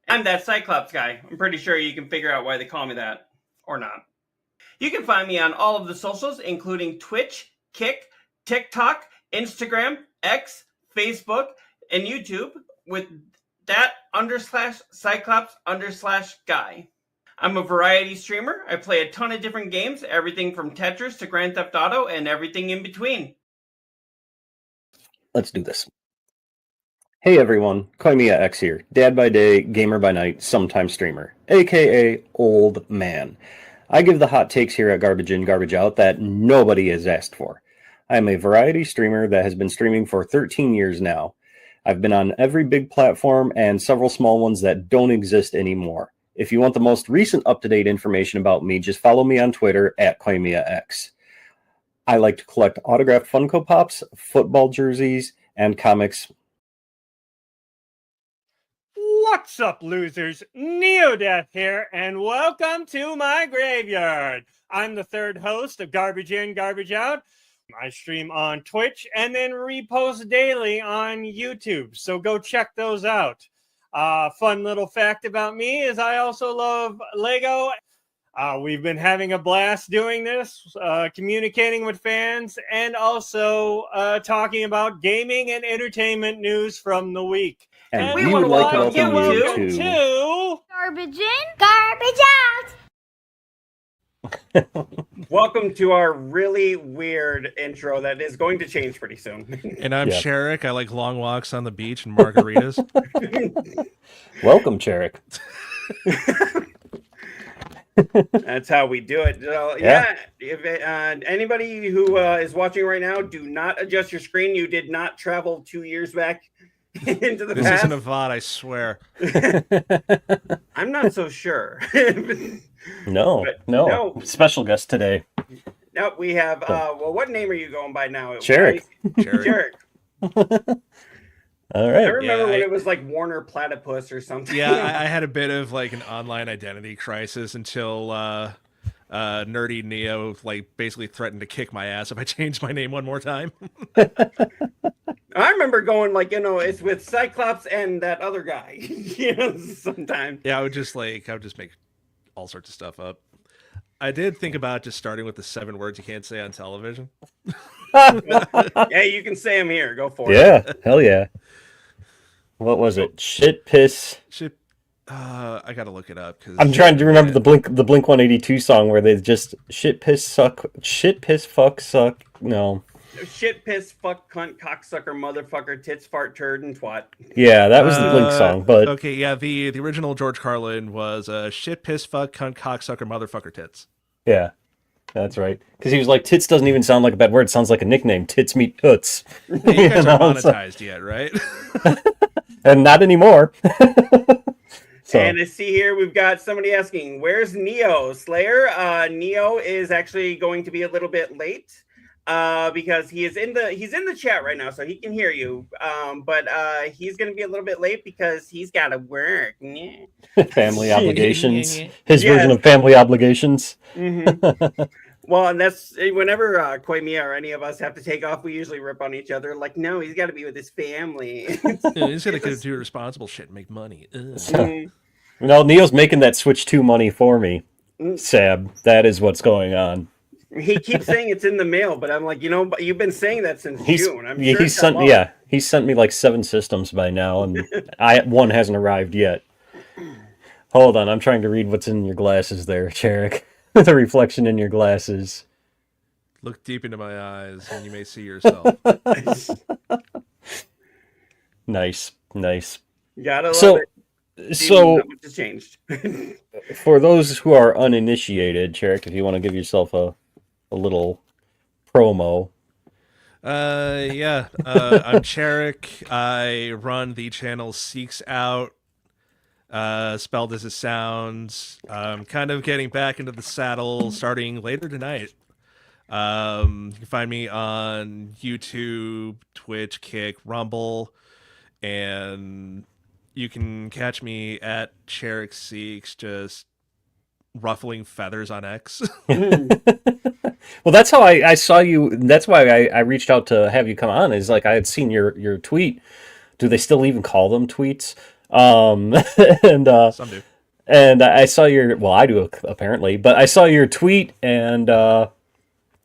I'm that Cyclops guy. I'm pretty sure you can figure out why they call me that. Or not. You can find me on all of the socials, including Twitch, Kick, TikTok, Instagram, X, Facebook, and YouTube with that_Cyclops_guy. I'm a variety streamer. I play a ton of different games, everything from Tetris to Grand Theft Auto and everything in between. Let's do this. Hey everyone, Koimiya X here. Dad by day, gamer by night, sometime streamer, aka Old Man. I give the hot takes here at Garbage In, Garbage Out that nobody has asked for. I am a variety streamer that has been streaming for 13 years now. I've been on every big platform and several small ones that don't exist anymore. If you want the most recent up-to-date information about me, just follow me on Twitter at Koimiya X. I like to collect autographed Funko Pops, football jerseys, and comics. What's up, losers? Neodeath here, and welcome to my graveyard. I'm the third host of Garbage In, Garbage Out. I stream on Twitch and then repost daily on YouTube, so go check those out. Fun little fact about me is I also love Lego. We've been having a blast doing this, communicating with fans, and also talking about gaming and entertainment news from the week. And we would like to welcome you to Garbage In, Garbage Out. Welcome to our really weird intro that is going to change pretty soon. And I'm Cherik. I like long walks on the beach and margaritas. Welcome, Cherik. That's how we do it. So, yeah. If anybody who is watching right now, do not adjust your screen. You did not travel 2 years back into the This past. isn't a VOD, I swear. I'm not so sure. No. Special guest today. No, we have. Well, what name are you going by now? Cherik. Cherik. All right. I remember when it was like Warner Platypus or something. Yeah, I had a bit of like an online identity crisis until Nerdy Neo like basically threatened to kick my ass if I changed my name one more time. I remember going like, it's with Cyclops and that other guy. Sometimes. Yeah, I would just make all sorts of stuff up. I did think about just starting with the 7 words you can't say on television. Yeah, you can say them here. Go for it. Yeah, hell yeah. What was it? Shit, piss. Shit. I gotta look it up because I'm trying to remember the Blink 182 song where they just shit, piss, suck, shit, piss, fuck, suck. No. Shit, piss, fuck, cunt, cocksucker, motherfucker, tits, fart, turd, and twat. Yeah, that was the Blink song. But okay, yeah, the original George Carlin was shit, piss, fuck, cunt, cocksucker, motherfucker, tits. Yeah, that's right. Because he was like, tits doesn't even sound like a bad word. It sounds like a nickname. Tits meet toots. You guys aren't monetized yet, right? And not anymore. So. And I see here we've got somebody asking, where's Neo? Slayer? Neo is actually going to be a little bit late. Because he's in the chat right now, so he can hear you. But he's going to be a little bit late because he's got to work. Family obligations. His version of family obligations. Mm-hmm. Well, and that's whenever Koimiya or any of us have to take off, we usually rip on each other. Like, no, he's got to be with his family. He's got to do responsible shit and make money. No, Neo's making that Switch 2 money for me. Sab, that is what's going on. He keeps saying it's in the mail, but I'm like, you've been saying that since June. I'm sure he sent me like 7 systems by now, and one hasn't arrived yet. Hold on, I'm trying to read what's in your glasses there, Cherik. The reflection in your glasses. Look deep into my eyes, and you may see yourself. Nice. You gotta love it. So, much changed. For those who are uninitiated, Cherik, if you want to give yourself a little promo. I'm Cherik. I run the channel Seeks Out, spelled as it sounds. Kind of getting back into the saddle starting later tonight. You can find me on YouTube, Twitch, Kick, Rumble, and you can catch me at Cherik Seeks, just ruffling feathers on X. Well, that's how I saw you. That's why I reached out to have you come on. Is like I had seen your tweet. Do they still even call them tweets? And Some do. and I saw your, well, I do apparently, but I saw your tweet and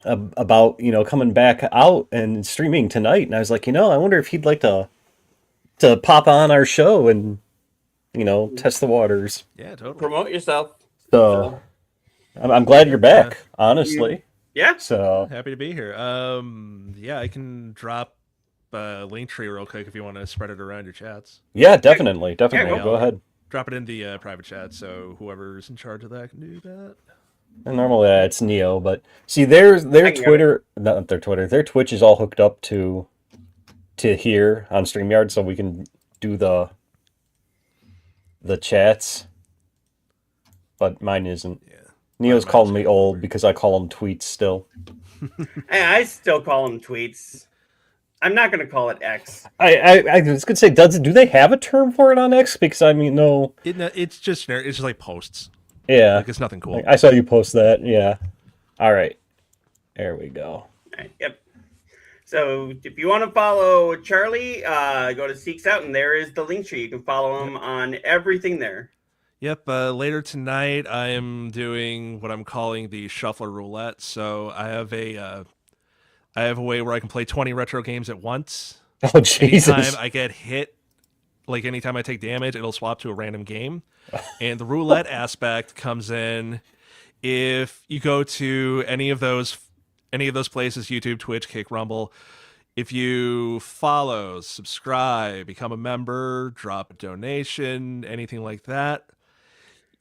about coming back out and streaming tonight, and I was like, I wonder if he'd like to pop on our show and test the waters. Yeah, totally. Promote yourself. So I'm glad you're back, honestly. Yeah. So Happy to be here. Yeah, I can drop a link tree real quick if you want to spread it around your chats. yeah, definitely. Yeah, Go ahead. Drop it in the private chat, so whoever's in charge of that can do that. And normally it's Neo, but see, their I can Twitter, not their Twitter, their Twitch is all hooked up to here on StreamYard, so we can do the chats. But mine isn't. Yeah. Neo's Mine's calling me getting old weird. because I call him tweets still. Hey, I still call them tweets. I'm not going to call it X. I was gonna say, do they have a term for it on X? Because I mean, no. It's just like posts. Yeah, Like it's nothing cool. I saw you post that. Yeah. All right. There we go. All right, yep. So if you want to follow Charlie, go to Seeks Out, and there is the link tree. You can follow him on everything there. Yep. Later tonight, I am doing what I'm calling the Shuffler Roulette. So I have a way where I can play 20 retro games at once. Oh Jesus! Anytime I get hit, like anytime I take damage, it'll swap to a random game. And the roulette aspect comes in if you go to any of those places, YouTube, Twitch, Kick, Rumble. If you follow, subscribe, become a member, drop a donation, anything like that,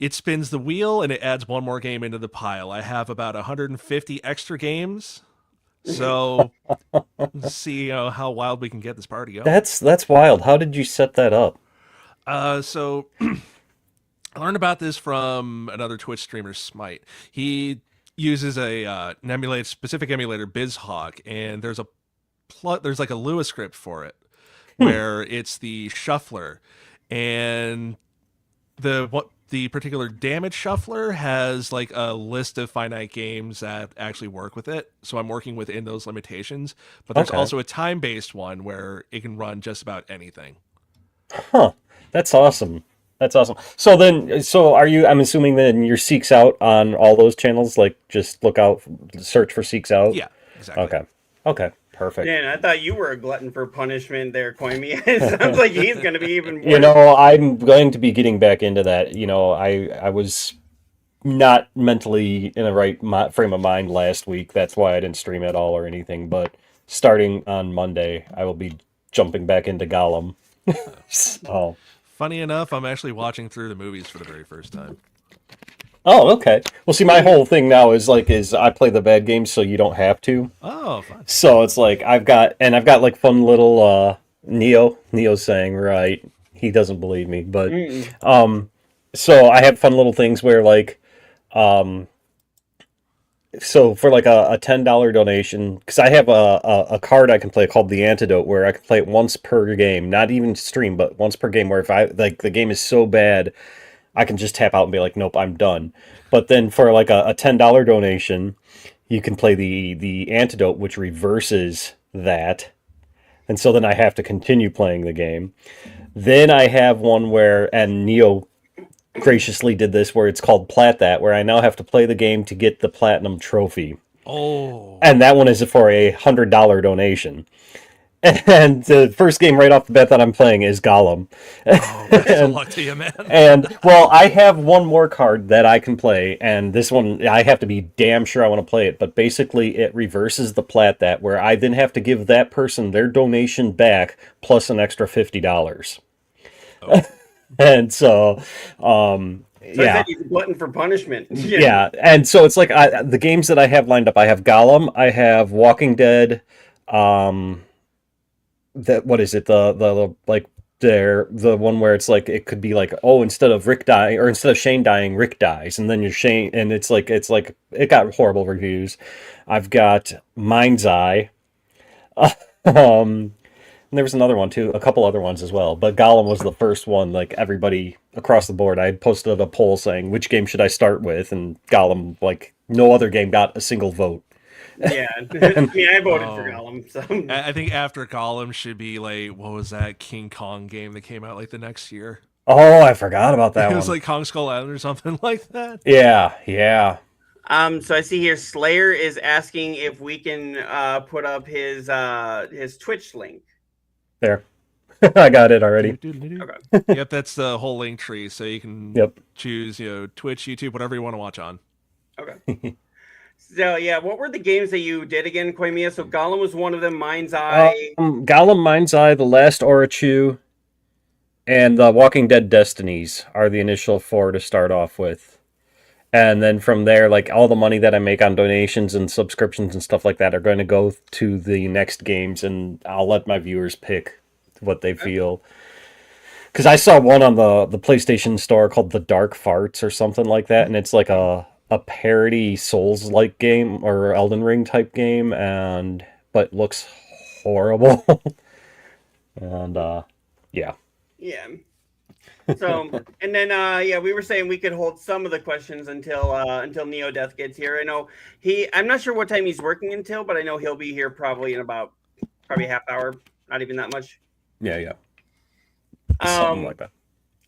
it spins the wheel and it adds one more game into the pile. I have about 150 extra games. So see how wild we can get this party going. That's wild. How did you set that up? So I learned about this from another Twitch streamer, Smite. He uses an specific emulator, BizHawk, and there's like a Lua script for it, where it's the shuffler, and the particular damage shuffler has like a list of finite games that actually work with it. So I'm working within those limitations, but there's Okay. also a time-based one where it can run just about anything. Huh. That's awesome. That's awesome. So are you? I'm assuming then your Seeks Out on all those channels. Like, just search for Seeks Out. Yeah, exactly. Okay. Perfect. Man, I thought you were a glutton for punishment there, Koimi. It sounds like he's going to be even worse. I'm going to be getting back into that. I was not mentally in the right frame of mind last week. That's why I didn't stream at all or anything. But starting on Monday, I will be jumping back into Gollum. So. Funny enough, I'm actually watching through the movies for the very first time. Oh, okay. Well, see, my whole thing now is I play the bad games so you don't have to. Oh, fun. So it's like I've got like fun little Neo's saying, right, he doesn't believe me, but so I have fun little things where so for like a $10 donation, because I have a card I can play called the Antidote, where I can play it once per game, not even stream, but once per game, where if I like the game is so bad, I can just tap out and be like, nope, I'm done. But then for like a $10 donation, you can play the Antidote, which reverses that. And so then I have to continue playing the game. Then I have one and Neo graciously did this, where it's called Plat That, where I now have to play the game to get the Platinum Trophy. Oh. And that one is for a $100 donation. And the first game right off the bat that I'm playing is Gollum. Oh, best of luck to you, man. And, well, I have one more card that I can play, and this one, I have to be damn sure I want to play it, but basically it reverses the Plat That, where I then have to give that person their donation back, plus an extra $50. Oh. And so, So yeah. I said he's a glutton for punishment. Yeah, and so it's like the games that I have lined up, I have Gollum, I have Walking Dead, what is it, the one where it's like, it could be like, oh, instead of Shane dying, Rick dies, and then you're Shane, and it's like it got horrible reviews. I've got Mind's Eye, and there was another one too, a couple other ones as well, but Gollum was the first one. Like, everybody across the board, I had posted a poll saying which game should I start with, and Gollum, like no other game, got a single vote. Yeah, I mean, I voted for Gollum. So I think after Gollum should be like, what was that King Kong game that came out like the next year? Oh, I forgot about that It one. was like Kong Skull Island or something like that. Yeah. So I see here Slayer is asking if we can put up his Twitch link. There. I got it already. Okay. Yep, that's the whole link tree, so you can choose, Twitch, YouTube, whatever you want to watch on. Okay. So yeah, what were the games that you did again, Koimiya? So Gollum was one of them. Mind's Eye. Gollum, Mind's Eye, The Last Orochu, and the Walking Dead Destinies are the initial 4 to start off with. And then from there, like, all the money that I make on donations and subscriptions and stuff like that are going to go to the next games, and I'll let my viewers pick what they feel. Because I saw one on the PlayStation Store called The Dark Farts or something like that, and it's like a parody Souls-like game or Elden Ring type game, but looks horrible. And yeah. Yeah. So, and then we were saying we could hold some of the questions until Neo Death gets here. I know I'm not sure what time he's working until, but I know he'll be here probably in about half hour, not even that much. Yeah. Something like that.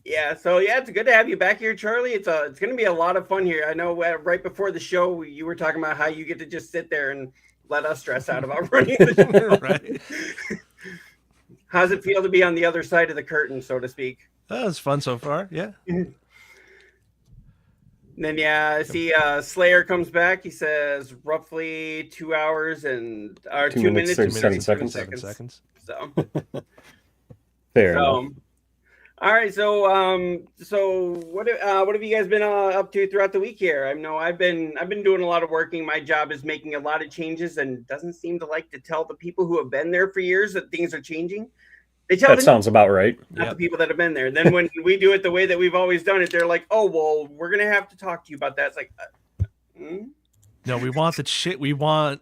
Yeah, so it's good to have you back here, Charlie. It's going to be a lot of fun here. I know right before the show you were talking about how you get to just sit there and let us stress out about running the show. Right. How's it feel to be on the other side of the curtain, so to speak? That was fun so far, yeah. And then I see Slayer comes back. He says roughly 2 hours and 2 minutes and 37 seconds. So fair enough. All right, so what have you guys been up to throughout the week here? I know I've been doing a lot of working. My job is making a lot of changes and doesn't seem to like to tell the people who have been there for years that things are changing. They tell that sounds about right. Not the people that have been there. Then when we do it the way that we've always done it, they're like, "Oh, well, we're gonna have to talk to you about that." It's like, No, we want we want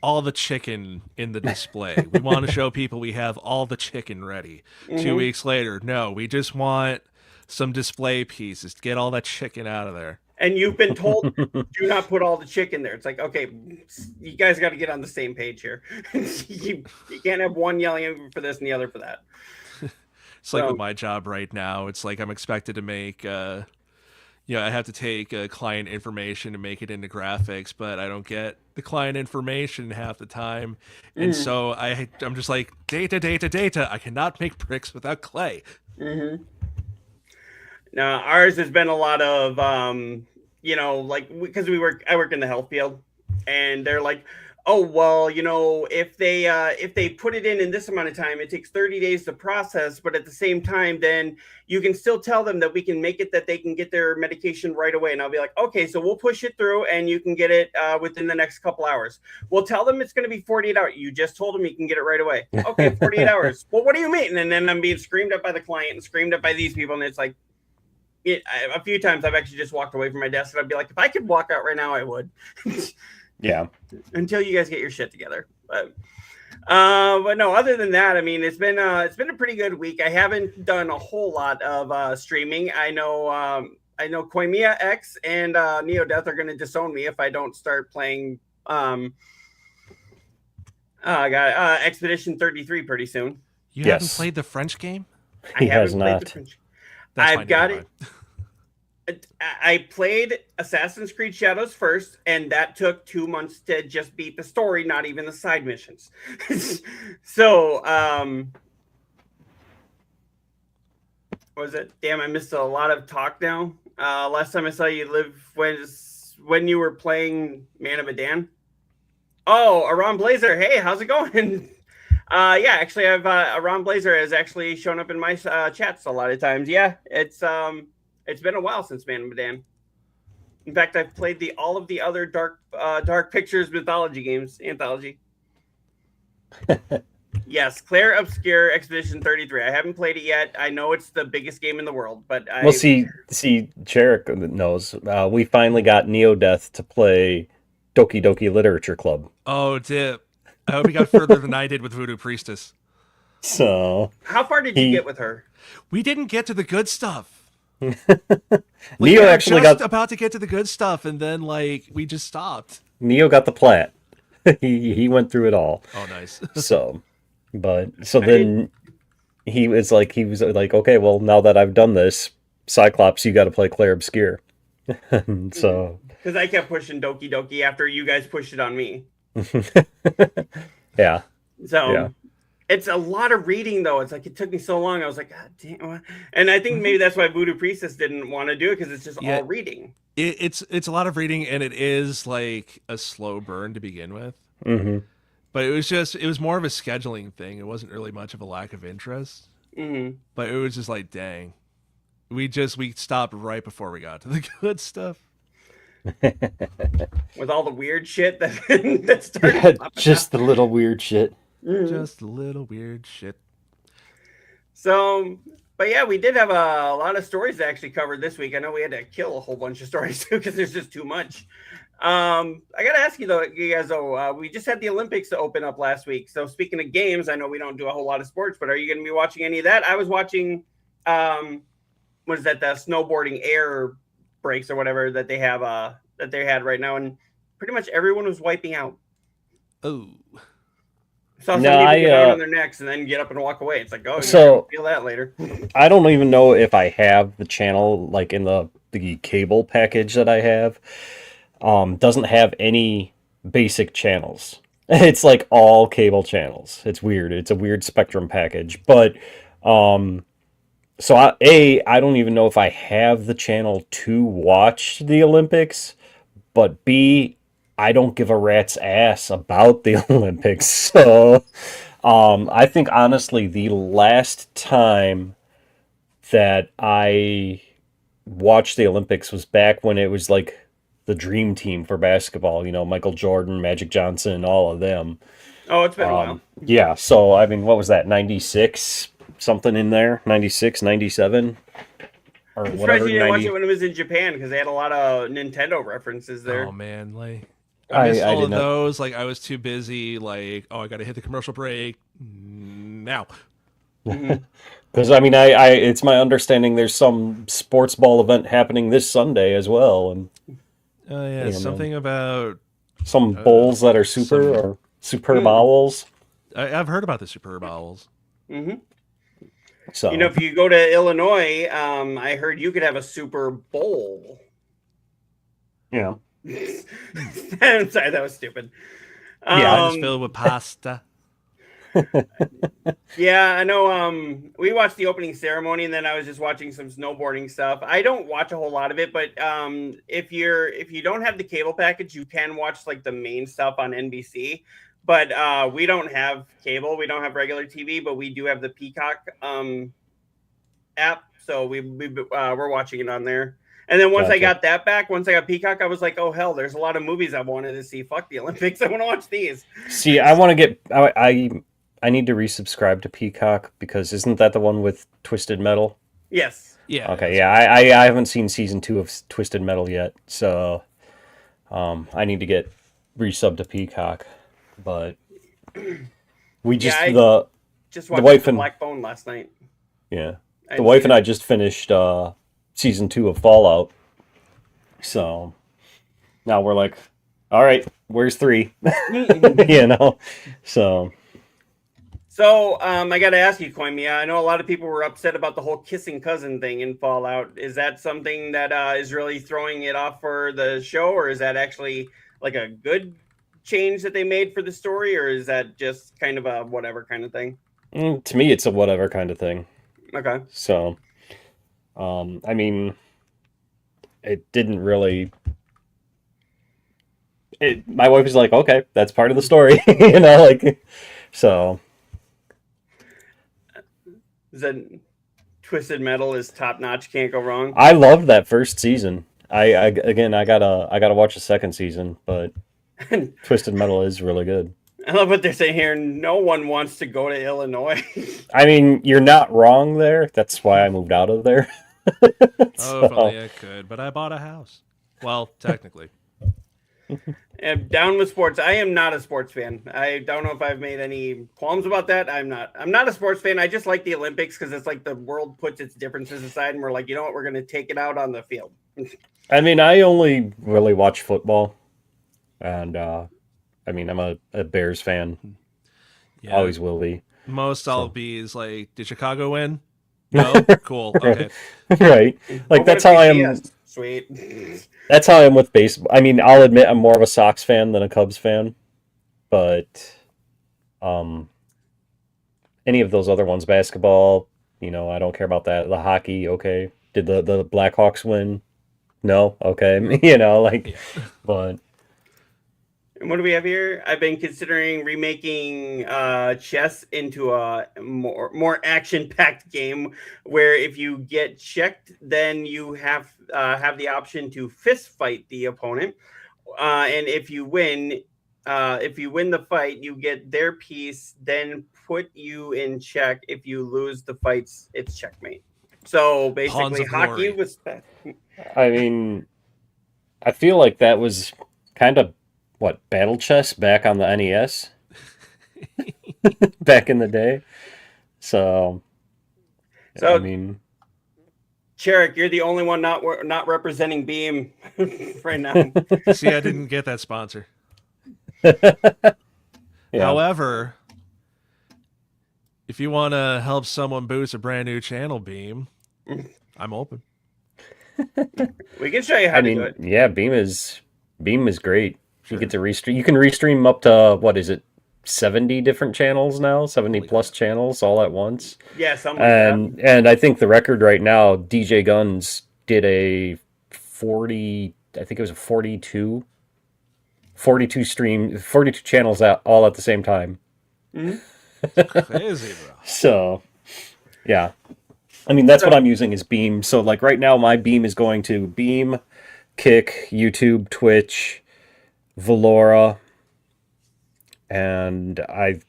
all the chicken in the display. We want to show people we have all the chicken ready. 2 weeks later, no, we just want some display pieces to get all that chicken out of there. And you've been told, do not put all the chicken there. It's like, okay, you guys got to get on the same page here. you can't have one yelling for this and the other for that. It's like with my job right now. It's like I'm expected to make, I have to take client information and make it into graphics, but I don't get the client information half the time. And so I'm just like, data. I cannot make bricks without clay. Mm-hmm. Now, ours has been a lot of, because I work in the health field, and they're like, oh, well, if they put it in this amount of time, it takes 30 days to process, but at the same time, then you can still tell them that we can make it that they can get their medication right away. And I'll be like, okay, so we'll push it through and you can get it within the next couple hours. We'll tell them it's going to be 48 hours. You just told them you can get it right away. Okay, 48 hours. Well, what do you mean? And then I'm being screamed at by the client and screamed at by these people. And it's like, a few times I've actually just walked away from my desk and I'd be like, if I could walk out right now, I would. Yeah. Until you guys get your shit together. But no, other than that, I mean, it's been a pretty good week. I haven't done a whole lot of streaming. I know Koimiya X and Neo Death are going to disown me if I don't start playing Expedition 33 pretty soon. You haven't played the French game? I haven't played the French. I've got it. I played Assassin's Creed Shadows first, and that took 2 months to just beat the story, not even the side missions. So, what was it? Damn, I missed a lot of talk now. Last time I saw you live was when you were playing Man of Medan. Oh, Aram Blazer. Hey, how's it going? Actually, I've Aram Blazer has actually shown up in my chats a lot of times. Yeah, it's been a while since Man of Medan. In fact, I've played all of the other Dark Pictures mythology games, anthology. Yes, Claire Obscure Expedition 33. I haven't played it yet. I know it's the biggest game in the world, but see, Jarek knows. We finally got Neo Death to play Doki Doki Literature Club. Oh, dip. I hope he got further than I did with Voodoo Priestess. So, how far did you get with her? We didn't get to the good stuff. Neo actually got about to get to the good stuff, and then we just stopped. Neo got the plat. he went through it all. Oh, nice. So then he was like, okay, well, now that I've done this, Cyclops, you got to play Claire Obscure. So, because I kept pushing Doki Doki after you guys pushed it on me. yeah, So yeah. it's a lot of reading, though. It's like it took me so long. I was like, God damn. And I think maybe that's why Voodoo Priestess didn't want to do it, because it's just all reading. It's a lot of reading, and it is like a slow burn to begin with. Mm-hmm. But it was more of a scheduling thing. It wasn't really much of a lack of interest. Mm-hmm. But it was just like, dang, we stopped right before we got to the good stuff. With all the weird shit that started. Yeah, just the little weird shit. Mm-hmm. Just a little weird shit. So, but yeah, we did have a lot of stories to actually cover this week. I know we had to kill a whole bunch of stories too, because there's just too much. I gotta ask you guys though, we just had the Olympics to open up last week. So speaking of games, I know we don't do a whole lot of sports, but are you gonna be watching any of that? I was watching what is that, the snowboarding air breaks or whatever that they have that they had right now, and pretty much everyone was wiping out. Oh. Saw somebody get down on their necks and then get up and walk away. It's like, oh, so feel that later. I don't even know if I have the channel, like in the cable package that I have. Doesn't have any basic channels. It's like all cable channels. It's weird. It's a weird Spectrum package. But so I don't even know if I have the channel to watch the Olympics, but B, I don't give a rat's ass about the Olympics. So I think honestly the last time that I watched the Olympics was back when it was like the dream team for basketball, you know, Michael Jordan, Magic Johnson, all of them. Oh, it's been a while. Yeah, so I mean, what was that, 96? Something in there? 96, 97? Or I'm whatever. surprised you didn't watch it when it was in Japan, because they had a lot of Nintendo references there. Oh man, like I missed all of those. Like I was too busy. Like, oh, I got to hit the commercial break now. Because I mean, I it's my understanding there's some sports ball event happening this Sunday as well, and yeah, something about some bowls that are super bowls. I've heard about the super bowls. Mm-hmm. So if you go to Illinois, I heard you could have a Super Bowl. Yeah. I'm sorry, that was stupid. Yeah, it's filled with pasta. Yeah, I know. We watched the opening ceremony, and then I was just watching some snowboarding stuff. I don't watch a whole lot of it, but if you don't have the cable package, you can watch like the main stuff on NBC. But we don't have cable. We don't have regular TV, but we do have the Peacock app, so we're watching it on there. And then once I got that back, once I got Peacock, I was like, oh hell, there's a lot of movies I wanted to see. Fuck the Olympics, I want to watch these. See, I want to get I need to resubscribe to Peacock, because isn't that the one with Twisted Metal? Yes. Yeah. Okay. Yeah, I haven't seen season 2 of Twisted Metal yet, so I need to get resub to Peacock. But we just just watched the wife and Black Phone last night. Yeah, the wife and I just finished season 2 of Fallout, so now we're like, all right, where's 3? you know, so. So, I got to ask you, Koimiya, I know a lot of people were upset about the whole kissing cousin thing in Fallout. Is that something that is really throwing it off for the show, or is that actually like a good change that they made for the story, or is that just kind of a whatever kind of thing? To me, it's a whatever kind of thing. Okay. So, I mean, it didn't really... my wife was like, okay, that's part of the story, you know, like, so... The Twisted Metal is top notch, can't go wrong. I loved that first season. I gotta watch the second season, but Twisted Metal is really good. I love what they're saying here. No one wants to go to Illinois. I mean, you're not wrong there. That's why I moved out of there. So. Oh, if only I could, but I bought a house. Well, technically. And down with sports. I am not a sports fan. I don't know if I've made any qualms about that. I'm not a sports fan. I just like the Olympics because it's like the world puts its differences aside and we're like, you know what, we're going to take it out on the field. I mean, I only really watch football. And, I mean, I'm a Bears fan. Yeah. Always will be. Most I'll So. be is like, did Chicago win? No? Cool. Okay. Right. Like, that's how I am. Sweet. That's how I am with baseball. I mean, I'll admit I'm more of a Sox fan than a Cubs fan, but any of those other ones, basketball, I don't care about that. The hockey, okay. Did the Blackhawks win? No, okay. Yeah. But And what do we have here? I've been considering remaking chess into a more action-packed game where if you get checked, then you have the option to fist fight the opponent, and if you win the fight, you get their piece, then put you in check. If you lose the fights, it's checkmate. So basically, of hockey glory. was. I mean, I feel like that was kind of battle chess back on the NES back in the day. So I mean, Cherrick, you're the only one not representing Beam right now. See, I didn't get that sponsor. yeah. However, if you want to help someone boost a brand new channel, Beam, I'm open. We can show you how to do it. Yeah, Beam is great. Sure. You get to restream. You can restream up to what is it, 70 different channels now, 70 plus channels all at once. Yeah, something like that. And I think the record right now, DJ Guns did a 40. I think it was a 42 channels all at the same time. Mm-hmm. Crazy, bro. So, yeah. I mean, that's what I'm using is Beam. So, like, right now, my Beam is going to Beam, Kick, YouTube, Twitch, Valora, and I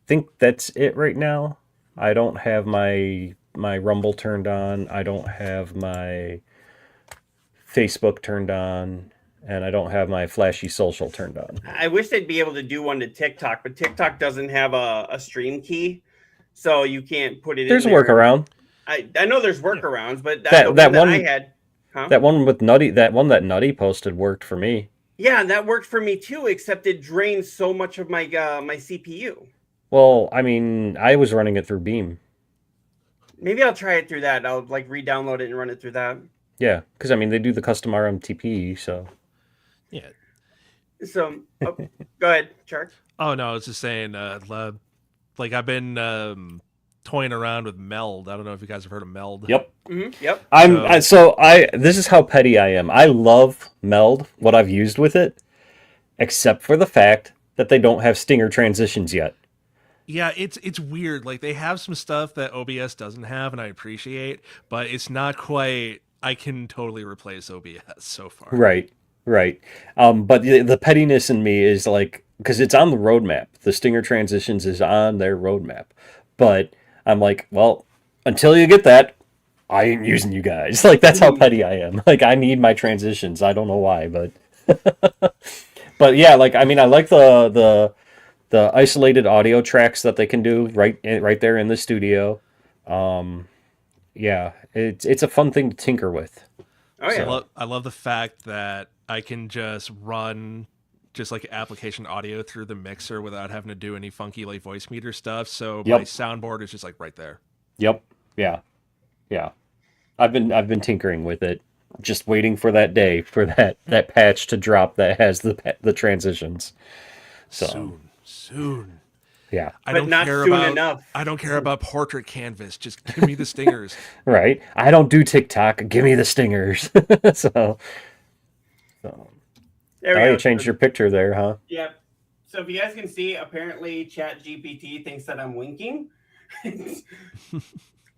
think that's it right now. I don't have my Rumble turned on. I don't have my Facebook turned on. And I don't have my flashy social turned on. I wish they'd be able to do one to TikTok, but TikTok doesn't have a stream key, so you can't put it There's in a there. workaround. I know there's workarounds, but that one I had, that one with Nutty, that one that Nutty posted worked for me. Yeah, that worked for me too, except it drains so much of my my CPU. Well, I mean, I was running it through Beam. Maybe I'll try it through that. I'll like re-download it and run it through that. Yeah, because I mean they do the custom RMTP, so. Yeah. So, go ahead, Chark. Oh no, I was just saying, like I've been toying around with Meld. I don't know if you guys have heard of Meld. Yep. Mm-hmm. Yep. This is how petty I am. I love Meld, what I've used with it, except for the fact that they don't have stinger transitions yet. Yeah, it's weird. Like they have some stuff that OBS doesn't have, and I appreciate, but it's not quite. I can totally replace OBS so far. Right. But the pettiness in me is like, because it's on the roadmap. The stinger transitions is on their roadmap. But I'm like, well, until you get that, I ain't using you guys. Like, that's how petty I am. Like, I need my transitions. I don't know why, but but yeah, like, I mean, I like the isolated audio tracks that they can do right there in the studio. Yeah, it's a fun thing to tinker with. Oh yeah, so, I love the fact that I can just run just like application audio through the mixer without having to do any funky like voice meter stuff. So my soundboard is just like right there. Yep. Yeah. I've been tinkering with it, just waiting for that day for that patch to drop that has the transitions. So soon. Yeah. I don't care about portrait canvas. Just give me the stingers. Right. I don't do TikTok. Give me the stingers. So there we go. You changed your picture there, huh? Yeah. So if you guys can see, apparently ChatGPT thinks that I'm winking.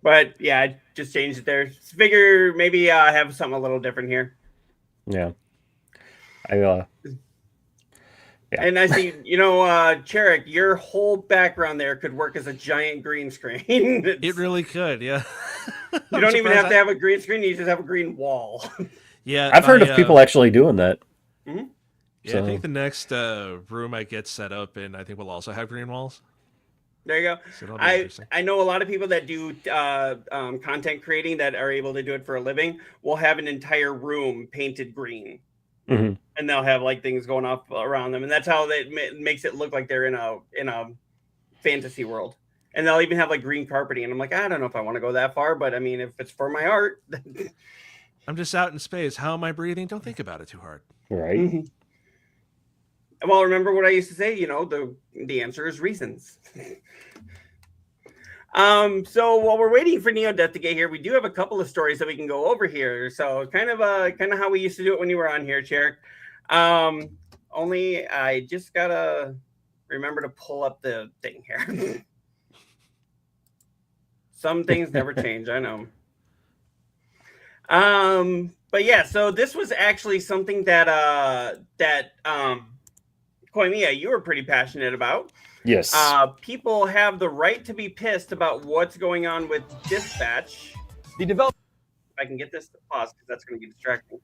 But yeah, I just changed it there. Figure maybe I have something a little different here. Yeah. And I see, Cherrick, your whole background there could work as a giant green screen. It really could, yeah. You don't even have to have a green screen; you just have a green wall. Yeah, I've heard of people actually doing that. Mm-hmm. Yeah, so. I think the next room I get set up in, I think we'll also have green walls. There you go. So I know a lot of people that do content creating that are able to do it for a living will have an entire room painted green. Mm-hmm. And they'll have like things going off around them, and that's how it makes it look like they're in a fantasy world. And they'll even have like green carpeting. And I'm like, I don't know if I want to go that far, but I mean, if it's for my art. I'm just out in space. How am I breathing? Don't think about it too hard. Right. Well, remember what I used to say, the answer is reasons. So while we're waiting for Neo Death to get here, we do have a couple of stories that we can go over here. So kind of how we used to do it when you were on here, Cherrick. Only I just gotta remember to pull up the thing here. Some things never change, I know. But yeah, so this was actually something that Koimiya, you were pretty passionate about. Yes. People have the right to be pissed about what's going on with Dispatch. The developer. If I can get this to pause, because that's going to be distracting.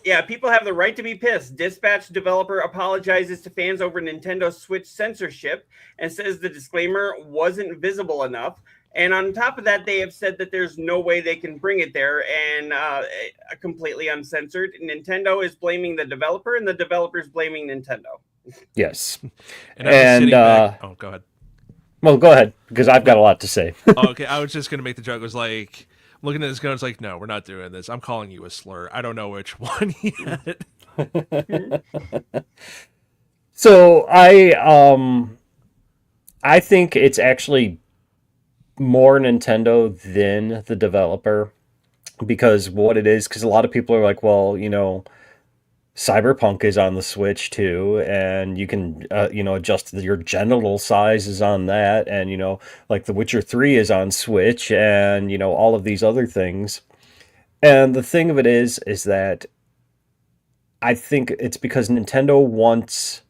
Yeah, people have the right to be pissed. Dispatch developer apologizes to fans over Nintendo Switch censorship and says the disclaimer wasn't visible enough. And on top of that, they have said that there's no way they can bring it there and completely uncensored. Nintendo is blaming the developer, and the developer's blaming Nintendo. Yes. And oh, go ahead. Well, go ahead, because I've got a lot to say. Okay, I was just going to make the joke. It was like, looking at this gun, it's like, no, we're not doing this. I'm calling you a slur. I don't know which one yet. So I think it's actually more Nintendo than the developer, because what it is, because a lot of people are like, well, Cyberpunk is on the Switch too, and you can adjust your genital sizes on that, and like The Witcher 3 is on Switch, and all of these other things. And the thing of it is that I think it's because Nintendo wants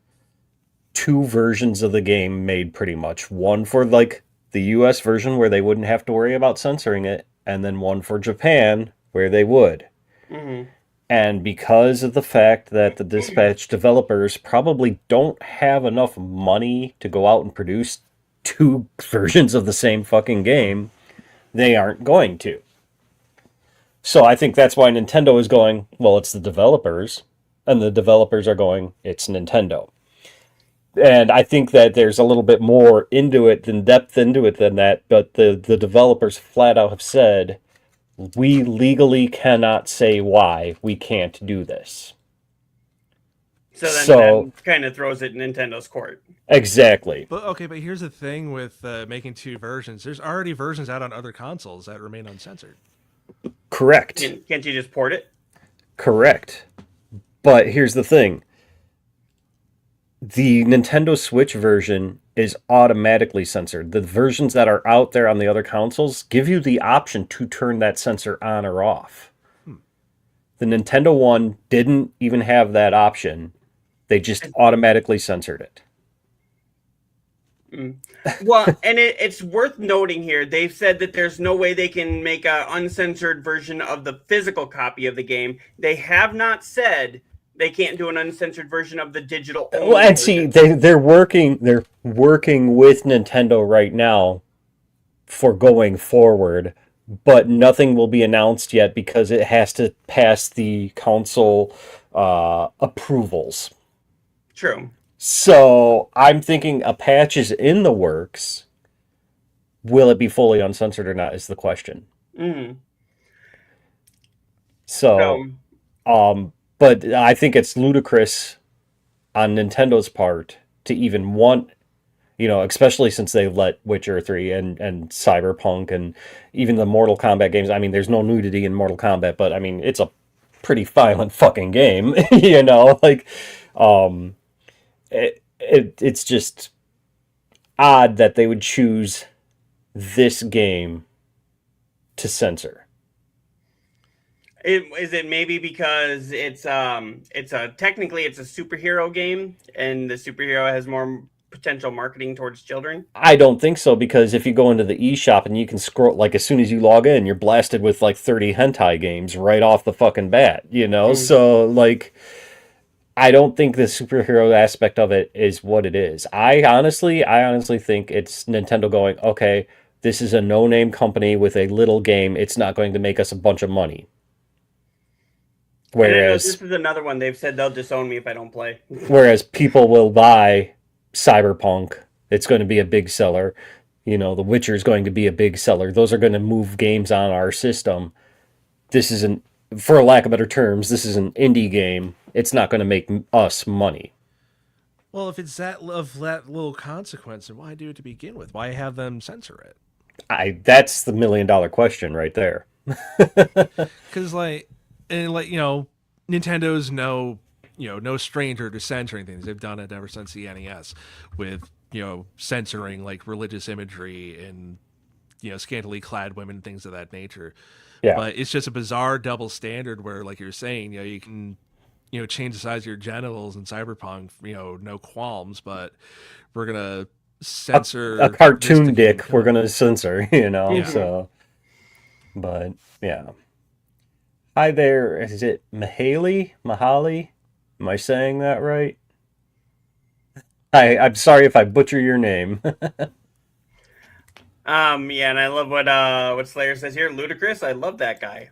two versions of the game made, pretty much. One for like the US version where they wouldn't have to worry about censoring it, and then one for Japan where they would. Mm-hmm. And because of the fact that the Dispatch developers probably don't have enough money to go out and produce two versions of the same fucking game, they aren't going to. So I think that's why Nintendo is going, well, it's the developers, and the developers are going, it's Nintendo. And I think that there's a little bit more depth into it than that, but the developers flat out have said, we legally cannot say why we can't do this. So then that kind of throws it in Nintendo's court. Exactly. But here's the thing with making two versions. There's already versions out on other consoles that remain uncensored. Correct. Can't you just port it? Correct. But here's the thing. The Nintendo Switch version is automatically censored. The versions that are out there on the other consoles give you the option to turn that censor on or off. The Nintendo one didn't even have that option. They just automatically censored it. Well, and it's worth noting here, they've said that there's no way they can make an uncensored version of the physical copy of the game. They have not said they can't do an uncensored version of the digital. Well, and see, they're working with Nintendo right now for going forward, but nothing will be announced yet because it has to pass the console approvals. True. So I'm thinking a patch is in the works. Will it be fully uncensored or not is the question. Mm-hmm. But I think it's ludicrous on Nintendo's part to even want, especially since they let Witcher 3 and Cyberpunk and even the Mortal Kombat games. I mean, there's no nudity in Mortal Kombat, but I mean, it's a pretty violent fucking game, it's just odd that they would choose this game to censor. Is it maybe because it's technically it's a superhero game and the superhero has more potential marketing towards children? I don't think so, because if you go into the eShop and you can scroll, like as soon as you log in, you're blasted with like 30 hentai games right off the fucking bat, So like, I don't think the superhero aspect of it is what it is. I honestly think it's Nintendo going, okay, this is a no-name company with a little game. It's not going to make us a bunch of money. Whereas this is another one they've said they'll disown me if I don't play. Whereas people will buy Cyberpunk. It's going to be a big seller. The Witcher is going to be a big seller. Those are going to move games on our system. This isn't, for lack of better terms, this is an indie game. It's not going to make us money. Well, if it's that little consequence, then why do it to begin with? Why have them censor it? That's the $1 million question right there. Because Nintendo's no stranger to censoring things. They've done it ever since the NES with censoring like religious imagery and scantily clad women, things of that nature. Yeah. But it's just a bizarre double standard where, like you're saying, you can change the size of your genitals in Cyberpunk, no qualms, but we're gonna censor a cartoon dick. We're gonna censor, Yeah. So, but yeah. Hi there. Is it Mahali? Am I saying that right? I'm sorry if I butcher your name. Yeah, and I love what Slayer says here. Ludicrous. I love that guy.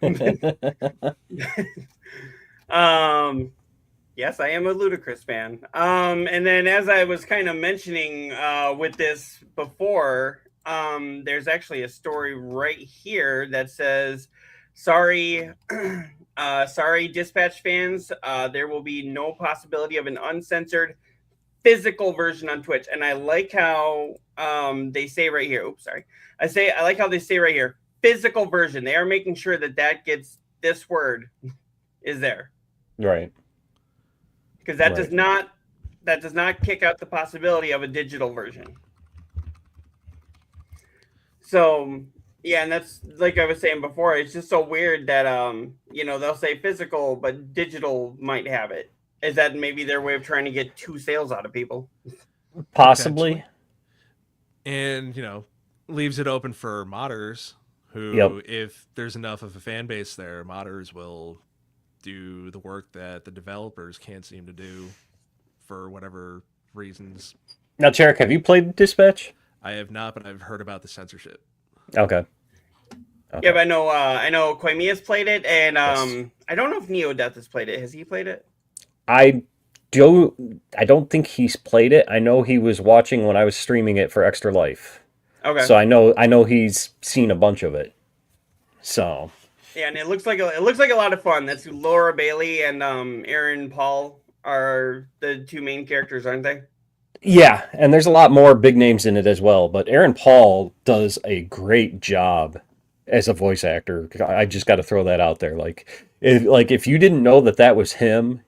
Yes, I am a Ludicrous fan. And then as I was kind of mentioning with this before, there's actually a story right here that says, sorry, Dispatch fans, there will be no possibility of an uncensored physical version on Twitch. And I like how they say right here, I like how they say right here, physical version. They are making sure that gets, this word is there. Right. Because that does not kick out the possibility of a digital version. So yeah, and that's like I was saying before, it's just so weird that they'll say physical, but digital might have it. Is that maybe their way of trying to get 2 sales out of people? Possibly. And leaves it open for modders who, if there's enough of a fan base there, modders will do the work that the developers can't seem to do for whatever reasons. Now, Cherrick, have you played Dispatch? I have not, but I've heard about the censorship. Okay. Yeah, but I know Koimiya's played it, and I don't know if Neodeath has played it. Has he played it? I don't think he's played it. I know he was watching when I was streaming it for Extra Life. Okay. So I know he's seen a bunch of it. So. Yeah, and it looks like a lot of fun. That's Laura Bailey and Aaron Paul are the 2 main characters, aren't they? Yeah, and there's a lot more big names in it as well. But Aaron Paul does a great job as a voice actor. I just got to throw that out there. If you didn't know that was him,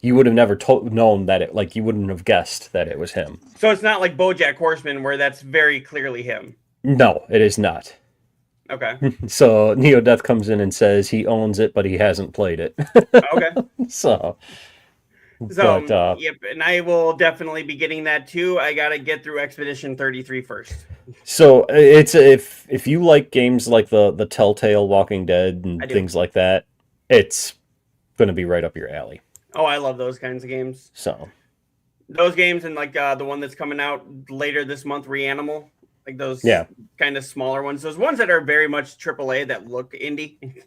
you would have never known that you wouldn't have guessed that it was him. So it's not like BoJack Horseman where that's very clearly him. No, it is not. Okay. So Neodeath comes in and says he owns it, but he hasn't played it. Okay. So yep, and I will definitely be getting that too. I gotta get through Expedition 33 first. So it's if you like games like the Telltale Walking Dead and things like that, it's going to be right up your alley. Oh, I love those kinds of games. So those games and like the one that's coming out later this month, Reanimal, like those kind of smaller ones, those ones that are very much AAA that look indie.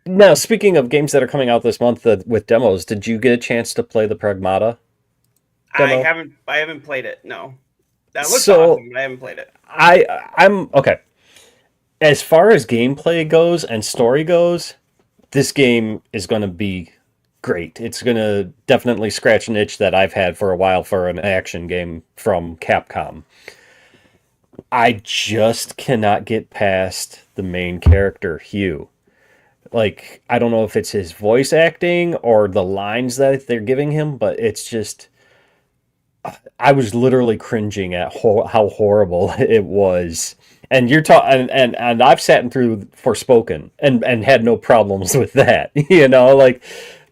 Now, speaking of games that are coming out this month with demos, did you get a chance to play the Pragmata demo? I haven't played it. No, that looks awesome, but I haven't played it. I'm okay. As far as gameplay goes and story goes, this game is going to be great. It's going to definitely scratch an itch that I've had for a while for an action game from Capcom. I just cannot get past the main character, Hugh. I don't know if it's his voice acting or the lines that they're giving him, but it's just, I was literally cringing at how horrible it was. And you're talking, and I've sat through Forspoken and had no problems with that,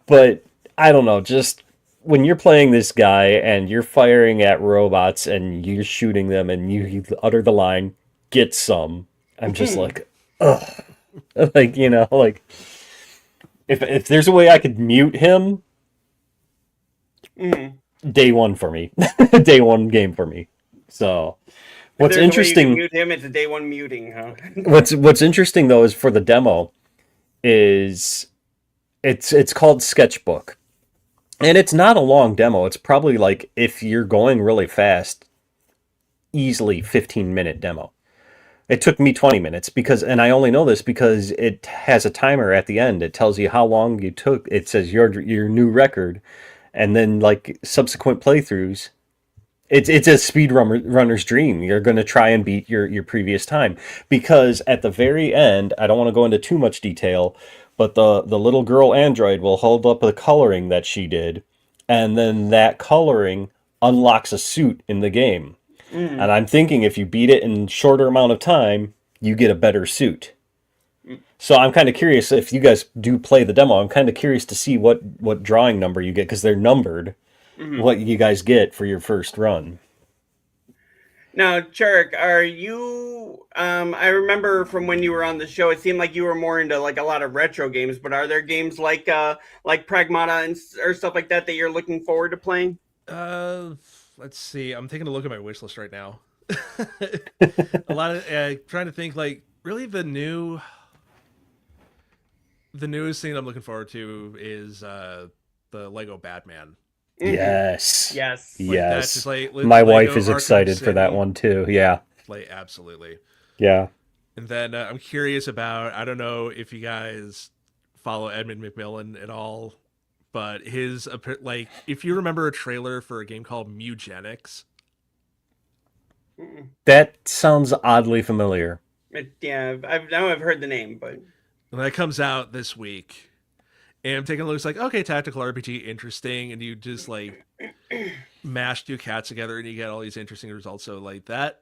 but I don't know, just when you're playing this guy and you're firing at robots and you're shooting them and you utter the line, "Get some," I'm just like, ugh. If there's a way I could mute him, day one for me, day one game for me. So, what's interesting? Mute him. It's a day one muting, huh? What's interesting though is for the demo, is it's called Sketchbook, and it's not a long demo. It's probably if you're going really fast, easily 15-minute demo. It took me 20 minutes and I only know this because it has a timer at the end. It tells you how long you took. It says your new record, and then like subsequent playthroughs. It's a runner's dream. You're going to try and beat your previous time, because at the very end, I don't want to go into too much detail, but the little girl android will hold up the coloring that she did, and then that coloring unlocks a suit in the game. And I'm thinking if you beat it in shorter amount of time, you get a better suit. So I'm kind of curious if you guys do play the demo. I'm kind of curious to see what drawing number you get, because they're numbered. What you guys get for your first run. Now, Churik, are you? I remember from when you were on the show, it seemed like you were more into like a lot of retro games. But are there games like Pragmata or stuff like that you're looking forward to playing? Let's see. I'm taking a look at my wish list right now. A lot of trying to think, like, really the newest thing I'm looking forward to is the Lego Batman. Yes. Yes. Like, Yes. that's just like My Lego wife is Arkham excited for that City. one too. Yeah. Like, absolutely. Yeah. And then I'm curious about, I don't know if you guys follow Edmund McMillan at all, but his, like, if you remember a trailer for a game called Mugenics. That sounds oddly familiar. Yeah, I've heard the name, but And that comes out this week. And I'm taking a look, it's like, okay, tactical RPG, interesting. And you just, like, mash two cats together and you get all these interesting results. So, like, that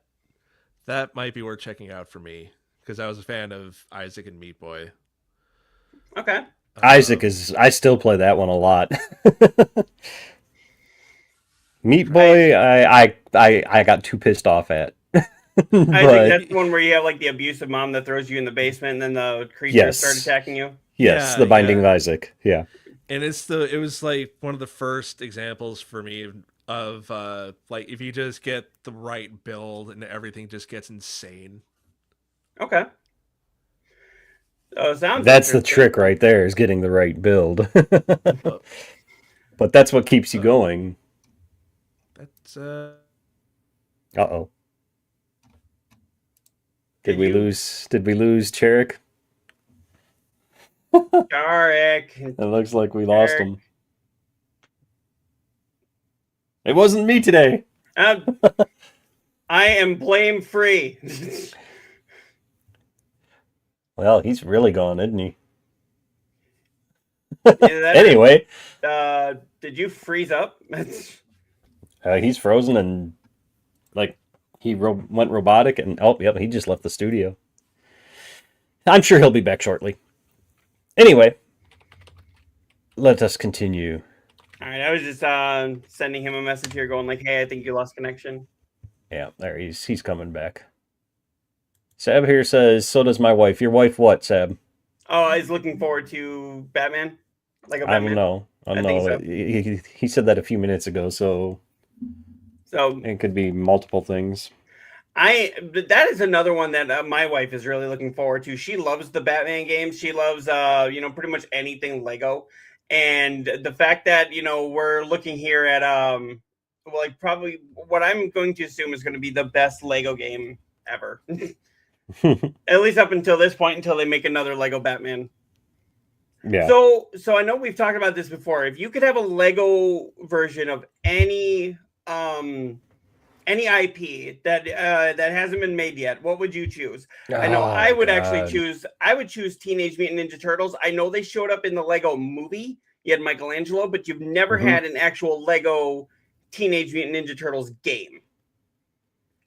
might be worth checking out for me, because I was a fan of Isaac and Meat Boy. okay. Isaac is. I still play that one a lot. Meat Boy, I got too pissed off at. I But think that's the one where you have like the abusive mom that throws you in the basement, and then the creatures Yes. start attacking you. yes, Yeah, The Binding yeah. of Isaac. Yeah. And it was like one of the first examples for me of like, if you just get the right build and everything just gets insane. Okay. Oh, sounds. That's the interesting. trick right there, is getting the right build. But that's what keeps you going. That's Uh-oh. Did Did we you- lose Cherik? Churik. It looks like we lost Cherik. him. It wasn't me today. I am blame free. Well, he's really gone, isn't he? Yeah, Anyway, did you freeze up? he's frozen and like he went robotic, and oh, yep, he just left the studio. I'm sure he'll be back shortly. Anyway, let us continue. All right, I was just sending him a message here, going like, "Hey, I think you lost connection." Yeah, there he's coming back. Sab here says, "So does my wife." Your wife, what, Sab? Oh, he's looking forward to Batman. Like a I Batman. don't know. I don't I think know. so. He said that a few minutes ago, so So it could be multiple things. that is another one that my wife is really looking forward to. She loves the Batman games. She loves pretty much anything Lego, and the fact that we're looking here at like probably what I'm going to assume is going to be the best Lego game ever. At least up until this point, until they make another Lego Batman. Yeah. So I know we've talked about this before. If you could have a Lego version of any IP that hasn't been made yet, what would you choose? I know I would actually choose. I would choose Teenage Mutant Ninja Turtles. I know they showed up in the Lego movie. You had Michelangelo, but you've never had an actual Lego Teenage Mutant Ninja Turtles game.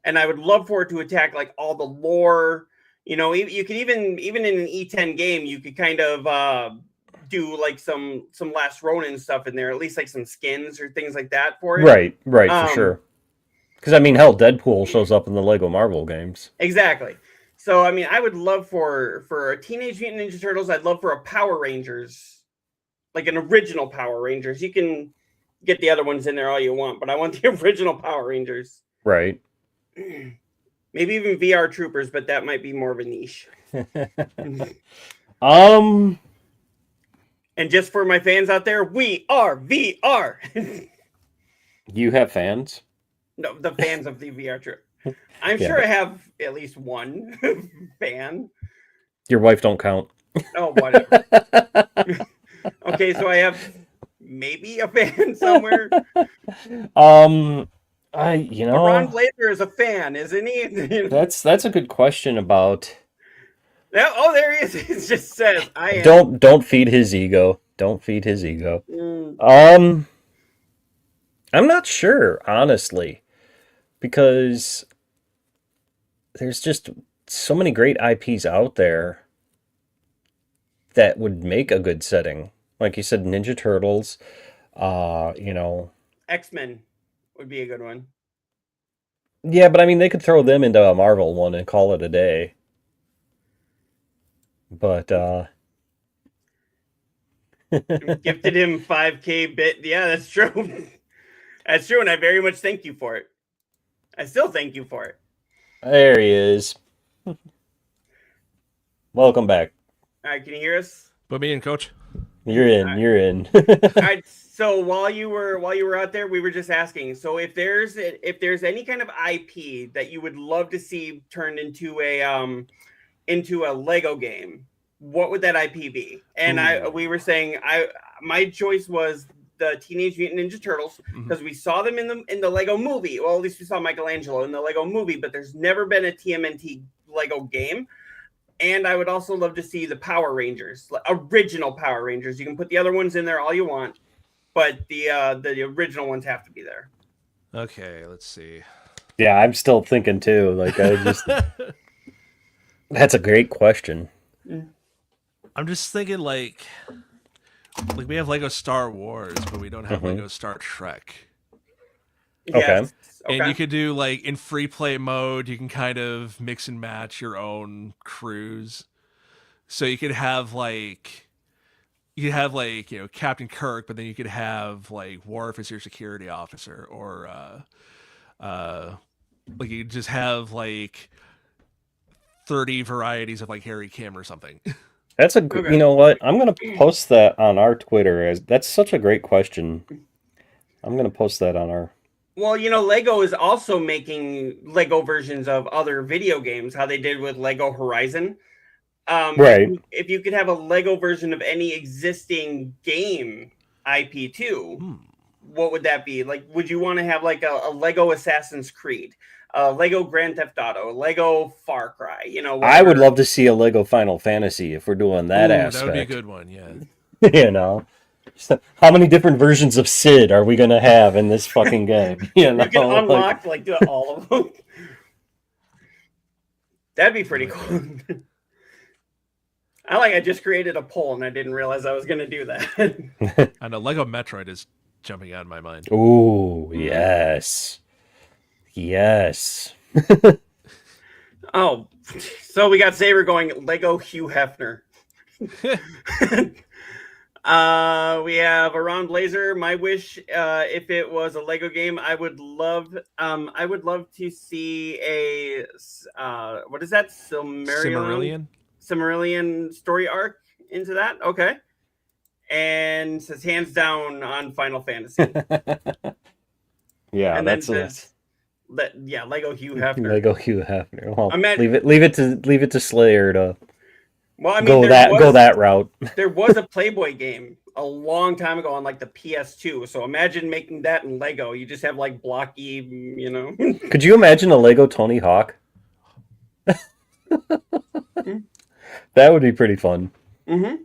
And I would love for it to attack like all the lore. You could even in an E10 game, you could kind of do like some Last Ronin stuff in there, at least like some skins or things like that for it. Right, for sure. Because I mean, hell, Deadpool shows up in the Lego Marvel games. Exactly. So I mean, I would love for a Teenage Mutant Ninja Turtles. I'd love for a Power Rangers, like an original Power Rangers. You can get the other ones in there all you want, but I want the original Power Rangers. Right. Maybe even VR Troopers, but that might be more of a niche. And just for my fans out there, we are VR. You have fans? No, the fans of the VR trip. I'm Yeah. sure I have at least one fan. Your wife don't count. Oh, whatever. Okay, so I have maybe a fan somewhere. Ron Ron Blazer is a fan, isn't he? that's a good question about. Oh, there he is. It just says, "I am." Don't feed his ego. Don't feed his ego. Mm. I'm not sure, honestly, because there's just so many great IPs out there that would make a good setting. Like you said, Ninja Turtles, X-Men would be a good one. Yeah, but I mean, they could throw them into a Marvel one and call it a day. But, Gifted him 5K bit. Yeah, that's true. That's true, and I very much thank you for it. I still thank you for it. There he is. Welcome back. All right, can you hear us? Put me in, coach. You're in. You're in. All right. So while you were out there, we were just asking. So if there's any kind of IP that you would love to see turned into a Lego game, what would that IP be? And we were saying my choice was the Teenage Mutant Ninja Turtles because we saw them in the Lego movie. Well, at least we saw Michelangelo in the Lego movie, but there's never been a TMNT Lego game. And I would also love to see the Power Rangers, original Power Rangers. You can put the other ones in there all you want, but the original ones have to be there. Okay, let's see. Yeah, I'm still thinking too. Like, that's a great question. I'm just thinking like we have Lego Star Wars, but we don't have Lego Star Trek. Okay. And you could do like in free play mode, you can kind of mix and match your own crews. So you could have Captain Kirk, but then you could have like Worf as your security officer, or like you just have like 30 varieties of like Harry Kim or something. That's you know what? I'm gonna post that on our Twitter. That's such a great question. I'm gonna post that on our. Well, Lego is also making Lego versions of other video games, how they did with Lego Horizon. Right. If you could have a Lego version of any existing game IP too, what would that be? Like, would you want to have like a Lego Assassin's Creed, Lego Grand Theft Auto, Lego Far Cry? I would love to see a Lego Final Fantasy if we're doing that aspect. That would be a good one, yeah. How many different versions of Sid are we going to have in this fucking game? You can unlock all of them. That'd be pretty cool. I just created a poll and I didn't realize I was going to do that. I know Lego Metroid is jumping out of my mind. Ooh, yes. Yes. Oh, so we got Saber going Lego Hugh Hefner. We have a Ron Blazer. My wish, if it was a Lego game, I would love to see a what is that? Silmarillion story arc into that. Okay, and says hands down on Final Fantasy. Yeah, and that's then says, Lego Hugh Hefner. Lego Hugh Hefner. Well, leave it to Slayer to. Well, I mean, go that route. There was a Playboy game a long time ago on like the PS2. So imagine making that in Lego. You just have like blocky, Could you imagine a Lego Tony Hawk? That would be pretty fun. Mm-hmm.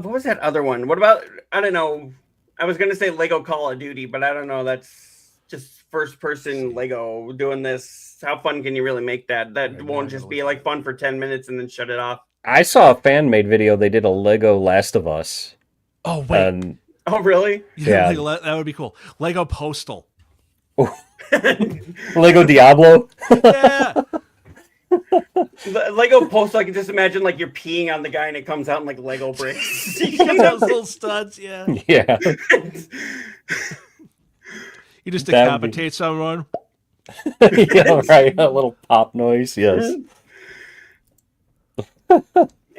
What was that other one? What about, I don't know. I was going to say Lego Call of Duty, but I don't know. That's just first person Lego doing this. How fun can you really make that? That won't just be like fun for 10 minutes and then shut it off. I saw a fan made video. They did a Lego Last of Us. Oh, wait. Oh, really? Yeah. That would be cool. Lego Postal. Lego Diablo. Yeah. Lego Postal, I can just imagine like you're peeing on the guy and it comes out in like Lego bricks. Those little studs, yeah. Yeah. You just decapitate someone. Yeah, right. A little pop noise, yes.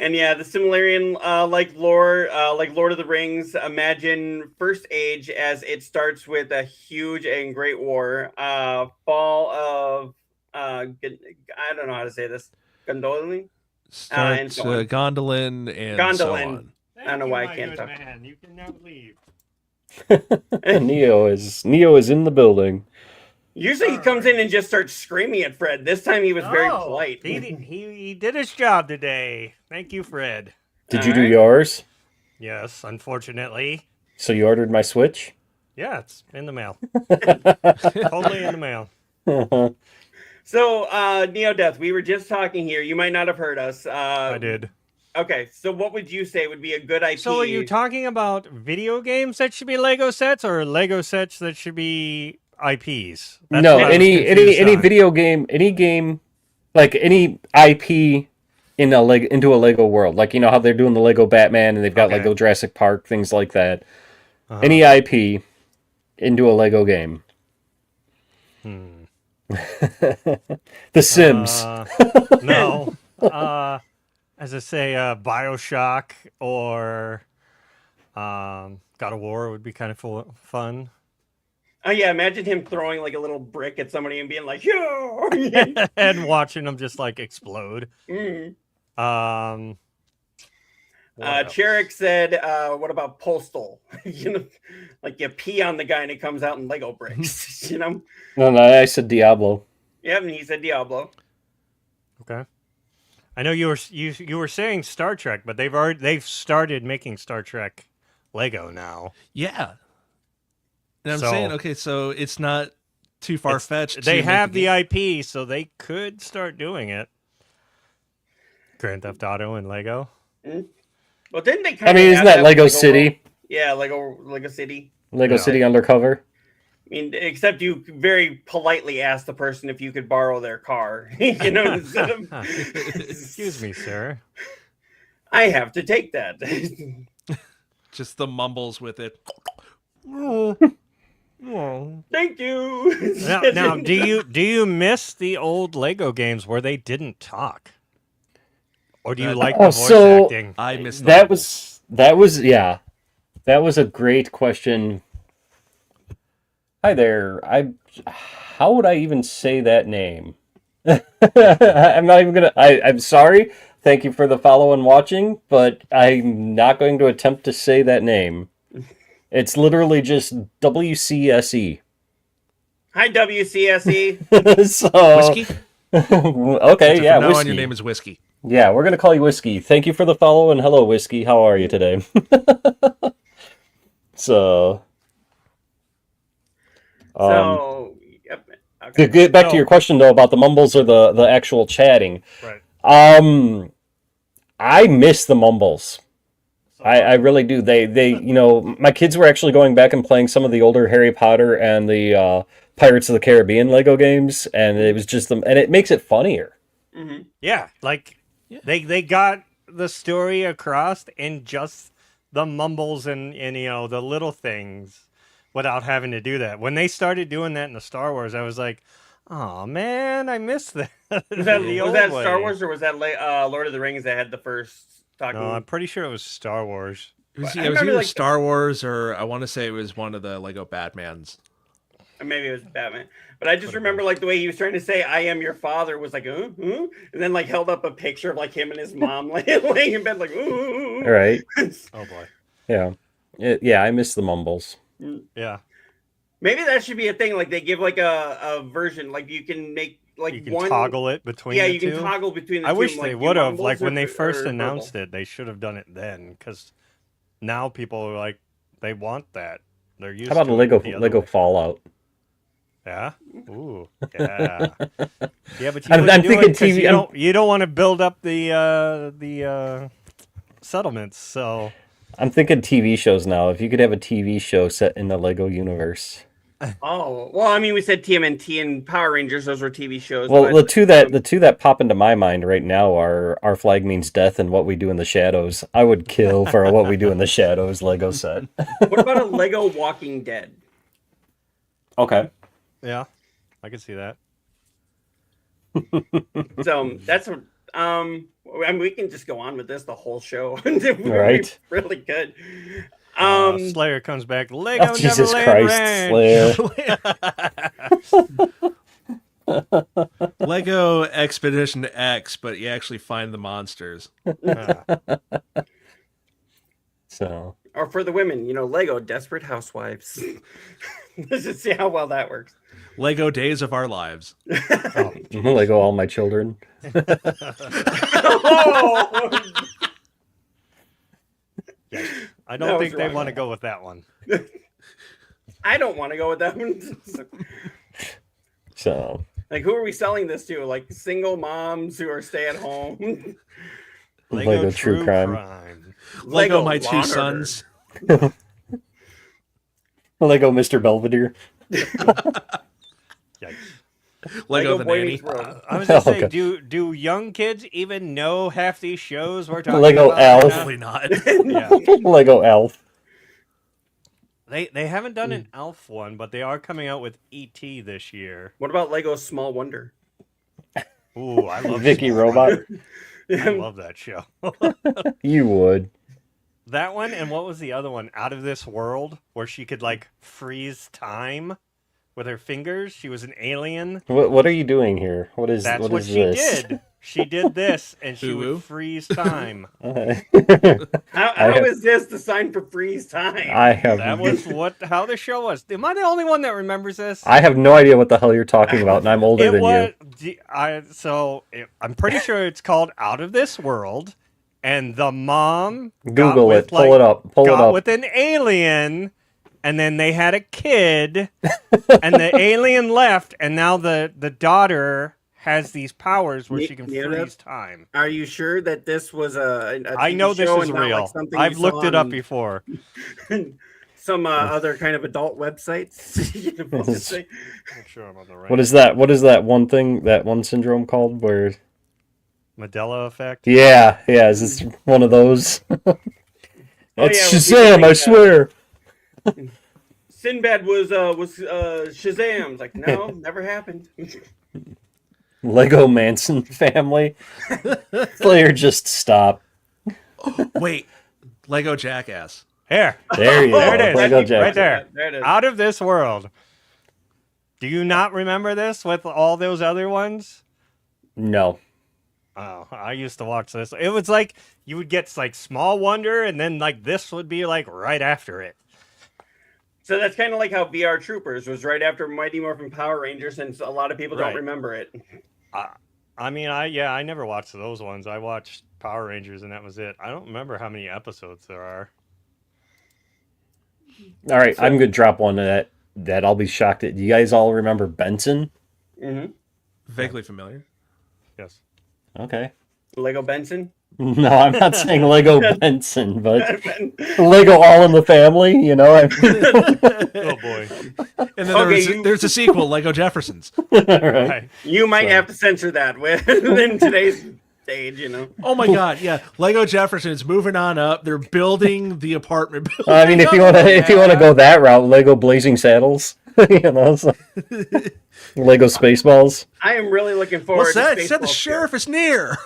And yeah, the Silmarillion, like lore, like Lord of the Rings, imagine First Age as it starts with a huge and great war. Fall of, I don't know how to say this, Gondolin? And Starts so on. Gondolin and so Gondolin. on. I don't know why I can't good talk. man. You can now leave. Neo is in the building. Usually he comes in and just starts screaming at Fred. This time he was very polite. He did his job today. Thank you, Fred. Did you do Alright. yours? Yes, unfortunately. So you ordered my Switch? Yeah, it's in the mail. Totally in the mail. So, Neo Death, we were just talking here. You might not have heard us. I did. Okay, so what would you say would be a good IP? So are you talking about video games that should be Lego sets or Lego sets that should be IPs? That's No, what I was any confused on. video game, any game, like any IP in into a Lego world. Like, you know how they're doing the Lego Batman and they've got Okay. Lego Jurassic Park, things like that. Uh-huh. Any IP into a Lego game. The Sims. No. As I say, Bioshock or God of War would be kind of fun. Oh yeah, imagine him throwing like a little brick at somebody and being like, "Yo!" And watching them just like explode. Mm. What else? Cherik said, "What about Postal? You know, like you pee on the guy and it comes out in Lego bricks. You know? No, I said Diablo. Yeah, and he said Diablo. Okay. I know you were saying Star Trek, but they've started making Star Trek Lego now. Yeah. And I'm So- saying, okay, so it's not too far fetched. They have the IP, so they could start doing it. Grand Theft Auto and Lego. Well, didn't they? I mean, isn't that Lego City? Yeah, Lego City. Lego Yeah. City Undercover? I mean, except you very politely asked the person if you could borrow their car. You know, instead of, Excuse me, sir. I have to take that. Just the mumbles with it. Thank you. Now, do you miss the old Lego games where they didn't talk, or do you like the voice acting? I missed That was a great question. Hi there. How would I even say that name? I'm not even gonna. I'm sorry. Thank you for the follow and watching, but I'm not going to attempt to say that name. It's literally just WCSE. Hi, WCSE. So Whiskey? okay, So yeah, from now Whiskey. on, your name is Whiskey. Yeah, we're gonna call you Whiskey. Thank you for the follow and hello, Whiskey. How are you today? So, So, yep. Okay. to get back to So- your question though about the mumbles or the actual chatting. Right. I miss the mumbles. I really do. They you know, my kids were actually going back and playing some of the older Harry Potter and the Pirates of the Caribbean Lego games, and it was just and it makes it funnier. Mhm. Yeah, like they got the story across in just the mumbles and you know the little things without having to do that. When they started doing that in the Star Wars, I was like, oh man, I missed that. Was that, The was old that way. Star Wars or was that Lord of the Rings that had the first talking? No, I'm pretty sure it was Star Wars. It was, I it was remember, either like, Star Wars or I want to say it was one of the Lego Batmans. Or maybe it was Batman. But I just remember like the way he was trying to say "I am your father" was like and then like held up a picture of like him and his mom laying in bed like ooh. All right. Oh boy. Yeah. Yeah, I miss the mumbles. Yeah. Maybe that should be a thing. Like they give like a version, like you can make like You can one toggle it between Yeah, the you two. can toggle between the I two. wish like, they you would have. mumbles Like when or- they first or announced purple. it, they should have done it then. Because now people are like, they want that. They're used. How about to a it Lego the other Lego way. Fallout? Yeah. Ooh. Yeah. Yeah, but you I'm wouldn't do thinking it 'cause TV You don't want to build up the settlements. So I'm thinking TV shows now. If you could have a TV show set in the Lego universe. Oh well, I mean, we said TMNT and Power Rangers; those were TV shows. Well, but, the two that pop into my mind right now are Our Flag Means Death and What We Do in the Shadows. I would kill for a What We Do in the Shadows Lego set. what about a Lego Walking Dead? Okay. yeah, I can see that. So that's what I mean, we can just go on with this the whole show. We're Right. really good. Slayer comes back. Lego Oh, Jesus Neverland Christ, Ranch. Slayer. Lego Expedition X, but you actually find the monsters. So, Or for the women, Lego Desperate Housewives. Let's just see how well that works. Lego Days of Our Lives. Lego All My Children. Oh! Yeah. I That don't was think they wrong. want to go with that one. I don't want to go with that one. So, Like, who are we selling this to? Like, single moms who are stay at home? Lego True Crime. Lego My Law Two and Sons. Lego Mr. Belvedere. Yikes. Lego the Boy Nanny. Meets World. I was gonna say, Okay. do young kids even know half these shows we're talking Lego about? Elf. Probably not. Yeah. Lego Elf. They haven't done an Elf one, but they are coming out with E.T. this year. What about Lego Small Wonder? Ooh, I love Vicky Small Robot. Wonder. I love that show. You would. That one, and what was the other one? Out of This World, where she could like freeze time with her fingers. She was an alien. What are you doing here? That's what what is she this? did. She did this, and she Ooh. would freeze time. How is this the sign for freeze time? I have That was how the show was. Am I the only one that remembers this? I have no idea what the hell you're talking about, and I'm older It than was. you. I'm pretty sure it's called Out of This World, and the mom Google it. Pull it up. Pull it got up. with an alien, and then they had a kid, and the alien left, and now the daughter has these powers where she can Nita? freeze time. Are you sure that this was a I TV know this show is and not real. like something I've you looked saw it up on before. some other kind of adult websites? We'll just say- Make sure I'm on the right. What is that? What is that one thing? That one syndrome called? Where? Mandela effect? Yeah. Is this one of those? It's yeah, when Shazam! people I think, swear. Sinbad was Shazam. Like, no, never happened. Lego Manson family. Player, just stop. Wait. Lego Jackass. Here. There you There go. it is. Lego Right Jack. there. There it is. Out of This World. Do you not remember this with all those other ones? No. Oh, I used to watch this. It was like you would get like Small Wonder, and then like this would be like right after it. So that's kind of like how VR Troopers was right after Mighty Morphin Power Rangers, and a lot of people don't Right. remember it. I mean, I never watched those ones. I watched Power Rangers, and that was it. I don't remember how many episodes there are. All right, I'm gonna drop one that I'll be shocked at. Do you guys all remember Benson? Mm-hmm. Vaguely familiar. Yes. Okay. Lego Benson. No, I'm not saying Lego Benson, but Lego All in the Family. You know. Oh boy. And then Okay, there's a sequel, Lego Jeffersons. Right. Right. You might So- have to censor that in today's age, Oh my god, yeah. Lego Jeffersons moving on up. They're building the apartment building. I mean, if you want to go that route, Lego Blazing Saddles. You know, so- Lego Spaceballs. I am really looking forward What's that? to It said the Spaceballs sheriff is near.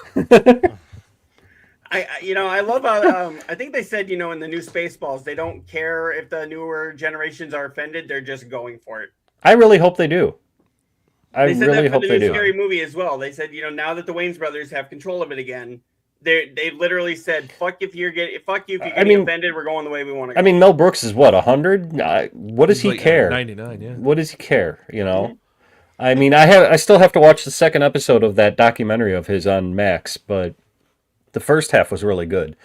I love how I think they said, in the new Spaceballs, they don't care if the newer generations are offended, they're just going for it. I really hope they do. I They said really that for hope the they new do. Scary Movie as well. They said, now that the Wayans brothers have control of it again, they literally said, fuck you if you're getting offended, we're going the way we want to go. I mean, Mel Brooks is what, 100? What does he Like, care? 99, yeah. What does he care? You know. I mean, I still have to watch the second episode of that documentary of his on Max, but the first half was really good.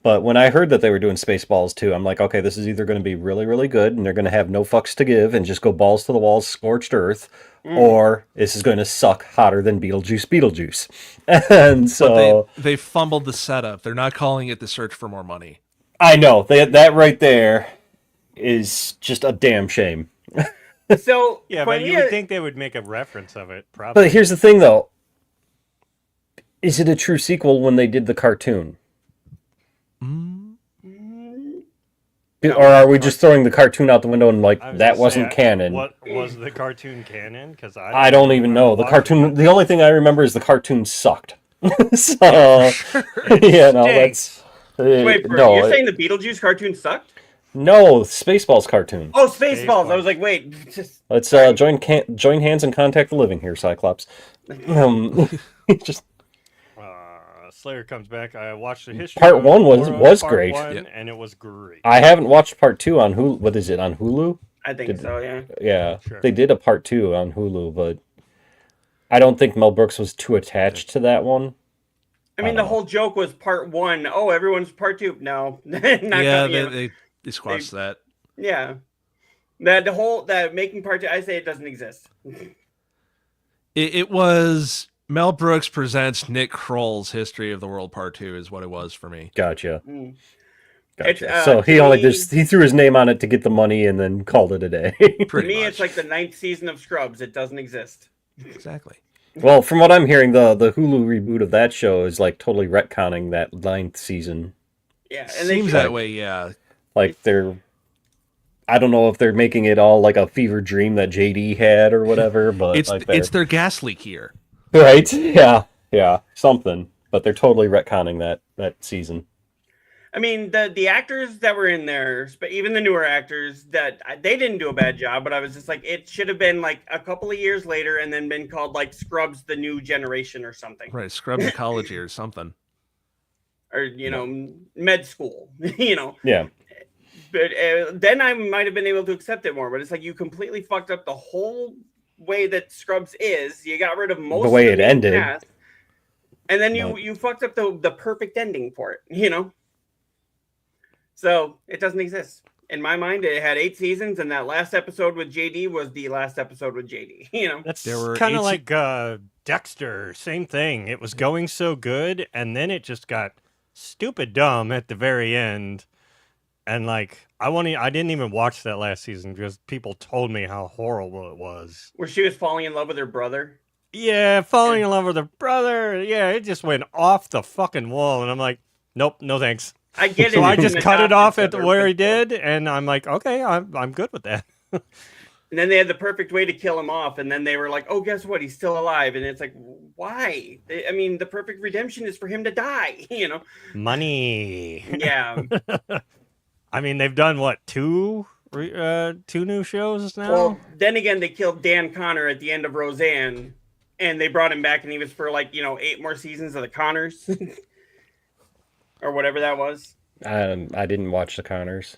But when I heard that they were doing Spaceballs too, I'm like, okay, this is either going to be really, really good, and they're going to have no fucks to give and just go balls to the walls, scorched earth, or this is going to suck hotter than Beetlejuice. And so But they fumbled the setup. They're not calling it The Search for More Money. I know that right there is just a damn shame. So Yeah, but you would think they would make a reference of it, probably. But here's the thing, though. Is it a true sequel when they did the cartoon? Or are we just throwing the cartoon out the window and like, I was that gonna wasn't say, canon? What was the cartoon canon? Because I don't even know. The cartoon. The only thing I remember is the cartoon sucked. So, you know, that's Wait, no, you're saying the Beetlejuice cartoon sucked? no Spaceballs cartoon. Oh, Spaceballs. Spaceballs. I was like, wait. Just, Let's join hands and contact the living here, Cyclops. Just Slayer comes back. I watched the history. Part of one Aurora, was part great. one, Yeah. and it was great. I haven't watched part 2 on Hulu. What is it on Hulu? I think so, yeah. Yeah, Sure. they did a part 2 on Hulu, but I don't think Mel Brooks was too attached to that one. I mean, the whole joke was part 1. Oh, everyone's part 2. No. Not Yeah, coming. they squashed that. Yeah. That making part 2, I say it doesn't exist. It was Mel Brooks presents Nick Kroll's History of the World Part 2 is what it was for me. Gotcha. Mm. Gotcha. It's, So to he only me- just he threw his name on it to get the money and then called it a day. To Pretty me, much. it's like the 9th season of Scrubs. It doesn't exist. Exactly. Well, from what I'm hearing, the Hulu reboot of that show is like totally retconning that 9th season. Yeah, and they Seems should- that way, yeah. Like I don't know if they're making it all like a fever dream that JD had or whatever, but It's their gas leak here. right, yeah, something. But they're totally retconning that season. I mean, the actors that were in there, but even the newer actors, that they didn't do a bad job. But I was just like, it should have been like a couple of years later, and then been called like Scrubs: The New Generation or something, Right, Scrubs Ecology or something. or med school, Yeah, But then I might have been able to accept it more. But it's like you completely fucked up the whole way that Scrubs is. You got rid of most the way of it main ended. cast, and then But- you fucked up the perfect ending for it. So it doesn't exist. In my mind, it had 8 seasons, and that last episode with JD was the last episode with JD. That's There were kind 8 of like Dexter. Same thing. It was going so good, and then it just got stupid dumb at the very end. And like, I didn't even watch that last season because people told me how horrible it was. Where she was falling in love with her brother. Yeah, falling in love with her brother. Yeah, it just went off the fucking wall, and I'm like, nope, no thanks. I get it. So I in just the cut it top off and at said where he they're- did, and I'm like, okay, I'm good with that. And then they had the perfect way to kill him off, and then they were like, "Oh, guess what? He's still alive." And it's like, why? I mean, the perfect redemption is for him to die. Money. Yeah. I mean, they've done what, two new shows now? Well, then again, they killed Dan Connor at the end of Roseanne, and they brought him back, and he was for 8 more seasons of the Connors, or whatever that was. I didn't watch the Connors.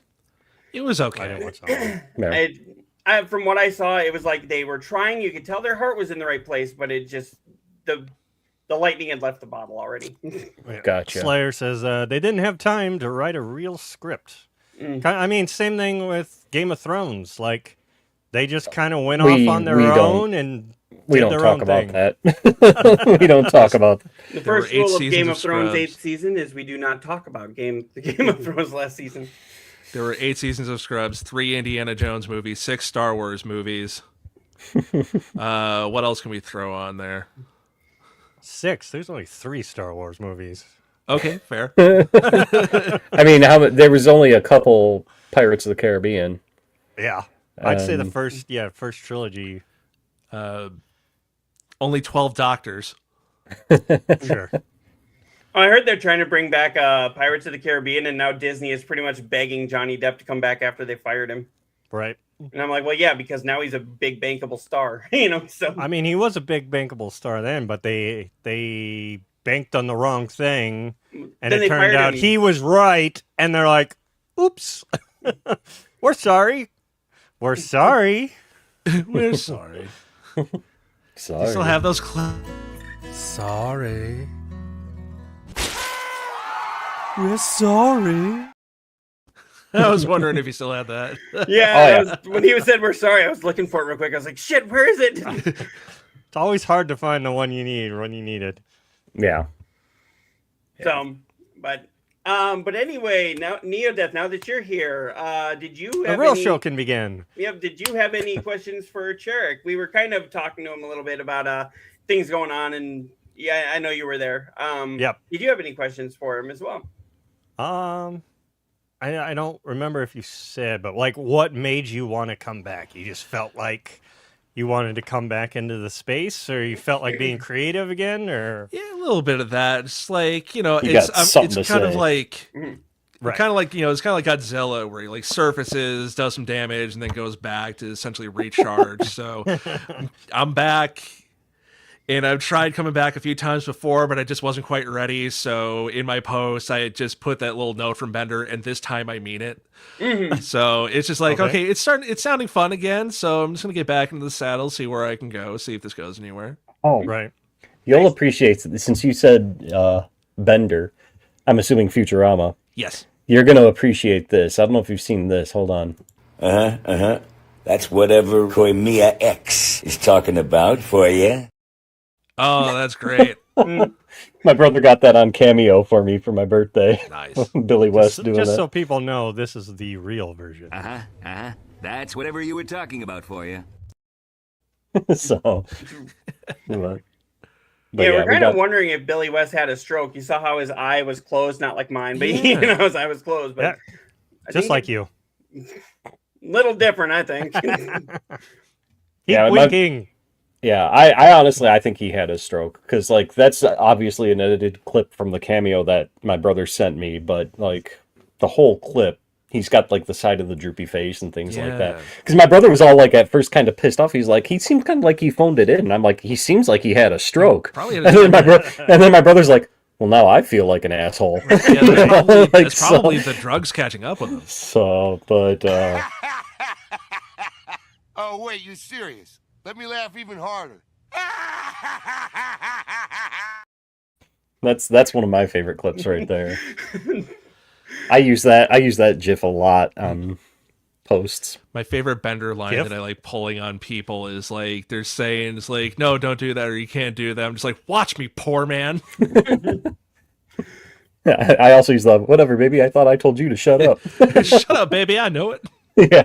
It was I okay. didn't watch that one. No. From what I saw, it was like they were trying. You could tell their heart was in the right place, but it just the lightning had left the bottle already. Yeah. Gotcha. Slayer says they didn't have time to write a real script. Mm. I mean, same thing with Game of Thrones. Like, they just kind of went We- off on their we don't- own and We did don't their talk own about thing. that. We don't talk about. The There were first 8 rule of seasons Game of of Thrones' Scrubs. 8th season is we do not talk about the Game of Thrones last season. There were 8 seasons of Scrubs, 3 Indiana Jones movies, 6 Star Wars movies. What else can we throw on there? 6. There's only 3 Star Wars movies. Okay, fair. I mean, there was only a couple Pirates of the Caribbean. Yeah. I'd say the Um, first trilogy. Only 12 doctors. Sure. I heard they're trying to bring back Pirates of the Caribbean, and now Disney is pretty much begging Johnny Depp to come back after they fired him. Right. And I'm like, well, yeah, because now he's a big bankable star, So I mean, he was a big bankable star then, but they banked on the wrong thing, and Then it they turned fired out him. he was right, and they're like, "Oops, we're sorry, we're sorry, We're sorry. Sorry. You still have those sorry, we're sorry." I was wondering if you still had that. yeah, Oh, yeah. when he said we're sorry, I was looking for it real quick. I was like, shit, where is it? It's always hard to find the one you need when you need it. Yeah. So, but anyway, now Neodeath, now that you're here, did you The have real any, show can begin. Yep, did you have any questions for Cherrick? We were kind of talking to him a little bit about things going on, and yeah, I know you were there. Yep. Did you have any questions for him as well? I don't remember if you said, but like, what made you want to come back? You just felt like you wanted to come back into the space, or you felt like being creative again, or Yeah, a little bit of that. It's like, You got something it's to kind of say. like Right. kind of like, it's kind of like Godzilla, where he like surfaces, does some damage, and then goes back to essentially recharge. So I'm back, and I've tried coming back a few times before, but I just wasn't quite ready. So in my post, I had just put that little note from Bender, and this time I mean it. So it's just like, okay, it's sounding fun again. So I'm just gonna get back into the saddle, see where I can go, see if this goes anywhere. Oh, right. you'll appreciate it. Since you said Bender, I'm assuming Futurama. Yes. You're going to appreciate this. I don't know if you've seen this. Hold on. That's whatever Koimiya X is talking about for you. Oh, that's great. My brother got that on Cameo for me for my birthday. Nice. Billy West doing Just that. so people know, this is the real version. That's whatever you were talking about for you. So, but we're kind of got- wondering if Billy West had a stroke. You saw how his eye was closed, not like mine, but Yeah. his eye was closed. But Yeah, I just think like you. little different, I think. Keep Yeah, winking. Yeah, I honestly, I think he had a stroke, because like that's obviously an edited clip from the Cameo that my brother sent me, but like the whole clip, he's got like the side of the droopy face and things like that. Yeah. Because my brother was all like at first kind of pissed off. He's like, he seemed kind of like he phoned it in. And I'm like, he seems like he had a stroke. Probably had And then my brother's like, well, now I feel like an asshole. Yeah, that's probably, Like, that's probably the drugs catching up with him. So, but Oh, wait, you serious? Let me laugh even harder. that's one of my favorite clips right there. I use that GIF a lot on posts. My favorite Bender line Gif? that I like pulling on people is like, they're saying, it's like, no, don't do that, or you can't do that. I'm just like, watch me, poor man. I also use the whatever, baby. I thought I told you to shut up. Shut up, baby. I know it. Yeah.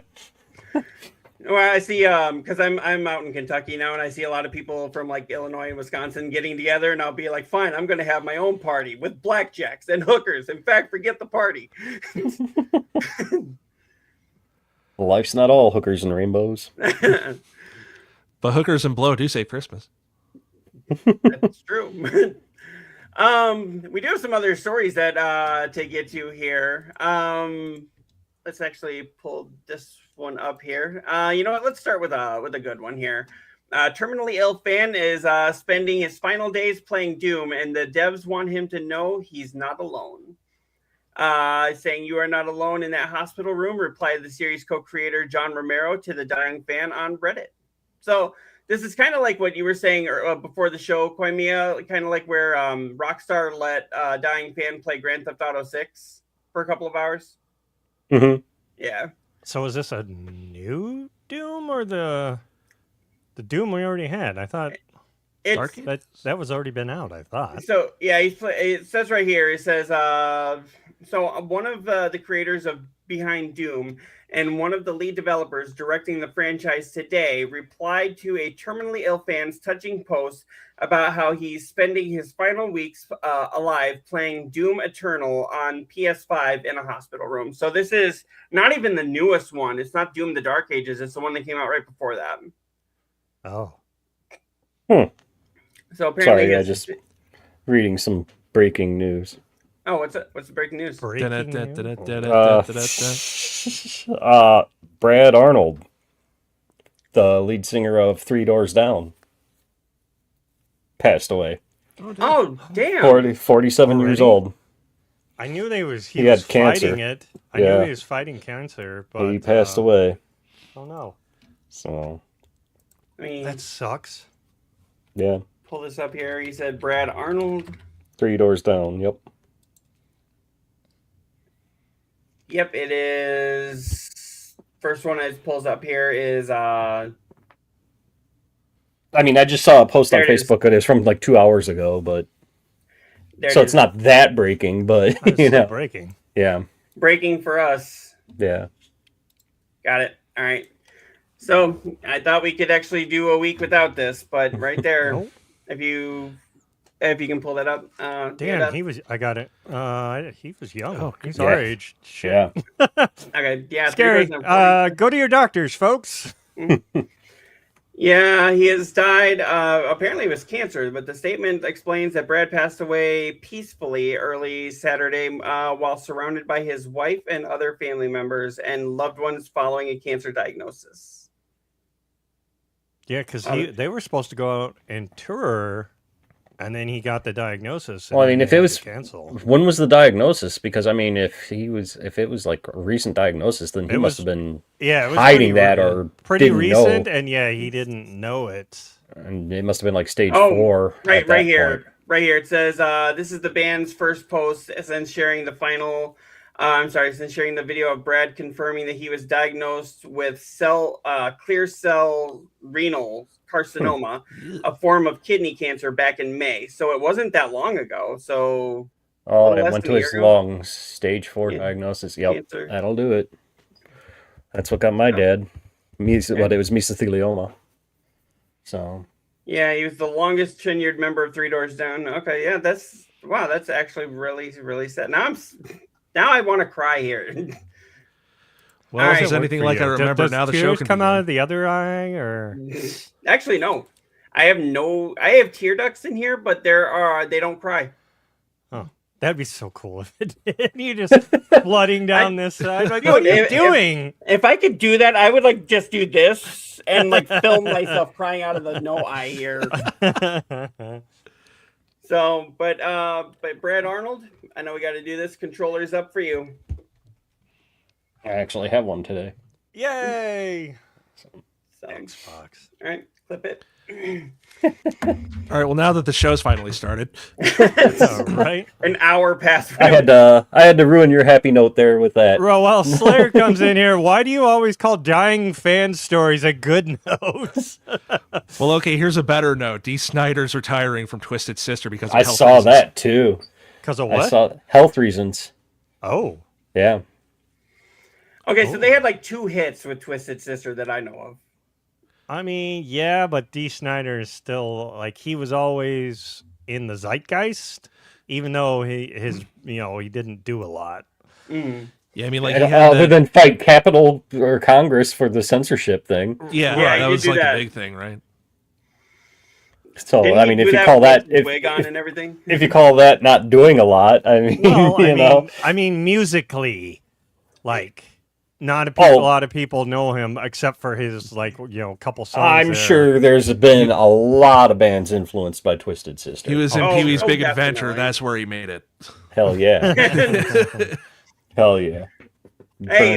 Well, I see, because I'm out in Kentucky now, and I see a lot of people from like Illinois and Wisconsin getting together, and I'll be like, fine, I'm going to have my own party with blackjacks and hookers. In fact, forget the party. Life's not all hookers and rainbows. But hookers and blow do say Christmas. That's true. We do have some other stories that to get to here. Let's actually pull this one up here. You know what? Let's start with a good one here. Terminally ill fan is spending his final days playing Doom, and the devs want him to know he's not alone. Saying you are not alone in that hospital room, replied the series co-creator John Romero to the dying fan on Reddit. So this is kind of like what you were saying before the show, Koimiya, kind of like where Rockstar let dying fan play Grand Theft Auto 6 for a couple of hours. Mm-hmm. Yeah. So is this a new Doom or the Doom we already had? I thought It's, that was already been out. I thought. So yeah, it says right here. It says so one of the creators of Behind Doom and one of the lead developers directing the franchise today replied to a terminally ill fan's touching post about how he's spending his final weeks alive playing Doom Eternal on PS5 in a hospital room. So this is not even the newest one. It's not Doom the Dark Ages. It's the one that came out right before that. Oh. So apparently, Sorry, yeah, just reading some breaking news. Oh, what's the breaking news? Breaking news? Brad Arnold, the lead singer of Three Doors Down, passed away. Oh, damn. 47 years Already? old. I knew he was had cancer. fighting it. I Yeah. knew he was fighting cancer, but He passed away. Oh no, So, I mean, that sucks. yeah. pull this up here. He said Brad Arnold. Three Doors Down, yep. Yep, it is. First one it pulls up here is I mean, I just saw a post on There it is. Facebook. It is from like 2 hours ago, but there so it it's is. not that breaking, but That's you still know, breaking. yeah, breaking for us. yeah. Got it. All right. So I thought we could actually do a week without this, but right there, Nope. if you can pull that up. Damn, I got it. He was young. Oh, He's yeah. our age. Shit. Yeah. Okay. Yeah. Scary. 3,040. Go to your doctors, folks. Yeah, he has died. Apparently, it was cancer, but the statement explains that Brad passed away peacefully early Saturday while surrounded by his wife and other family members and loved ones following a cancer diagnosis. Yeah, because they were supposed to go out and tour, and then he got the diagnosis. Well, I mean, if it was canceled, when was the diagnosis? Because I mean, if it was like a recent diagnosis, then he must have been it was hiding that or pretty didn't recent, know. and yeah, he didn't know it. And it must have been like stage 4. Right, at that here. point. Right here. It says this is the band's first post since sharing the since sharing the video of Brad confirming that he was diagnosed with clear cell renal carcinoma, a form of kidney cancer back in May. So it wasn't that long ago. So it went to his lungs, stage 4 diagnosis. Yep, cancer. That'll do it. That's what got my dad. It was mesothelioma. So. Yeah, he was the longest tenured member of Three Doors Down. Okay, yeah, that's actually really, really sad. Now I want to cry here. Well, if there's anything like I remember does now, the tears show can come begin. out of the other eye, or actually no. I have tear ducts in here, but they don't cry. Oh, that'd be so cool if it did. You just flooding down this side. Like, what are you doing? If I could do that, I would like just do this and like film myself crying out of the no eye here. So, but Brad Arnold, I know we got to do this. Controller's up for you. I actually have one today. Yay! So, Xbox. All right, clip it. All right. Well, now that the show's finally started, right? An hour passed. I had to ruin your happy note there with that. Well, while Slayer comes in here, why do you always call dying fan stories a good note? Well, okay. Here's a better note. Dee Snider's retiring from Twisted Sister because of I health saw reasons. that too. Because of what? I saw health reasons. Oh. Yeah. Okay, so they had like 2 hits with Twisted Sister that I know of. I mean, yeah, but Dee Snider is still like he was always in the zeitgeist, even though he didn't do a lot. Mm. Yeah, I mean, like other than fight Capitol or Congress for the censorship thing. Yeah, that was like the big thing, right? So Didn't I mean, he if do you that call with that his wig on and everything, if you call that not doing a lot, I mean, well, I mean, musically, like. Not a lot of people know him except for his couple songs. I'm sure there's been a lot of bands influenced by Twisted Sister. He was in Pee-wee's Big Adventure. That's where he made it. Hell yeah. Hell yeah. Hey,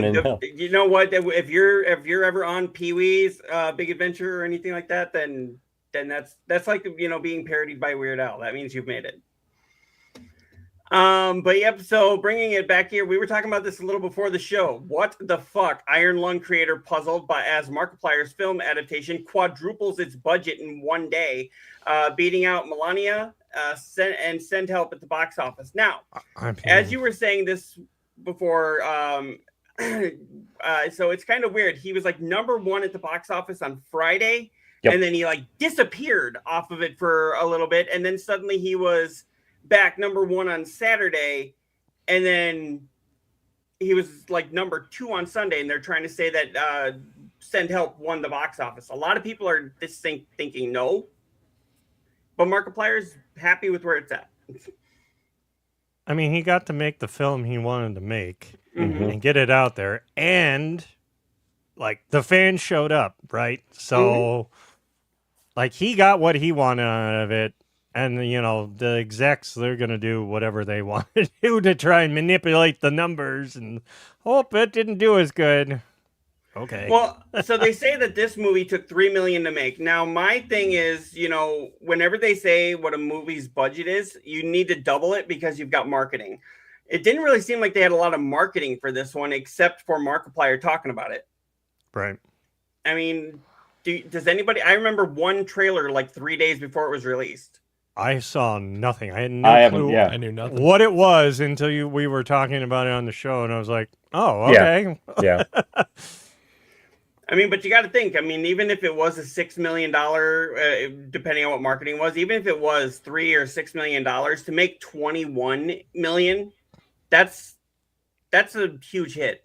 you know what? If you're ever on Pee-wee's Big Adventure or anything like that, then that's like being parodied by Weird Al. That means you've made it. But yep, so bringing it back here, we were talking about this a little before the show. What the fuck? Iron Lung creator puzzled as Markiplier's film adaptation quadruples its budget in one day, beating out Melania and Send Help at the box office. Now, as you were saying this before, so it's kind of weird. He was like #1 at the box office on Friday, and then he like disappeared off of it for a little bit, and then suddenly he was back #1 on Saturday, and then he was like #2 on Sunday, and they're trying to say that Send Help won the box office. A lot of people are thinking no, but Markiplier's happy with where it's at. I mean, he got to make the film he wanted to make and get it out there, and like the fans showed up, right? So like he got what he wanted out of it. And, the execs, they're going to do whatever they want to do to try and manipulate the numbers and hope it didn't do as good. Okay. Well, so they say that this movie took $3 million to make. Now, my thing is, whenever they say what a movie's budget is, you need to double it because you've got marketing. It didn't really seem like they had a lot of marketing for this one, except for Markiplier talking about it. Right. I mean, does anybody... I remember one trailer like 3 days before it was released. I saw nothing. I had no clue. I knew nothing. What it was until we were talking about it on the show, and I was like, "Oh, okay." Yeah. I mean, but you got to think. I mean, even if it was a $6 million, depending on what marketing was, even if it was $3 or $6 million to make 21 million, that's a huge hit.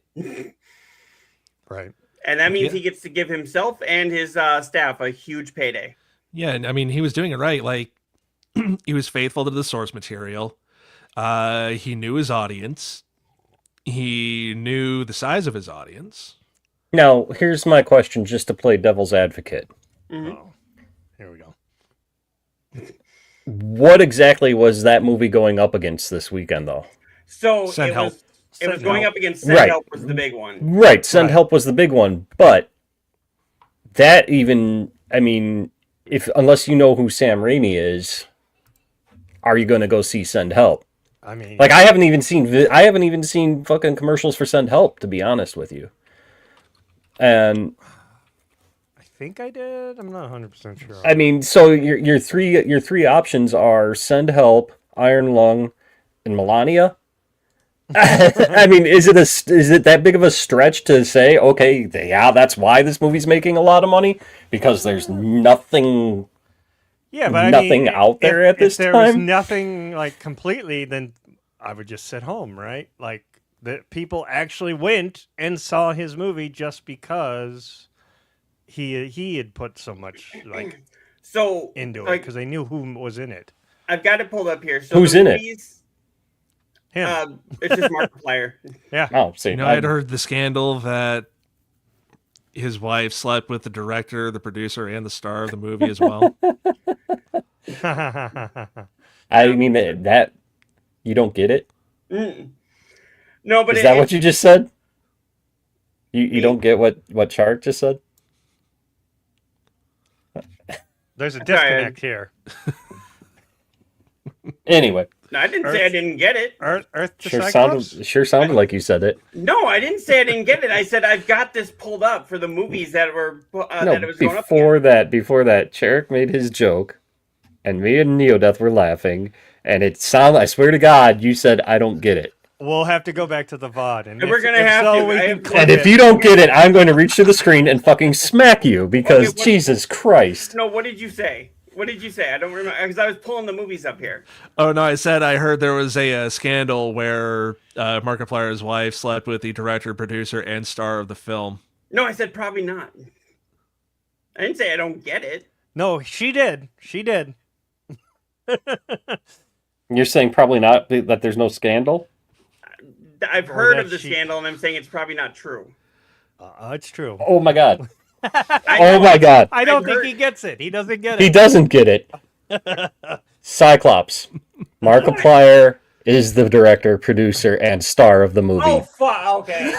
Right. And that means Yeah. he gets to give himself and his staff a huge payday. Yeah, and I mean, he was doing it right. Like, he was faithful to the source material. He knew his audience. He knew the size of his audience. Now, here's my question, just to play devil's advocate. Mhm. Oh, here we go. What exactly was that movie going up against this weekend, though? So Send Help. it was Send going Help. up against Send Right. Help was the big one. Right, Send Right. Help was the big one, but that even, I mean, unless you know who Sam Raimi is, are you going to go see Send Help? I mean, Like, I haven't even seen fucking commercials for Send Help, to be honest with you. And I think I did. I'm not 100% sure. I mean, so your three options are Send Help, Iron Lung, and Melania. I mean, is it that big of a stretch to say, okay, yeah, that's why this movie's making a lot of money, because there's nothing Yeah, but nothing out there at this if there was time? nothing like completely, then I would just sit home, right? Like the people actually went and saw his movie just because he had put so much like So into it like, because they knew who was in it. I've got it pulled up here. So Who's the in it? movies, Him. it's just Markiplier. Yeah. Oh, see, You know, I'd heard the scandal that his wife slept with the director, the producer, and the star of the movie as well. I mean that you don't get it. Mm. No, but Is that what you just said? You don't get what Chart just said? There's a Sorry. disconnect here. Anyway, No, I didn't say I didn't get it. Earth to sure Cyclops? sounded like you said it. No, I didn't say I didn't get it. I said I've got this pulled up for the movies that were that it was going up against. Before that, Cherrick made his joke, and me and Neodeath were laughing, and it sounded. I swear to God, you said I don't get it. We'll have to go back to the VOD. And We're gonna have to. we I can have- clip And if it. you don't get it, I'm going to reach to the screen and fucking smack you because Okay, what- Jesus Christ. No, what did you say? What did you say? I don't remember because I was pulling the movies up here. Oh no! I heard there was a scandal where Markiplier's wife slept with the director, producer, and star of the film. No, I said probably not. I didn't say I don't get it. No, she did. She did. You're saying probably not that there's no scandal? I've Or heard that of the she- scandal, and I'm saying it's probably not true. It's true. Oh my God. I Oh know. my God. I don't I've think heard- he gets it. He doesn't get He it. doesn't get it. Cyclops. Markiplier is the director, producer, and star of the movie. Oh fuck! Okay.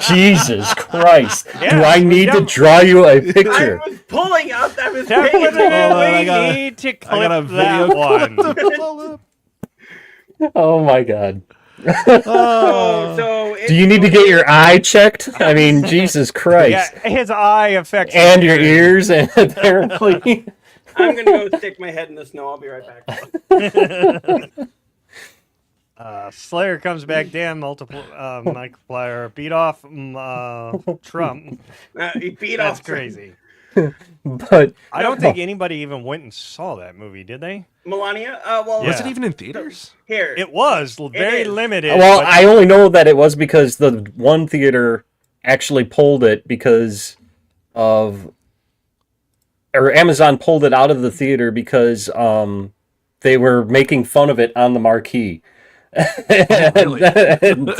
Jesus Christ. Yeah, Do I need to yeah. draw you a I picture? was pulling up. I was paying Definitely I got a- need to I got a clip video that one. Oh my God. So Do you need to get your eye checked? I mean, Jesus Christ. Yeah, his eye affects And his your hearing. ears, and apparently. I'm gonna go stick my head in the snow. I'll be right back. Slayer comes back. Damn, Markiplier beat off Trump. He beat That's off crazy. But I don't think anybody even went and saw that movie, did they? Melania. Well, Yeah. Was it even in theaters? here. It was very is. limited. well, but- I only know that it was because the one theater actually pulled it because of, or Amazon pulled it out of the theater because they were making fun of it on the marquee. Really?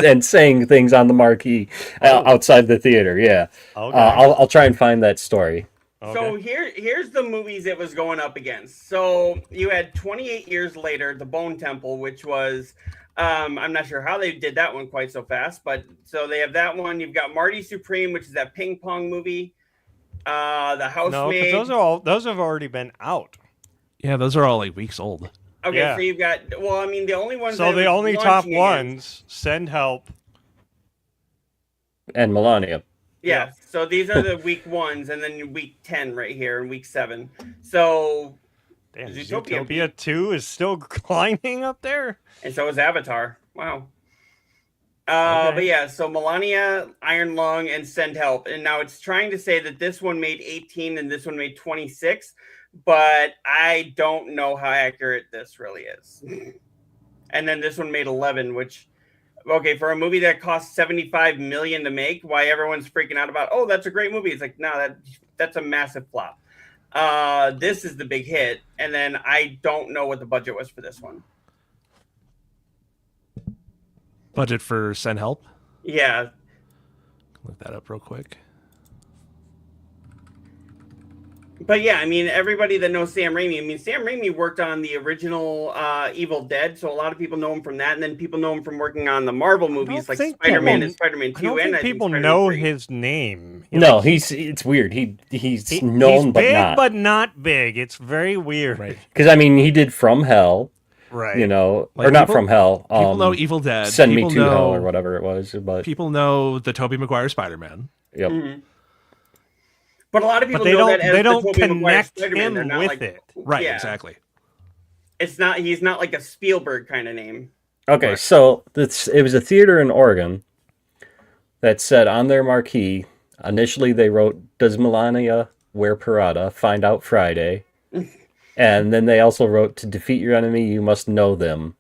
and saying things on the marquee outside the theater. Yeah, Okay. I'll try and find that story. So Okay. here's the movies it was going up against. So you had 28 years later, The Bone Temple, which was I'm not sure how they did that one quite so fast, but so they have that one. You've got Marty Supreme, which is that ping pong movie. The No, Housemaid. because those have already been out. Yeah, those are all like weeks old. Okay, yeah. so you've got. Well, I mean, the only ones. So that the it was only top launching against- ones, Send Help. And Melania. Yeah. So these are the week ones, and then week 10 right here, and week 7. So Damn, Zootopia Zootopia 2 is still climbing up there. and so is Avatar. Wow. Okay. But yeah, so Melania, Iron Lung, and Send Help. And now it's trying to say that this one made 18 and this one made 26, but I don't know how accurate this really is. And then this one made 11, which okay, for a movie that cost $75 million to make, why everyone's freaking out about, oh, that's a great movie. It's like, no, that's a massive flop. This is the big hit, and then I don't know what the budget was for this one. Budget for Send Help? Yeah. Look that up real quick. But yeah, I mean, everybody that knows Sam Raimi, I mean, Sam Raimi worked on the original Evil Dead, so a lot of people know him from that, and then people know him from working on the Marvel movies like Spider-Man and Spider-Man 2. I don't think people know his name. No, it's weird. He's known but big, not. but not big. It's very weird. Right. Because, I mean, he did From Hell. Right. You know, Like or not people- From Hell. People know Evil Dead. Send People Me to know- Hell or whatever it was. But People know the Tobey Maguire Spider-Man. Yep. Mm-hmm. But a lot of people But they know don't. that as They the don't Tobey Maguire connect Spider-Man. They're him not with like, it. Right, yeah. exactly. It's not. He's not like a Spielberg kind of name. Okay, Right. so it was a theater in Oregon that said on their marquee, initially they wrote, "Does Melania wear Parada? Find out Friday." And then they also wrote, "To defeat your enemy, you must know them."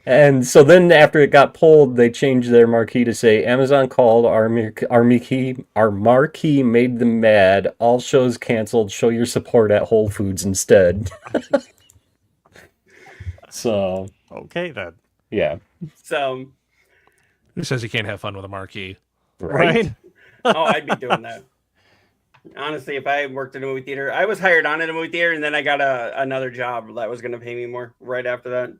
And so then after it got pulled, they changed their marquee to say, "Amazon called, our marquee made them mad. All shows canceled. Show your support at Whole Foods instead." So, Okay then. yeah. So, Who says you can't have fun with a marquee? Right. oh, I'd be doing that. Honestly, if I worked in a movie theater, I was hired on in a movie theater, and then I got another job that was going to pay me more right after that.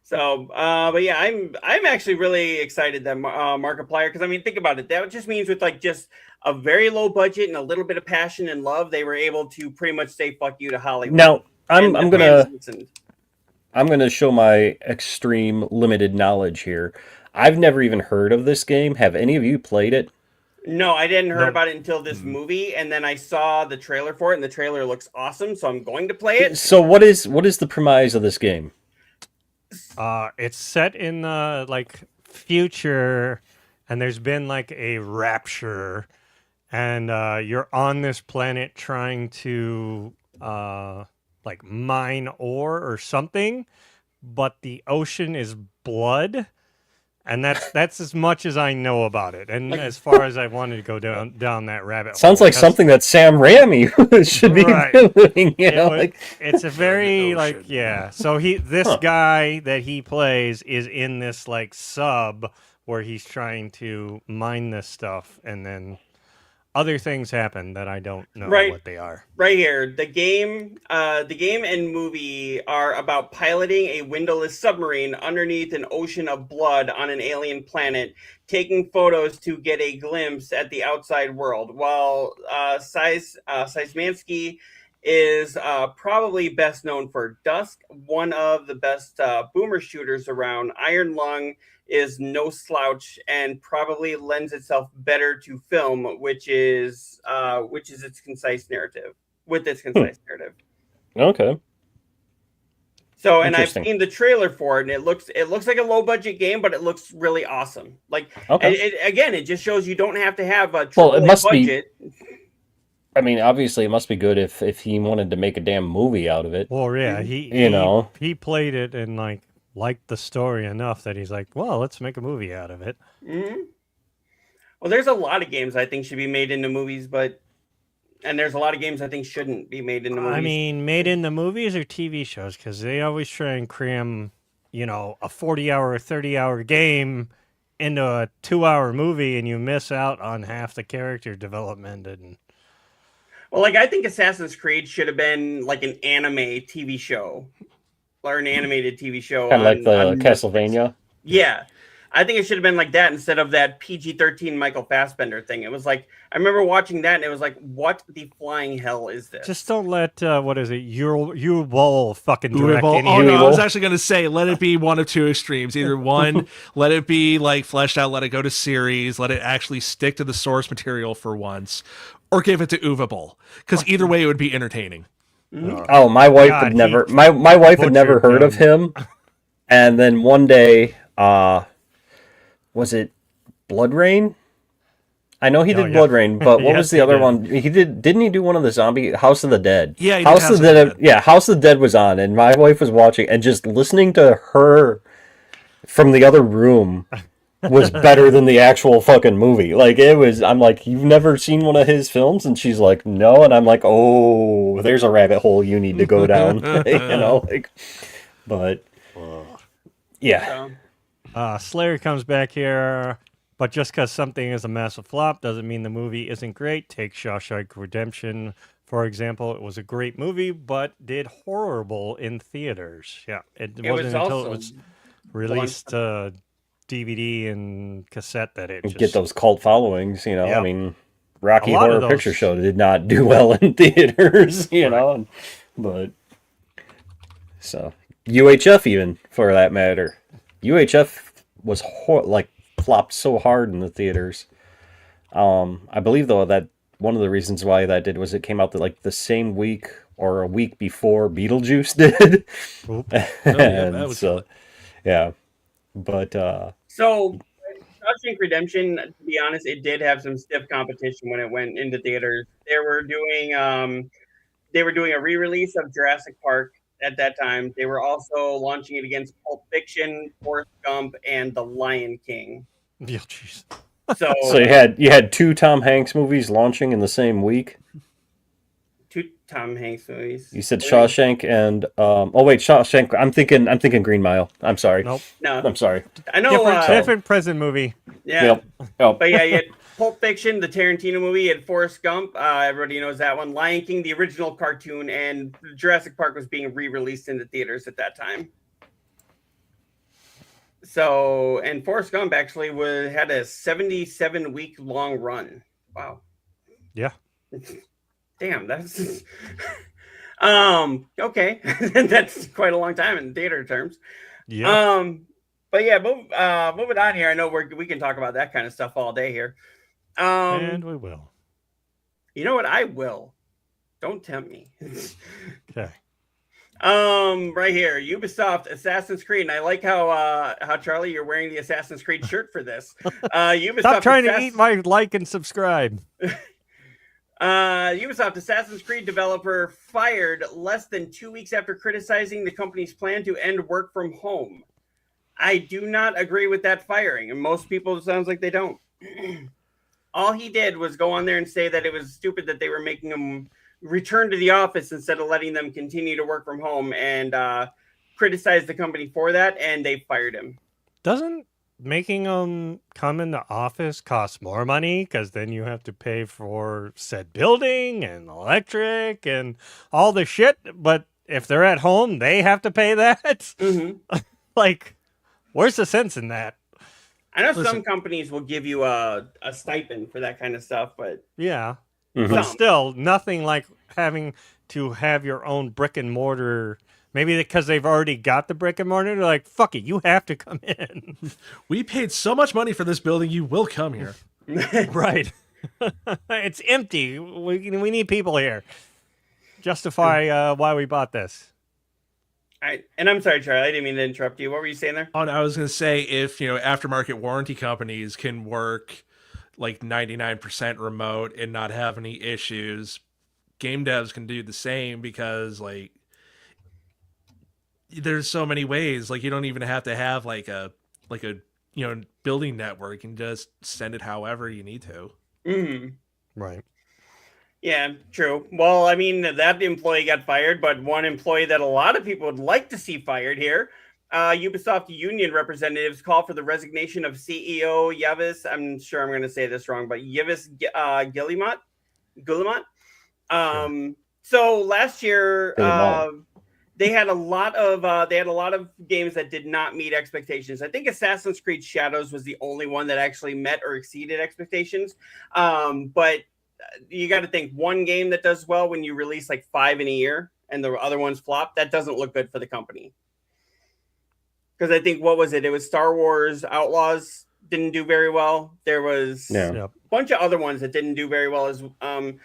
So, but yeah, I'm actually really excited that Markiplier, because I mean, think about it. That just means with like just a very low budget and a little bit of passion and love, they were able to pretty much say "fuck you" to Hollywood. Now, I'm And the gonna fans listened. I'm gonna show my extreme limited knowledge here. I've never even heard of this game. Have any of you played it? No, I didn't hear No. about it until this movie, and then I saw the trailer for it, and the trailer looks awesome, so I'm going to play it. So what is the premise of this game? It's set in like future, and there's been like a rapture, and you're on this planet trying to like mine ore or something, but the ocean is blood. And that's as much as I know about it, and as far as I wanted to go down that rabbit Sounds hole. like something that Sam Raimi should be Right. doing. You know, like It's a very the like ocean. yeah. So this guy that he plays is in this like sub where he's trying to mine this stuff, and then other things happen that I don't know Right. what they are. Right here, the game and movie are about piloting a windowless submarine underneath an ocean of blood on an alien planet, taking photos to get a glimpse at the outside world. While Seismansky is probably best known for Dusk, one of the best boomer shooters around. Iron Lung is no slouch and probably lends itself better to film, which is its concise narrative. With its concise narrative. okay. So, and I've Interesting. seen the trailer for it, and it looks like a low budget game, but it looks really awesome. Like, Okay. it just shows you don't have to have a Well, it AAA must be- budget. I mean, obviously, it must be good if he wanted to make a damn movie out of it. Well, yeah, he played it and like liked the story enough that he's like, well, let's make a movie out of it. Mm-hmm. Well, there's a lot of games I think should be made into movies, and there's a lot of games I think shouldn't be made into movies. I mean, made into movies or TV shows, because they always try and cram, a 40-hour or 30-hour game into a 2-hour movie, and you miss out on half the character development. And well, like I think Assassin's Creed should have been like an anime TV show or an animated TV show, Kind of like the on Castlevania. Yeah. I think it should have been like that instead of that PG-13 Michael Fassbender thing. It was like, I remember watching that and it was like, what the flying hell is this? just don't let, what is it, you Ball fucking direct Uwe any Oh no, I Uwe was Boll. actually going to say, let it be one of two extremes. Either one, let it be like fleshed out, let it go to series, let it actually stick to the source material for once, or give it to Uwe Boll. Because either way, it would be entertaining. Oh, my wife God, had never. he My wife had never butchered heard of him, and then one day, was it Blood Rain? I know he Oh, did yeah. Blood Rain, but what Yes, was the he other did. one? He did. Didn't he do one of the zombie House of the Dead? Yeah, he did House House of of the the Dead. Dead. Yeah, House of the Dead was on, and my wife was watching, and just listening to her from the other room was better than the actual fucking movie. Like, it was, I'm like, you've never seen one of his films? And she's like, no. And I'm like, oh, there's a rabbit hole you need to go down. Like, but, yeah. Slayer comes back here, but just because something is a massive flop doesn't mean the movie isn't great. Take Shawshank Redemption, for example. It was a great movie, but did horrible in theaters. Yeah, it wasn't until it was released DVD and cassette that it just... Get those cult followings, Yep. I mean, Rocky Horror Picture Show did not do well in theaters, know. But, so, UHF even, for that matter. UHF was, flopped so hard in the theaters. I believe, though, that one of the reasons why that did was it came out the same week or a week before Beetlejuice did. That was so, yeah. But so Shawshank Redemption, to be honest, it did have some stiff competition when it went into theaters. They were doing a re-release of Jurassic Park at that time. They were also launching it against Pulp Fiction, Forrest Gump, and The Lion King. Yeah, jeez. So you had two Tom Hanks movies launching in the same week. Two Tom Hanks movies. You said Shawshank and Shawshank. I'm thinking Green Mile. I'm sorry. Nope. No, I'm sorry. I know. Different present movie. Yeah. Yep. But yeah, you had Pulp Fiction, the Tarantino movie, you had Forrest Gump. Everybody knows that one. Lion King, the original cartoon, and Jurassic Park was being re-released in the theaters at that time. So, and Forrest Gump actually had a 77-week long run. Wow. Yeah. Damn, that's okay. That's quite a long time in theater terms. Yeah. But yeah, moving on here. I know we can talk about that kind of stuff all day here. And we will. You know what? I will. Don't tempt me. Okay. Right here, Ubisoft Assassin's Creed, and I like how Charlie, you're wearing the Assassin's Creed shirt for this. Ubisoft. Stop trying to eat my like and subscribe. Ubisoft Assassin's Creed developer fired less than 2 weeks after criticizing the company's plan to end work from home. I do not agree with that firing, and most people, it sounds like they don't. All he did was go on there and say that it was stupid that they were making him return to the office instead of letting them continue to work from home, and criticize the company for that, and they fired him. Doesn't making them come in the office cost more money, because then you have to pay for said building and electric and all the shit, but if they're at home, they have to pay that? Mm-hmm. Like, where's the sense in that? I know some companies will give you a stipend for that kind of stuff, but yeah. Mm-hmm. But still, nothing like having to have your own brick and mortar. Maybe because they've already got the brick and mortar, they're like, fuck it, you have to come in. We paid so much money for this building, you will come here. Right. It's empty. We need people here. Justify why we bought this. And I'm sorry, Charlie, I didn't mean to interrupt you. What were you saying there? Oh, no, I was going to say, if aftermarket warranty companies can work like 99% remote and not have any issues, game devs can do the same, because like there's so many ways. Like, you don't even have to have like a building network. You can just send it however you need to. Mm-hmm. Right. Yeah, true. Well, I mean, that employee got fired, but one employee that a lot of people would like to see fired here, Ubisoft union representatives call for the resignation of CEO Yves. I'm sure I'm going to say this wrong, but Yves Guillemot. So last year, they had a lot of games that did not meet expectations. I think Assassin's Creed Shadows was the only one that actually met or exceeded expectations. But you got to think, one game that does well when you release like 5 in a year and the other ones flop, that doesn't look good for the company. Because I think, what was it? It was Star Wars Outlaws didn't do very well. There was a bunch of other ones that didn't do very well as and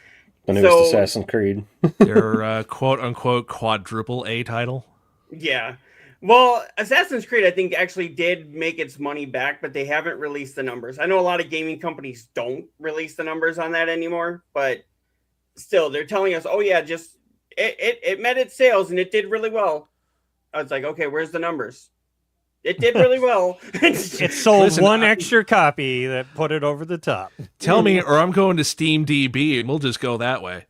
it was Assassin's Creed. Their quote unquote quadruple A title. Yeah. Well, Assassin's Creed, I think, actually did make its money back, but they haven't released the numbers. I know a lot of gaming companies don't release the numbers on that anymore, but still, they're telling us, oh yeah, just it met its sales and it did really well. I was like, okay, where's the numbers? It did really well. It sold Listen, one extra copy that put it over the top. Tell me, or I'm going to Steam DB, and we'll just go that way.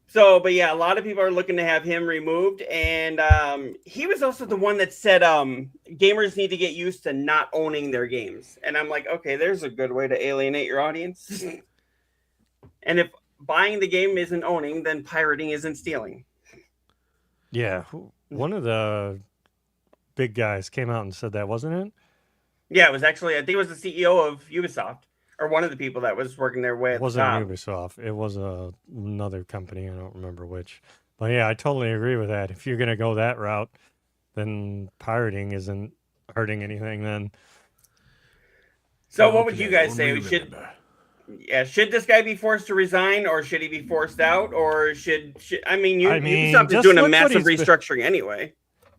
So, but yeah, a lot of people are looking to have him removed, and he was also the one that said gamers need to get used to not owning their games. And I'm like, okay, there's a good way to alienate your audience. And if buying the game isn't owning, then pirating isn't stealing. Yeah, one of the big guys came out and said that, wasn't it? Yeah, it was actually, I think it was the CEO of Ubisoft, or one of the people that was working their way It at the wasn't top. Ubisoft. It was another company. I don't remember which. But yeah, I totally agree with that. If you're going to go that route, then pirating isn't hurting anything then. So what would you guys say? Should this guy be forced to resign, or should he be forced out, or should Ubisoft is just doing a look what massive he's been- restructuring anyway.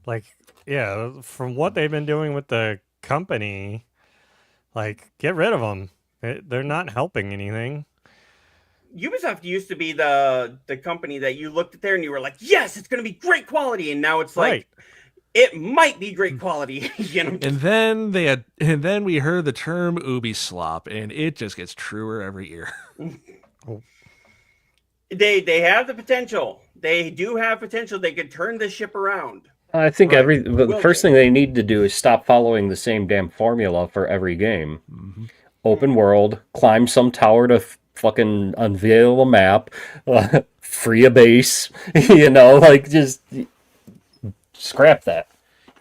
Like, yeah, from what they've been doing with the company, like, get rid of them. They're not helping anything. Ubisoft used to be the company that you looked at there and you were like, yes, it's going to be great quality, and now it's like, Right. it might be great quality, you know. And then we heard the term Ubislop, and it just gets truer every year. They have the potential. They do have potential. They could turn this ship around. I think Right. the Will first they? thing they need to do is stop following the same damn formula for every game. Mm-hmm. Open world, climb some tower to fucking unveil a map, free a base, like just scrap that.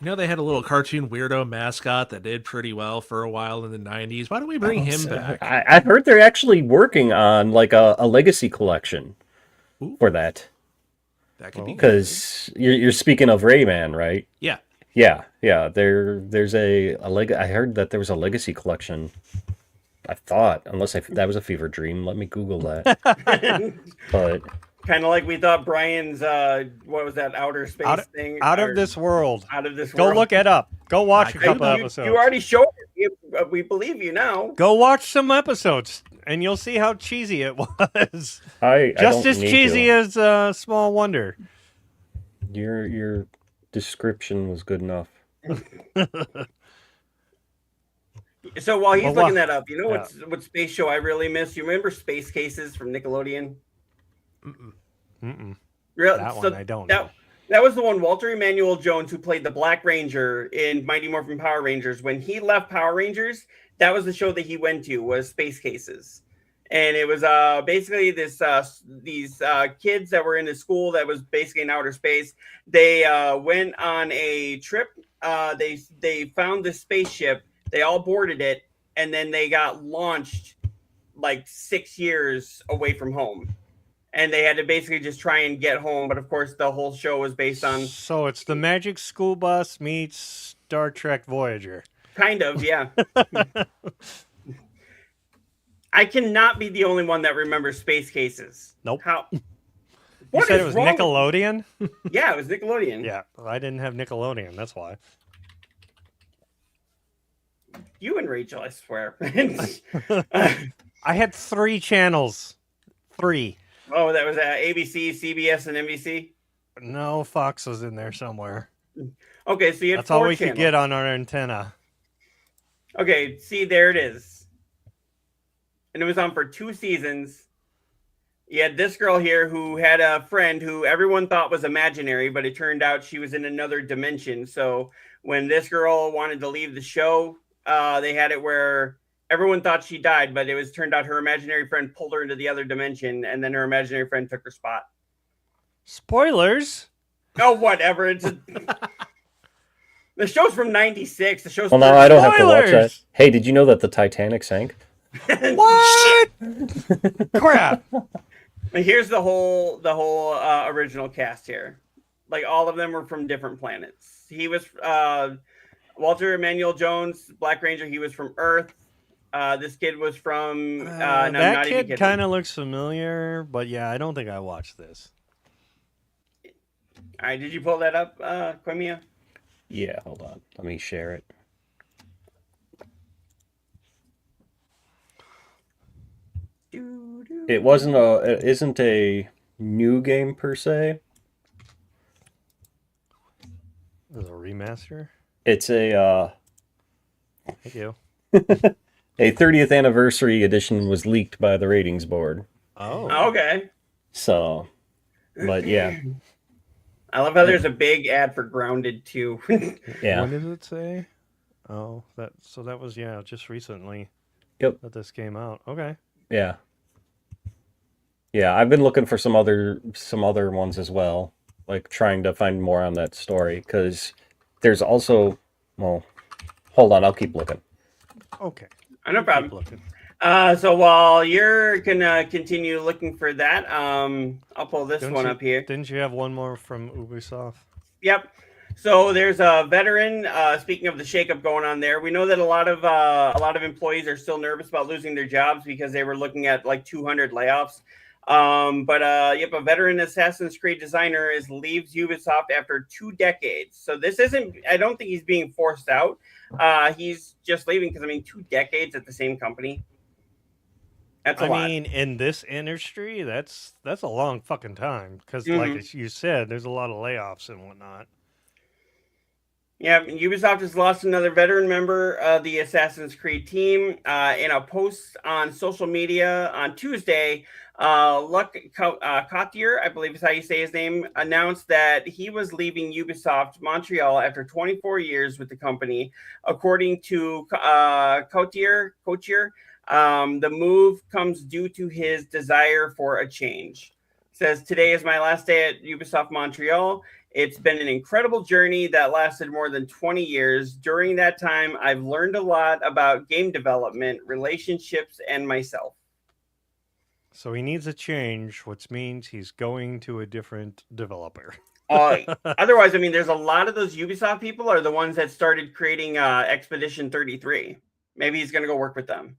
You know, they had a little cartoon weirdo mascot that did pretty well for a while in the 90s. Why don't we bring him back? I heard they're actually working on like a legacy collection for that. That could be good. Because you're speaking of Rayman, right? Yeah. Yeah. There's a I heard that there was a legacy collection. I thought, unless that was a fever dream. Let me Google that. But Kind of like we thought Brian's, what was that, outer space thing? Out of this world. Out of this Go world. look it up. Go watch a I- couple You episodes. already showed it. We believe you now. Go watch some episodes, and you'll see how cheesy it was. I Just don't as need cheesy to. as Small Wonder. Your description was good enough. So while he's Well, looking what- that up, you know yeah. what space show I really miss? You remember Space Cases from Nickelodeon? Mm-mm. Real, That so one I don't know. That was the one, Walter Emmanuel Jones, who played the Black Ranger in Mighty Morphin Power Rangers. When he left Power Rangers, that was the show that he went to, was Space Cases. And it was basically these kids that were in a school that was basically in outer space. They went on a trip. They found this spaceship. They all boarded it, and then they got launched like 6 years away from home. And they had to basically just try and get home. But of course, the whole show was based on So it's the Magic School Bus meets Star Trek Voyager. kind of, yeah. I cannot be the only one that remembers Space Cases. Nope. How? You What said is it was wrong with- Nickelodeon? Yeah, it was Nickelodeon. Yeah, well, I didn't have Nickelodeon. That's why. You and Rachel, I swear. I had 3 channels. 3. Oh, that was ABC, CBS, and NBC. No, Fox was in there somewhere. Okay, so you had That's all 4 we channels. could get on our antenna. Okay, see, there it is. And it was on for 2 seasons. You had this girl here who had a friend who everyone thought was imaginary, but it turned out she was in another dimension. So when this girl wanted to leave the show, they had it where everyone thought she died, but it was turned out her imaginary friend pulled her into the other dimension, and then her imaginary friend took her spot. Spoilers? Oh, whatever. It's the show's from '96. The show's Well, now I don't have to watch that. Spoilers! Hey, did you know that the Titanic sank? What? Crap. And here's the whole original cast here. Like all of them were from different planets. He was Walter Emmanuel Jones, Black Ranger. He was from Earth. This kid was from. No, That not even kid kidding. kind of looks familiar, but yeah, I don't think I watched this. All right, did you pull that up, Quimia? Yeah, hold on. Let me share it. It isn't a new game per se. This is a remaster? It's a Thank you. a 30th anniversary edition was leaked by the ratings board. Oh. Okay. So, but yeah, I love how there's a big ad for Grounded too. yeah. When did it say? Oh, that was just recently. Yep. That this came out. Okay. Yeah. Yeah, I've been looking for some other ones as well, like trying to find more on that story because there's also, well, hold on, I'll keep looking. Okay. No Keep problem. looking. So while you're gonna continue looking for that, I'll pull this one up here. Didn't you have one more from Ubisoft? Yep. So there's a veteran. Speaking of the shakeup going on there, we know that a lot of employees are still nervous about losing their jobs because they were looking at like 200 layoffs. Yep, a veteran Assassin's Creed designer leaves Ubisoft after 2 decades. So this isn't. I don't think he's being forced out. He's just leaving because 2 decades at the same company. That's a lot. In this industry, that's a long fucking time because, Mhm. like you said, there's a lot of layoffs and whatnot. Yeah, Ubisoft has lost another veteran member of the Assassin's Creed team. In a post on social media on Tuesday, Luc Cotier, I believe is how you say his name, announced that he was leaving Ubisoft Montreal after 24 years with the company. According to Cotier, the move comes due to his desire for a change. Says, today is my last day at Ubisoft Montreal. It's been an incredible journey that lasted more than 20 years. During that time, I've learned a lot about game development, relationships, and myself. So he needs a change, which means he's going to a different developer. Otherwise, there's a lot of those Ubisoft people are the ones that started creating Expedition 33. Maybe he's going to go work with them.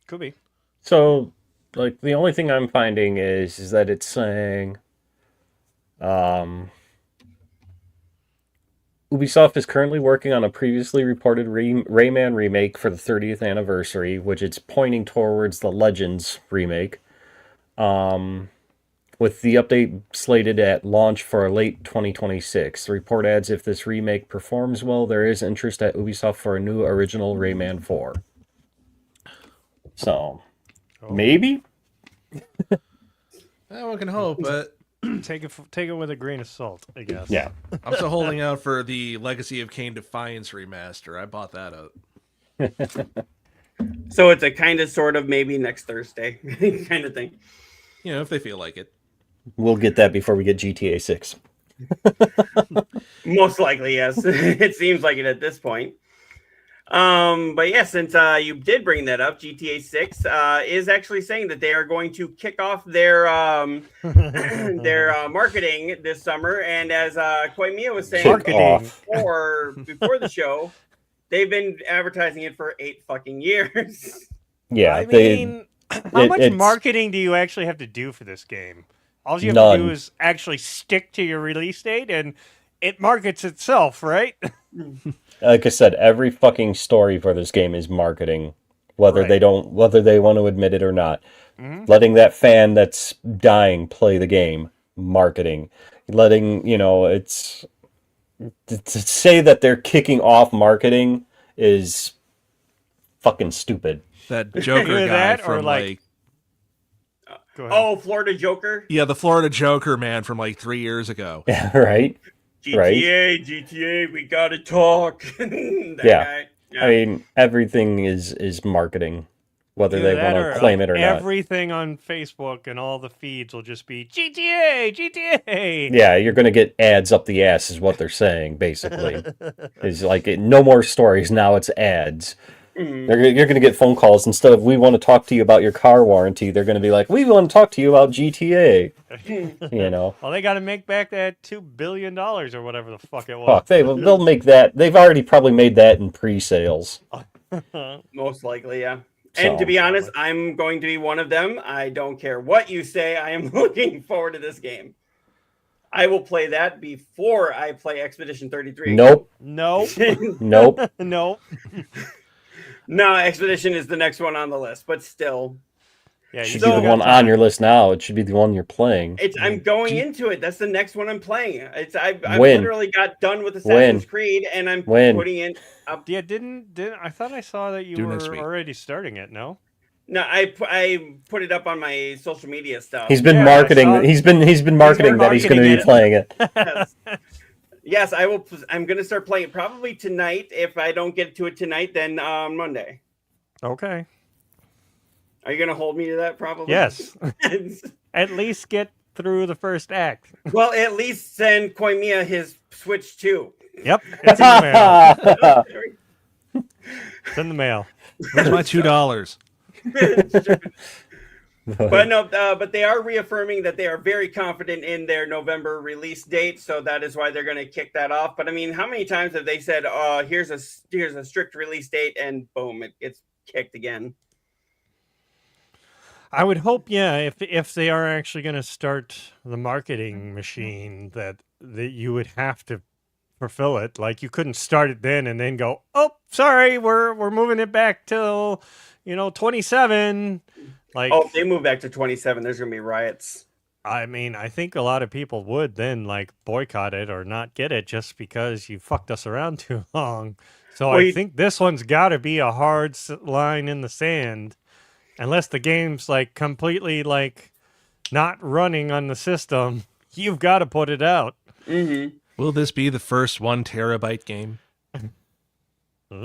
Could be. So, like, the only thing I'm finding is that it's saying, Ubisoft is currently working on a previously reported Rayman remake for the 30th anniversary, which it's pointing towards the Legends remake. With the update slated at launch for late 2026. The report adds if this remake performs well, there is interest at Ubisoft for a new original Rayman 4. So, maybe? One can hope, but take it with a grain of salt, I guess. Yeah. I'm still holding out for the Legacy of Kain Defiance remaster. I bought that out. So it's a kind of, sort of, maybe next Thursday kind of thing. If they feel like it. We'll get that before we get GTA 6. Most likely, yes. It seems like it at this point. But yeah, since you did bring that up, GTA 6 is actually saying that they are going to kick off their their marketing this summer. And as Koimiya was saying before the show, they've been advertising it for 8 fucking years. Yeah, how much marketing do you actually have to do for this game? All you have to do is actually stick to your release date, and it markets itself, right? Like I said, every fucking story for this game is marketing, whether they want to admit it or not. Mm-hmm. Letting that fan that's dying play the game, marketing. Letting, it's to say that they're kicking off marketing is fucking stupid. That Joker guy from Florida Joker? Yeah, the Florida Joker man from 3 years ago. Yeah, right? GTA, we gotta talk. Guy. Yeah. Everything is marketing, whether they want to claim it or not. Everything on Facebook and all the feeds will just be GTA. Yeah, you're going to get ads up the ass is what they're saying, basically. It's like, no more stories, now it's ads. Mm-hmm. You're going to get phone calls. Instead of, we want to talk to you about your car warranty, they're going to be like, we want to talk to you about GTA. Well, they got to make back that $2 billion or whatever the fuck it was. Fuck, they'll make that. They've already probably made that in pre-sales. Most likely, yeah. And to be honest, I'm going to be one of them. I don't care what you say. I am looking forward to this game. I will play that before I play Expedition 33. Nope. No, Expedition is the next one on the list, but still. Yeah, Should So- be the one on your list now. It should be the one you're playing. I'm going into it. That's the next one I'm playing. I've When? literally got done with Assassin's When? Creed, and I'm When? putting in. Yeah, didn't I thought I saw that you Do next were week. already starting it? No. No, I put it up on my social media stuff. He's been Yeah, I marketing. saw- He's been marketing that he's going to marketing be it. playing it. Yes. Yes, I will. I'm going to start playing it probably tonight. If I don't get to it tonight, then on Monday. Okay. Are you going to hold me to that? Probably. Yes. At least get through the first act. Well, at least send Koimiya his Switch 2. Yep, it's in the mail. It's in the mail. Where's my $2? But no, but they are reaffirming that they are very confident in their November release date, so that is why they're going to kick that off. But I mean, how many times have they said, here's a strict release date," and boom, it gets kicked again? I would hope, yeah, if they are actually going to start the marketing machine, that you would have to fulfill it. Like, you couldn't start it then and then go, "Oh, sorry, we're moving it back till 27." Like, Oh, if they move back to 27, there's going to be riots. I mean, I think a lot of people would then like boycott it or not get it just because you fucked us around too long. So Well, I think this one's got to be a hard line in the sand, unless the game's like completely like not running on the system. You've got to put it out. Mm-hmm. Will this be the first 1 terabyte game?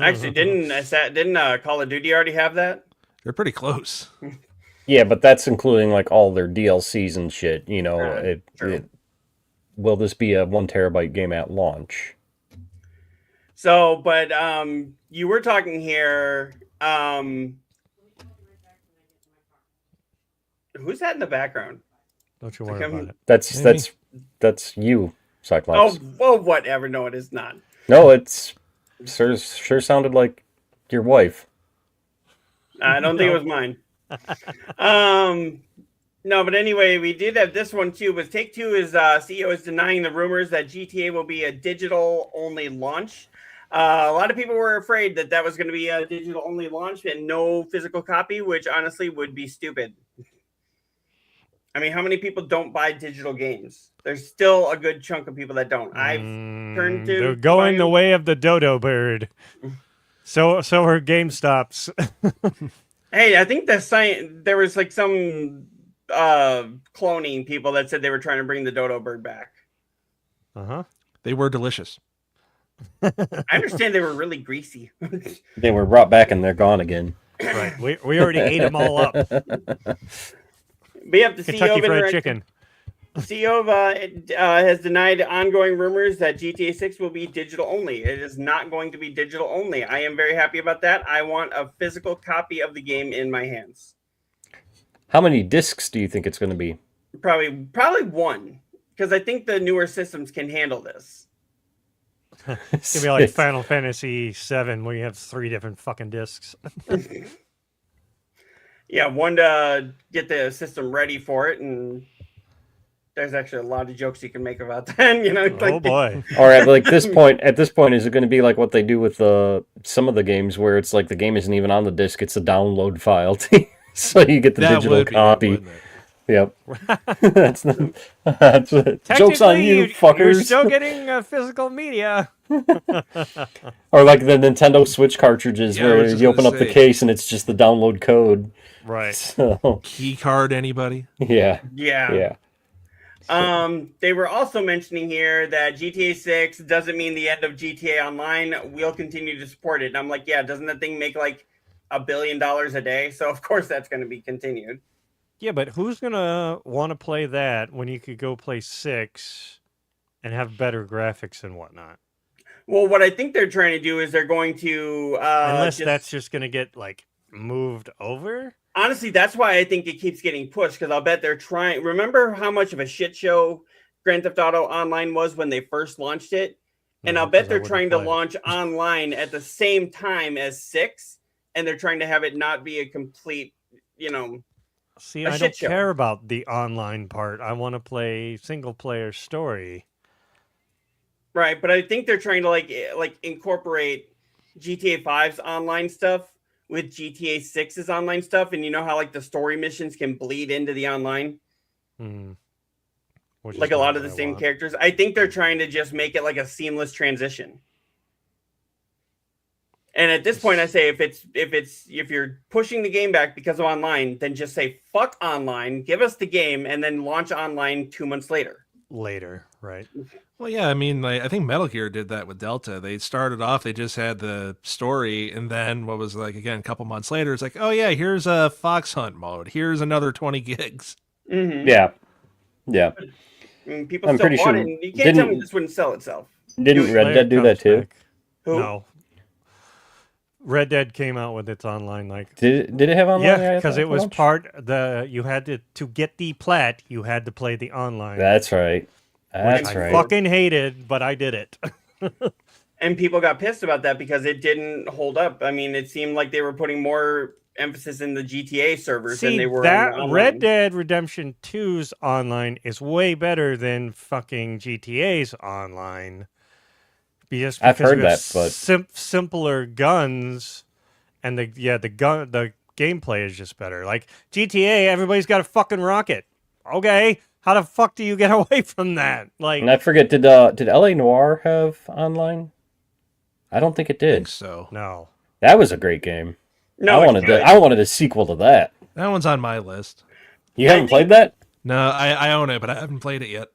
Actually, didn't Call of Duty already have that? They're pretty close. Yeah, but that's including like all their DLCs and shit. You know, True. will this be a 1 terabyte game at launch? So, but you were talking here. Who's that in the background? Don't you worry about it. That's you, Cyclops. Oh, whatever. No, it is not. No, it's sure sounded like your wife. I don't think it was mine. No, but anyway, we did have this one too. But Take-Two CEO is denying the rumors that GTA will be a digital-only launch. A lot of people were afraid that was going to be a digital-only launch and no physical copy, which honestly would be stupid. I mean, how many people don't buy digital games? There's still a good chunk of people that don't. I've turned to... They're going the way of the dodo bird. So are GameStops. Hey, I think there was like some cloning people that said they were trying to bring the dodo bird back. Uh-huh. They were delicious. I understand they were really greasy. They were brought back and they're gone again. Right. We already ate them all up. We have the Kentucky CEO Fried Chicken. CEO has denied ongoing rumors that GTA 6 will be digital only. It is not going to be digital only. I am very happy about that. I want a physical copy of the game in my hands. How many discs do you think it's going to be? Probably one, because I think the newer systems can handle this. It's gonna be like Final Fantasy VII, where you have 3 different fucking discs. Yeah, one to get the system ready for it, and there's actually a lot of jokes you can make about that. Oh boy! Or at this point, is it going to be like what they do with some of the games, where it's like the game isn't even on the disc; it's a download file, so you get the digital copy. Wouldn't it? Yep. That's jokes on you, fuckers. You're still getting physical media. Or like the Nintendo Switch cartridges, Yeah, I was where just you open gonna up the say. case and it's just the download code. Right. So, Key card, anybody? yeah. Yeah. They were also mentioning here that GTA 6 doesn't mean the end of GTA Online. We'll continue to support it. And I'm like, yeah, doesn't that thing make like $1 billion a day? So of course that's going to be continued. Yeah, but who's gonna want to play that when you could go play 6 and have better graphics and whatnot? Well, what I think they're trying to do is they're going to Unless that's just gonna get like moved over. Honestly, that's why I think it keeps getting pushed, because I'll bet they're trying. Remember how much of a shit show Grand Theft Auto Online was when they first launched it? And I'll bet they're trying to launch online at the same time as 6, and they're trying to have it not be a complete, See, a I shit don't show. care about the online part. I want to play single player story. Right, but I think they're trying to like incorporate GTA 5's online stuff with GTA 6's online stuff, and you know how like the story missions can bleed into the online, like a lot of the same characters. I think they're trying to just make it like a seamless transition. And at this point, I say if you're pushing the game back because of online, then just say fuck online, give us the game, and then launch online 2 months later. Right? Well, yeah, I mean, like, I think Metal Gear did that with Delta. They started off, they just had the story, and then what was like again a couple months later, it's like, oh yeah, here's a Fox Hunt mode. Here's another 20 gigs. Mm-hmm. Yeah. I mean, people I'm still pretty bought sure it, and you can't tell me this wouldn't sell itself. Didn't Red Dead do that too? Who? No. Red Dead came out with its online Did it have online? Yeah, because it was you had to get the plat, you had to play the online. That's right. That's which right. I fucking hated, but I did it. And people got pissed about that because it didn't hold up. I mean, it seemed like they were putting more emphasis in the GTA servers than they were on the online. Red Dead Redemption 2's online is way better than fucking GTA's online. Just I've heard you have that, but simpler guns, and the gameplay is just better. Like GTA, everybody's got a fucking rocket. Okay, how the fuck do you get away from that? Like, and I forget, did LA Noire have online? I don't think it I did. think so. No, that was a great game. No, I wanted a sequel to that. That one's on my list. You haven't played that? No, I own it, but I haven't played it yet.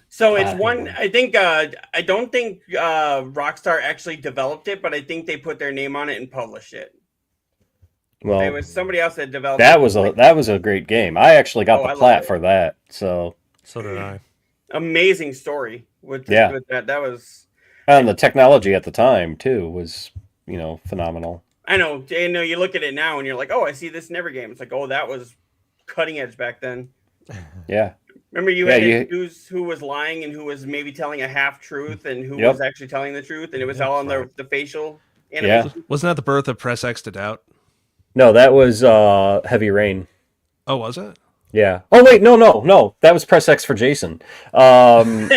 So it's one. I think. I don't think Rockstar actually developed it, but I think they put their name on it and published it. Well, it was somebody else that developed. That was a great game. I actually got the plat for that. So did I. Amazing story with that. That was. And the technology at the time too was, phenomenal. I know. You look at it now and you're like, oh, I see this in every game. It's like, oh, that was cutting edge back then. Yeah. Remember you had who was lying and who was maybe telling a half truth and who was actually telling the truth, and it was all on the facial animation. Yeah. Wasn't that the birth of Press X to Doubt? No, that was Heavy Rain. Oh, was it? Yeah. Oh wait, no. That was Press X for Jason. Jason!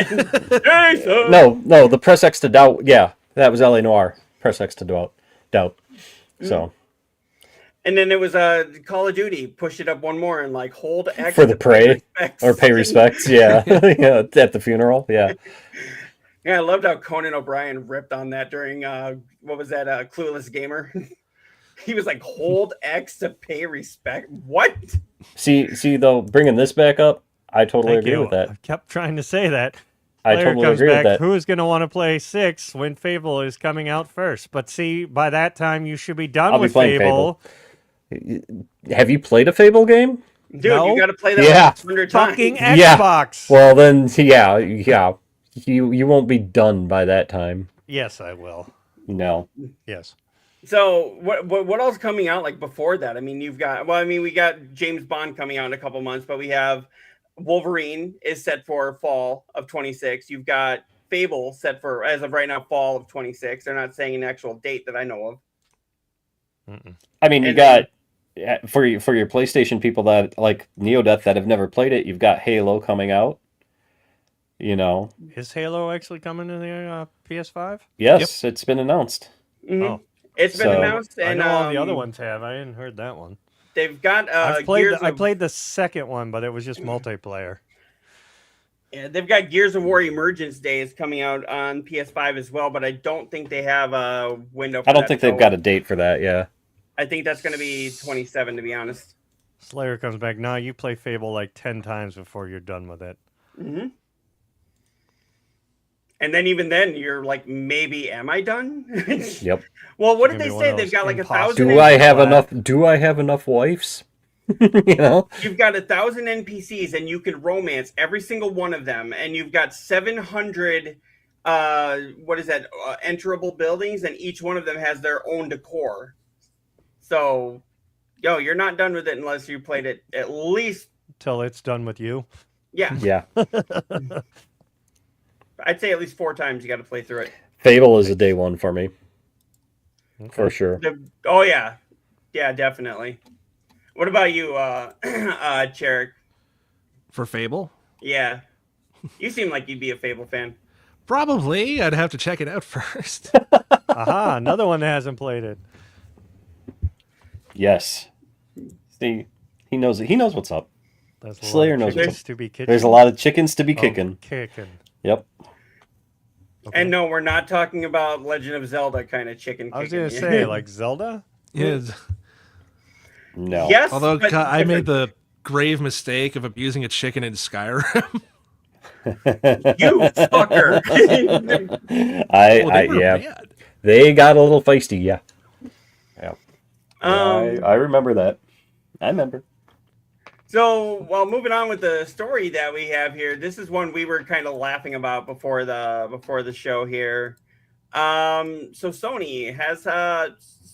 No, the Press X to Doubt. Yeah, that was LA Noire. Press X to Doubt. So. And then it was Call of Duty. Push it up one more and like hold X for the prey or pay respects. Yeah, yeah, at the funeral. Yeah. Yeah, I loved how Conan O'Brien ripped on that during what was that? Clueless Gamer. He was like, hold X to pay respect. What? See though, bringing this back up, I totally agree with that. I kept trying to say that. I totally agree with that. Who is going to want to play 6 when Fable is coming out first? But see, by that time, you should be done with Fable. Have you played a Fable game? Dude, you got to play that 100 times. Fucking Xbox. Well, then, yeah. You won't be done by that time. Yes, I will. No. Yes. So what else coming out like before that? I mean, we got James Bond coming out in a couple months, but we have Wolverine is set for fall of 26. You've got Fable set for, as of right now, fall of 26. They're not saying an actual date that I know of. I mean, you got for your PlayStation people that like Neodeath that have never played it, you've got Halo coming out. Is Halo actually coming to the PS5? Yes, It's been announced. Mm-hmm. Oh, it's been announced, and I know all the other ones have. I hadn't heard that one. They've got. I played the second one, but it was just multiplayer. Yeah, they've got Gears of War Emergence Days coming out on PS5 as well, but I don't think they have a window. I don't think they've got a date for that. Yeah. I think that's going to be 27, to be honest. Slayer comes back. Nah, you play Fable like 10 times before you're done with it. Mm-hmm. And then even then, you're like, maybe am I done? Yep. Well, what did they say? They've got like 1,000. Do I have enough wives? You've got 1,000 NPCs, and you can romance every single one of them, and you've got 700. Enterable buildings, and each one of them has their own decor. So, you're not done with it unless you played it at least till it's done with you. Yeah. Yeah. I'd say at least 4 times you got to play through it. Fable is a day one for me. Okay. For sure. Yeah, definitely. What about you, Cherrick? For Fable? Yeah. You seem like you'd be a Fable fan. Probably. I'd have to check it out first. Aha, another one that hasn't played it. Yes. See, he knows it. He knows what's up. There's a Slayer lot knows of chickens what's up. to be kitchen. There's a lot of chickens to be Oh, kicking. kicking. Yep. Okay. And no, we're not talking about Legend of Zelda kind of chicken. I was kicking. gonna say like Zelda. Yeah. No. Yes, Although but I made different. the grave mistake of abusing a chicken in Skyrim. You fucker. They were yeah. bad. They got a little feisty, yeah. Yeah. Um, I remember that. I remember. So, while moving on with the story that we have here, this is one we were kind of laughing about before the show here. So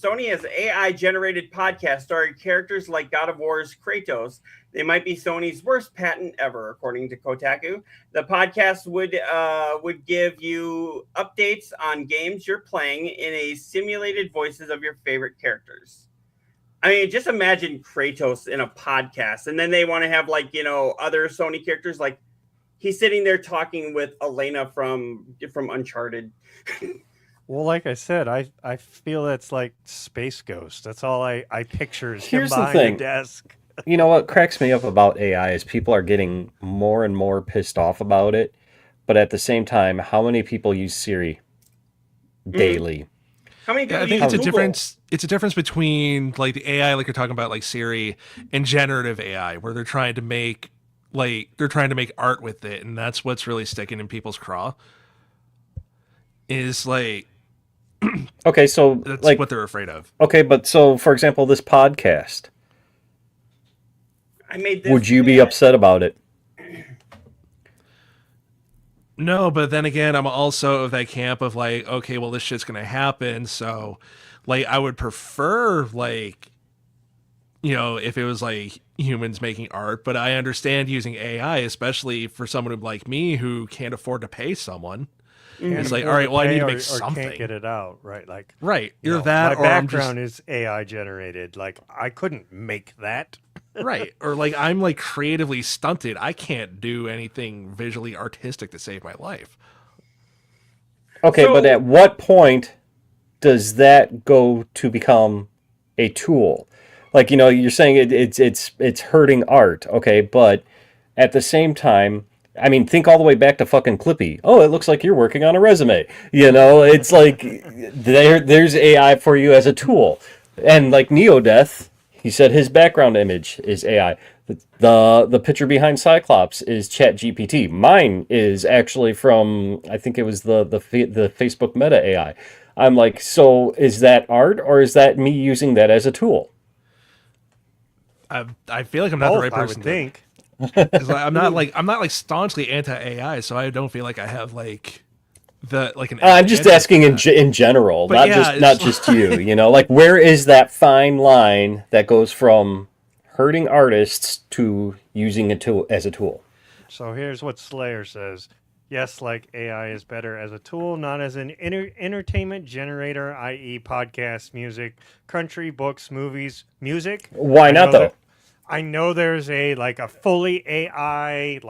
Sony has AI generated podcasts starring characters like God of War's Kratos. They might be Sony's worst patent ever, according to Kotaku. The podcast would give you updates on games you're playing in a simulated voices of your favorite characters. I mean, just imagine Kratos in a podcast, and then they want to have other Sony characters. Like he's sitting there talking with Elena from Uncharted. Well, like I said, I feel that's like Space Ghost. That's all I picture is him Here's the behind thing. the desk. You know what cracks me up about AI is people are getting more and more pissed off about it, but at the same time, how many people use Siri daily? How many people I think use it's a Google? difference. It's a difference between like the AI, like you're talking about, like Siri, and generative AI, where they're trying to make art with it, and that's what's really sticking in people's craw. Is like Okay, so that's like what they're afraid of. okay, but so for example, this podcast, I made this. would you be upset about it? No, but then again, I'm also of that camp of like, okay, well, this shit's gonna happen, so like I would prefer like, if it was like humans making art, but I understand using AI, especially for someone like me who can't afford to pay someone. It's like, all right, well, I need to make something. Can't get it out, right? Like, Right, you either know, that, my or I'm just background is AI generated. Like, I couldn't make that. right, or like I'm like creatively stunted. I can't do anything visually artistic to save my life. Okay, So- but at what point does that go to become a tool? Like, you're saying it's hurting art, okay, but at the same time, I mean, think all the way back to fucking Clippy. Oh, it looks like you're working on a resume. It's like there's AI for you as a tool. And like Neodeath, he said his background image is AI. The picture behind Cyclops is ChatGPT. Mine is actually from, I think it was the Facebook Meta AI. I'm like, so is that art or is that me using that as a tool? I feel like I'm not the Both, right I person would to think. 'cause I'm not like staunchly anti AI, so I don't feel like I have like an. I'm just answer asking for that. in general, But not yeah, not it's just you. Like where is that fine line that goes from hurting artists to using it as a tool? So here's what Slayer says. Yes, like AI is better as a tool, not as an entertainment generator, i.e., podcasts, music, country, books, movies, music. Why not though? I know there's a fully AI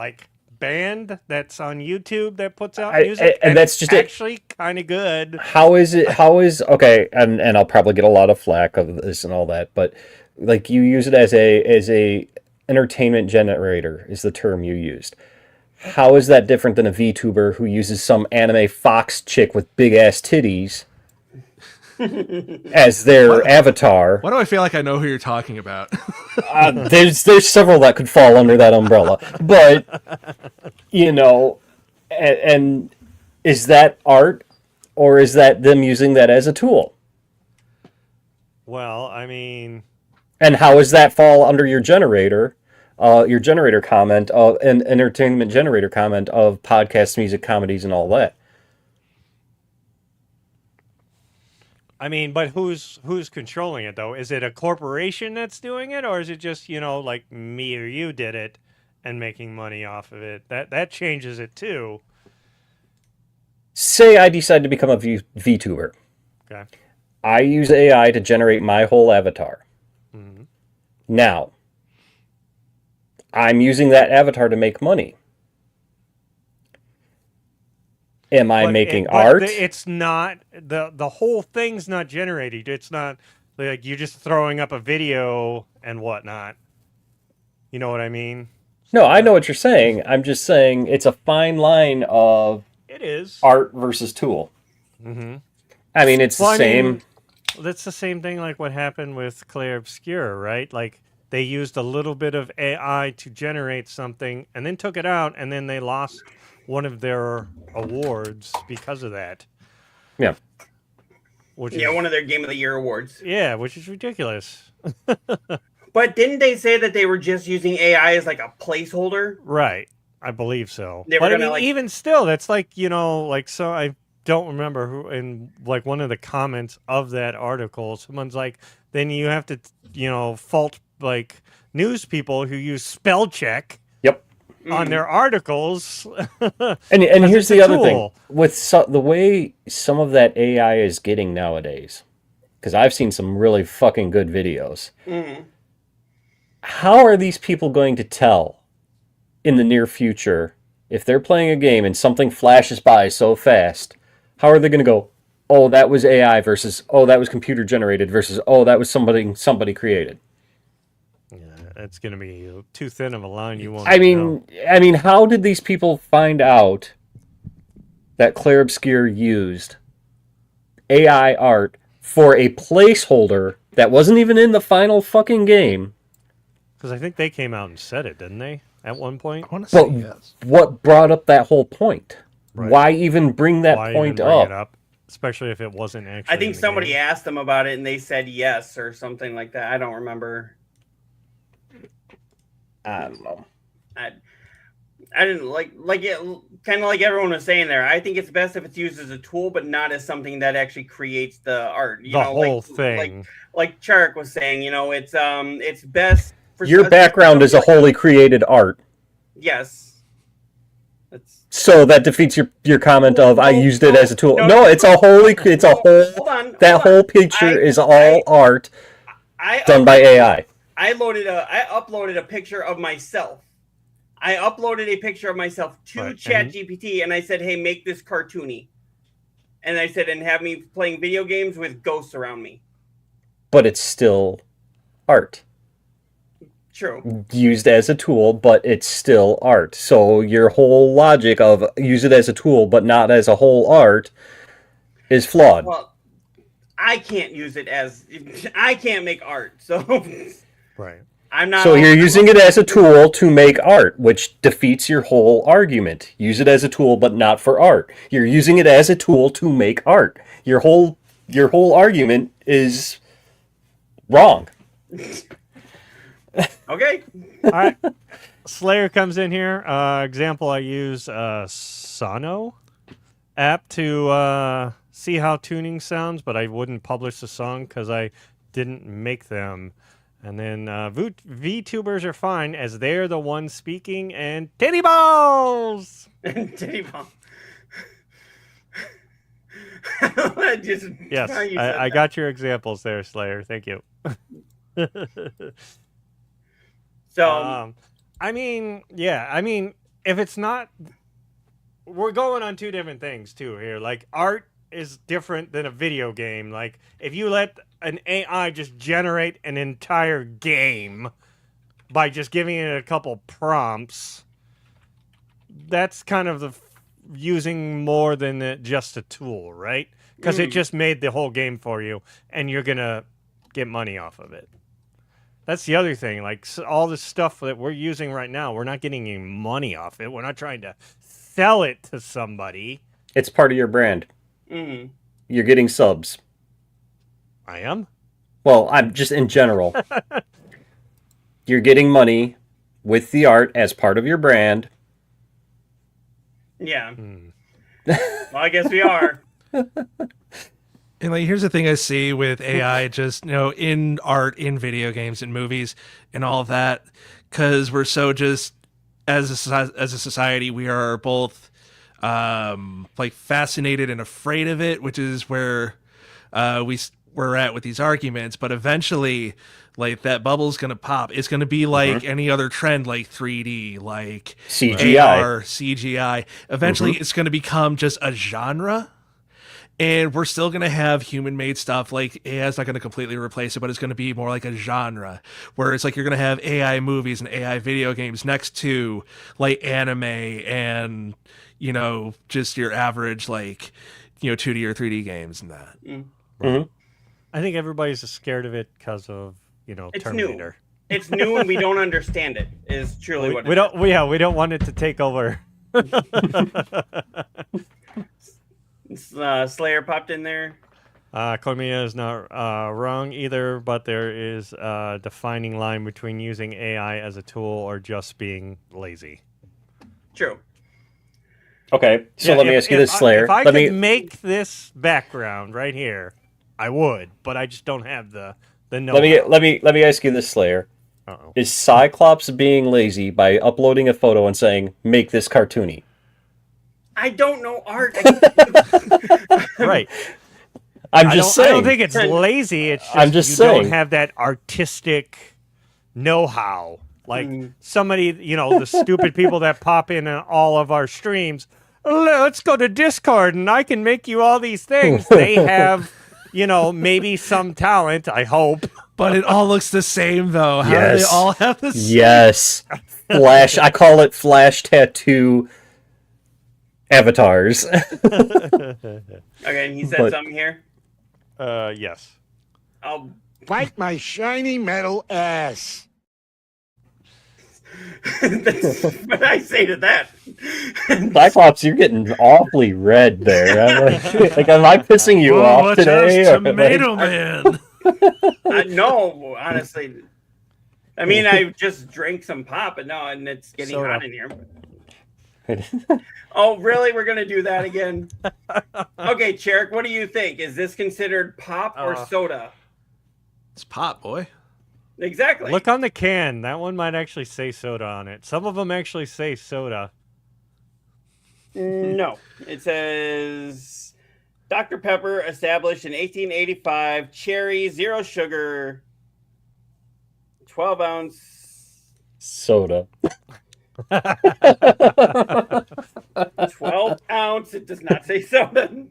band that's on YouTube that puts out music, and that's just actually kind of good. How is okay? And I'll probably get a lot of flack of this and all that, but like you use it as a entertainment generator is the term you used. How is that different than a VTuber who uses some anime fox chick with big ass titties as their avatar? Why do I feel like I know who you're talking about? There's several that could fall under that umbrella, but and is that art or is that them using that as a tool? Well, I mean, And how does that fall under your generator comment of an entertainment generator comment of podcasts, music, comedies, and all that? I mean, but who's controlling it though? Is it a corporation that's doing it, or is it just like me or you did it and making money off of it? That changes it too. Say I decide to become a VTuber. Okay. I use AI to generate my whole avatar. Mm-hmm. Now, I'm using that avatar to make money. Am I making art? It's not the whole thing's not generated. It's not Like you're just throwing up a video and whatnot. You know what I mean? No, I know what you're saying. I'm just saying it's a fine line of It is. art versus tool. Mm-hmm. I mean, it's the same. That's the same thing like what happened with Clair Obscur, right? Like they used a little bit of AI to generate something and then took it out, and then they lost one of their awards because of that. Yeah. Which Yeah, is, one of their Game of the Year awards. yeah, which is ridiculous. But didn't they say that they were just using AI as like a placeholder? Right. I believe so. They were But I gonna, mean, like- even still, that's like, you know, like, so I don't remember who, in like one of the comments of that article, someone's like, then you have to, you know, fault like news people who use spell check Yep. on their articles. And here's it's a the other tool. thing. With the way some of that AI is getting nowadays, because I've seen some really fucking good videos. Mm-hmm. How are these people going to tell in the near future if they're playing a game and something flashes by so fast? How are they going to go, oh, that was AI versus, oh, that was computer generated versus, oh, that was somebody created? Yeah, it's going to be too thin of a line. You won't. I know. mean, how did these people find out that Clair Obscur used AI art for a placeholder that wasn't even in the final fucking game? Because I think they came out and said it, didn't they? At one point. I want to say But yes. what brought up that whole point? Right. Why even bring that Why point even bring up? it up? Especially if it wasn't actually. I think in the somebody game. asked them about it and they said yes or something like that. I don't remember. I don't know. I didn't like it, kind of like everyone was saying there. I think it's best if it's used as a tool, but not as something that actually creates the art. You The know, whole like, thing. Like Chark was saying, you know, it's best for Your background is a wholly created art. Yes. That's So that defeats your comment of I used it as a tool. No, it's a whole hold on. that whole picture is all art done by AI. I uploaded a picture of myself. I uploaded a picture of myself to Right, ChatGPT and I said, "Hey, make this cartoony." And I said, "And have me playing video games with ghosts around me." But it's still art. True. Used as a tool, but it's still art. So your whole logic of use it as a tool but not as a whole art is flawed. Well, I can't use it as I can't make art, so Right. I'm not. So you're using it as a tool to make art, which defeats your whole argument. Use it as a tool, but not for art. You're using it as a tool to make art. Your whole argument is wrong. Okay. All right. Slayer comes in here. Example, I use Sono app to see how tuning sounds, but I wouldn't publish the song because I didn't make them. And then VTubers are fine as they're the ones speaking and titty balls. Titty bomb. Yes, I got your examples there, Slayer. Thank you. So I mean, yeah, I mean, if it's not, we're going on two different things too here. Like art is different than a video game. Like if you let an AI just generate an entire game by just giving it a couple prompts, that's kind of using more than just a tool, right? Because it just made the whole game for you, and you're gonna get money off of it. That's the other thing. Like all the stuff that we're using right now, we're not getting any money off it. We're not trying to sell it to somebody. It's part of your brand. Mm-hmm. You're getting subs. I am? Well, I'm just in general. You're getting money with the art as part of your brand. Yeah. Well, I guess we are. And like, here's the thing I see with AI, just in art, in video games, in movies, and all of that, because we're so just as a society, we are both like fascinated and afraid of it, which is where we're at with these arguments. But eventually, like that bubble's gonna pop. It's gonna be like any other trend, like 3D, like CGI. AR, CGI. Eventually, it's gonna become just a genre. And we're still going to have human-made stuff. Like, AI is not going to completely replace it, but it's going to be more like a genre, where it's like you're going to have AI movies and AI video games next to, like, anime and, you know, just your average, like, you know, 2D or 3D games and that. Mm-hmm. I think everybody's scared of it because of, you know, It's Terminator. new. It's new and we don't understand it. Is truly what We don't. We don't want it to take over. Slayer popped in there. Cormier is not wrong either, but there is a defining line between using AI as a tool or just being lazy. True. Okay, so let me ask you this, Slayer. If I let could me make this background right here, I would, but I just don't have the know. let me ask you this, Slayer. Uh-oh. Is Cyclops being lazy by uploading a photo and saying, "Make this cartoony"? I don't know art. Right. I'm just saying. I don't think it's lazy. It's just, I'm just you saying. don't have that artistic know-how. Like somebody, you know, the stupid people that pop in on all of our streams. Let's go to Discord and I can make you all these things. They have, you know, maybe some talent, I hope. But it all looks the same, though. How do they Yes. all have the same? Yes. Flash. I call it flash tattoo avatars. Okay, and he said something here. Yes. I'll Bite my shiny metal ass. That's what I say to that. Cyclops, you're getting awfully red there. I'm like, am I pissing you off Watch today? out, Or, Tomato Man. No, honestly. I mean, I just drank some pop, and it's getting Soda. hot in here. Oh, really? We're gonna do that again? Okay, Cherrick, what do you think? Is this considered pop or soda? It's pop, boy. Exactly. Look on the can. That one might actually say soda on it. Some of them actually say soda. No, it says Dr. Pepper established in 1885. Cherry, zero sugar, 12-ounce. soda. 12 ounce. It does not say soda.